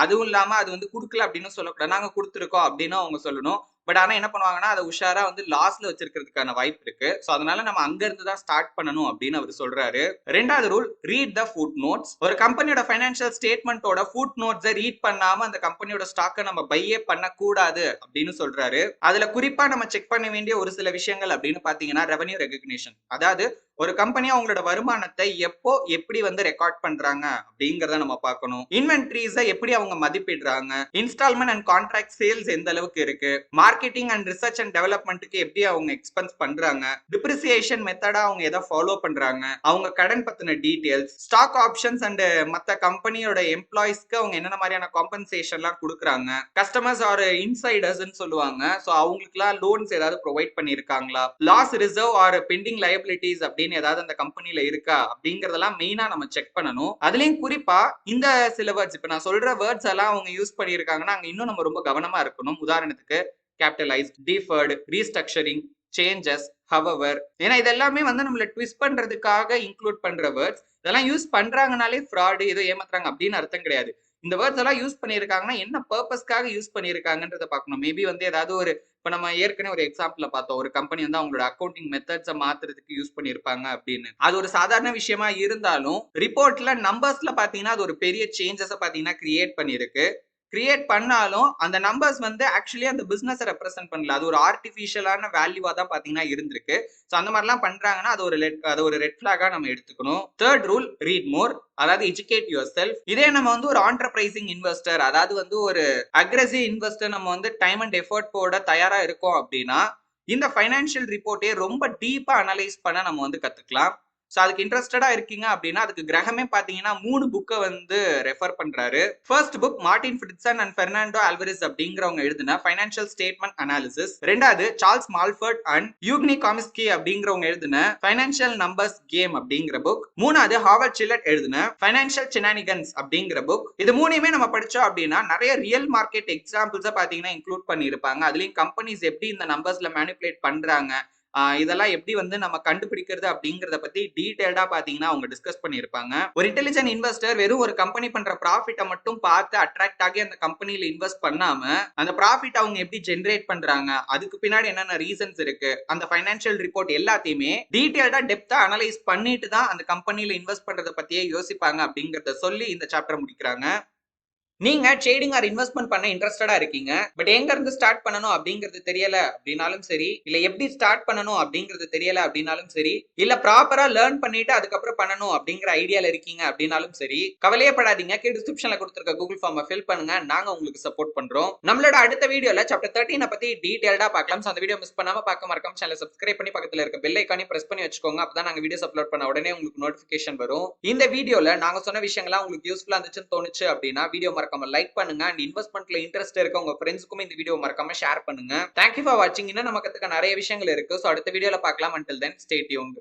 அதுவும் இல்லாம அது வந்து கொடுக்கல அப்படின்னு சொல்லக்கூடாது, நாங்க கொடுத்துருக்கோம் அப்படின்னு அவங்க சொல்லணும். பட் ஆனா என்ன பண்ணுவாங்கன்னா அதை உஷாரா வந்து லாஸ்ட்ல வச்சிருக்கிறதுக்கான வாய்ப்பு இருக்கு. சோ அதனால நம்ம அங்க இருந்து தான் ஸ்டார்ட் பண்ணணும் அப்படின்னு அவர் சொல்றாரு. ரெண்டாவது rule, read the food notes. ஒரு கம்பெனியோட ஃபைனான்சியல் ஸ்டேட்மெண்டோட ஃபுட் நோட்ஸை ரீட் பண்ணாம அந்த கம்பெனியோட ஸ்டாக்கை நம்ம பையே பண்ணக்கூடாது அப்படின்னு சொல்றாரு. அதுல குறிப்பா நம்ம செக் பண்ண வேண்டிய ஒரு சில விஷயங்கள் அப்படின்னு பாத்தீங்கன்னா ரெவன்யூ ரெகக்னிஷன். அதாவது ஒரு கம்பெனி அவங்களோட வருமானத்தை எப்போ எப்படி வந்து ரெக்கார்ட் பண்றாங்க அப்படிங்கறத நம்ம பார்க்கணும். இன்வென்ட்ரிஸை எப்படி அவங்க மதிப்பிடுறாங்க, இன்ஸ்டால்மெண்ட் அண்ட் கான்ட்ராக்ட் சேல்ஸ் எந்த அளவுக்கு இருக்கு, மார்க்கெட்டிங் அண்ட் ரிசர்ச் அண்ட் டெவலப்மெண்ட்டுக்கு எப்படி அவங்க எக்ஸ்பென்ஸ் பண்றாங்க, டிப்ரிசியேஷன் மெத்தடா அவங்க எதை ஃபாலோ பண்றாங்க, அவங்க கடன் பத்தின டீடைல்ஸ், ஸ்டாக் ஆப்ஷன்ஸ் அண்ட் மத்த கம்பெனியோட எம்ப்ளாயிஸ்க்கு அவங்க என்னென்ன மாதிரியான காம்பன்சேஷன்லாம் கொடுக்குறாங்க, கஸ்டமர்ஸ் ஆர் இன்சைடர்ஸ் சொல்லுவாங்க, சோ அவங்களுக்குலாம் லோன்ஸ் ஏதாவது ப்ரொவைட் பண்ணிருக்காங்களா, loss reserve or pending liabilities அப்படின்னு ஏதாவது அந்த கம்பெனில இருக்கா அப்படிங்கறதெல்லாம் மெயினா நம்ம செக் பண்ணணும். அதுலயும் குறிப்பா இந்த சில வேர்ட்ஸ், இப்ப நான் சொல்ற வேர்ட்ஸ் எல்லாம் அவங்க யூஸ் பண்ணிருக்காங்கன்னா அங்க இன்னும் நம்ம ரொம்ப கவனமா இருக்கணும். உதாரணத்துக்கு capitalised, deferred, restructuring, changes, however, ஏன்னா இதெல்லாமே வந்து நம்மள ட்விஸ்ட் பண்றதுக்காக இன்க்ளூட் பண்ற வேர்ட்ஸ். இதெல்லாம் யூஸ் பண்றாங்கனாலே ஃப்ராடு, ஏதோ ஏமாத்துறாங்க அப்படின்னு அர்த்தம் கிடையாது. இந்த வேர்ட்ஸ் எல்லாம் யூஸ் பண்ணிருக்காங்கன்னா என்ன பர்பஸ்க்காக யூஸ் பண்ணிருக்காங்கன்றத பார்க்கணும். மேபி வந்து ஏதாவது ஒரு, இப்ப நம்ம ஏற்கனவே ஒரு எக்ஸாம்பிள் பார்த்தோம், ஒரு கம்பெனி வந்து அவங்களோட அக்கௌண்டிங் மெத்தட்ஸை மாத்துறதுக்கு யூஸ் பண்ணிருப்பாங்க அப்படின்னு. அது ஒரு சாதாரண விஷயமா இருந்தாலும் ரிப்போர்ட்ல நம்பர்ஸ்ல பாத்தீங்கன்னா அது ஒரு பெரிய சேஞ்சஸை பாத்தீங்கன்னா கிரியேட் பண்ணிருக்கு. கிரியேட் பண்ணாலும் அந்த நம்பர்ஸ் வந்து ஆக்சுவலி அந்த பிசினஸ் ரெப்ரசென்ட் பண்ணல, அது ஒரு ஆர்டிபிஷியலான வேல்யூவா தான் பாத்தீங்கன்னா இருந்திருக்கு. சோ அந்த மாதிரிலாம் பண்றாங்கன்னா அது ஒரு ரெட் பிளாகா நம்ம எடுத்துக்கணும். தேர்ட் ரூல், ரீட் மோர், அதாவது எஜுகேட் யுவர் செல்ஃப். இதே நம்ம வந்து ஒரு ஆண்டர்பிரைசிங் இன்வெஸ்டர், அதாவது வந்து ஒரு அக்ரெசிவ் இன்வெஸ்டர், நம்ம வந்து டைம் அண்ட் எஃபர்ட் போட தயாரா இருக்கோம் அப்படின்னா இந்த ஃபைனான்சியல் ரிப்போர்ட்டே ரொம்ப டீப்பா அனலைஸ் பண்ண நம்ம வந்து கத்துக்கலாம். சோ அதுக்கு இன்ட்ரெஸ்டடா இருக்கீங்க அப்படின்னா அதுக்கு கிரகமே பாத்தீங்கன்னா 3 புக்கை வந்து ரெஃபர் பண்றாரு. First book Martin Fridson and Fernando Alvarez அப்படிங்கிறவங்க எழுதின ஃபைனான்சியல் ஸ்டேட்மெண்ட் அனாலிசிஸ். ரெண்டாவது Charles Mulford and Eugene Comiskey அப்படிங்கிறவங்க எழுதின ஃபைனான்சியல் நம்பர்ஸ் கேம் அப்படிங்கிற புக். மூணாவது ஹாவர்ட் சில்லட் எழுதின ஃபைனான்சியல் சினானிகன்ஸ் அப்படிங்கிற புக். இது மூணையுமே நம்ம படிச்சோம் அப்படின்னா நிறைய ரியல் மார்க்கெட் எக்ஸாம்பிள்ஸை பாத்தீங்கன்னா இன்க்ளூட் பண்ணியிருப்பாங்க. அதுலயும் கம்பெனிஸ் எப்படி இந்த நம்பர்ஸ்ல மேனிபுலேட் பண்றாங்க, இதெல்லாம் எப்படி வந்து நம்ம கண்டுபிடிக்கிறது அப்படிங்கறத பத்தி டீடைல்டா பாத்தீங்கன்னா அவங்க டிஸ்கஸ் பண்ணிருப்பாங்க. ஒரு இன்டெலிஜென்ட் இன்வெஸ்டர் வெறும் ஒரு கம்பெனி பண்ற ப்ராஃபிட்டை மட்டும் பார்த்து அட்ராக்ட் ஆகி அந்த கம்பெனில இன்வெஸ்ட் பண்ணாம அந்த ப்ராஃபிட் அவங்க எப்படி ஜெனரேட் பண்றாங்க, அதுக்கு பின்னாடி என்னென்ன ரீசன்ஸ் இருக்கு, அந்த ஃபைனான்சியல் ரிப்போர்ட் எல்லாத்தையுமே டீடைல்டா டெப்தா அனலைஸ் பண்ணிட்டு தான் அந்த கம்பெனில இன்வெஸ்ட் பண்றத பத்தியே யோசிப்பாங்க அப்படிங்கறத சொல்லி இந்த சாப்டர் முடிக்கிறாங்க. நீங்க ட்ரேடிங் ஆர் இன்வெஸ்ட்மெண்ட் பண்ண இன்ட்ரெஸ்டடா இருக்கீங்க, பட் எங்க இருந்து ஸ்டார்ட் பண்ணணும் அப்படிங்கிறது தெரியல அப்படின்னாலும் சரி, இல்ல எப்படி ஸ்டார்ட் பண்ணணும் அப்படிங்கிறது தெரியல அப்படின்னாலும் சரி, இல்ல ப்ராப்பரா லேர்ன் பண்ணிட்டு அதுக்கப்புறம் பண்ணணும் அப்படிங்கிற ஐடியால இருக்கீங்க அப்படின்னாலும் சரி, கவலையே படாதீங்க. கீழ டிஸ்கிரிப்ஷன்ல கொடுத்திருக்க கூகுள் ஃபார்மை ஃபில் பண்ணுங்க, நாங்க உங்களுக்கு சப்போர்ட் பண்றோம். நம்மளோட அடுத்த வீடியோல சாப்டர் 13 பத்தி டீடைல்டா பார்க்கலாம். சோ அந்த வீடியோ மிஸ் பண்ணாம பார்க்க மறக்காம சேனலை சப்ஸ்கிரைப் பண்ணி பக்கத்துல இருக்க பெல் ஐகானையும் பிரஸ் பண்ணி வச்சுக்கோங்க. அப்பதான் நாங்க வீடியோஸ் அப்லோட் பண்ண உடனே உங்களுக்கு நோட்டிபிகேஷன் வரும். இந்த வீடியோல நாங்க சொன்ன விஷயங்கள்லாம் உங்களுக்கு யூஸ்ஃபுல்லா இருந்துச்சுன்னு தோணுச்சு அப்படின்னா வீடியோ மறக்காம லைக் பண்ணுங்க. அண்ட் இன்வெஸ்ட்மெண்ட்ல இன்ட்ரெஸ்ட் இருக்க உங்க ஃப்ரெண்ட்ஸ்க்கும் இந்த வீடியோ மறக்காம ஷேர் பண்ணுங்க. தேங்க்யூ ஃபார் வாட்சிங். இன்னும் நம்ம கத்துக்க நிறைய விஷயங்கள் இருக்கு. சோ அடுத்த வீடியோல பார்க்கலாம். until then stay tuned.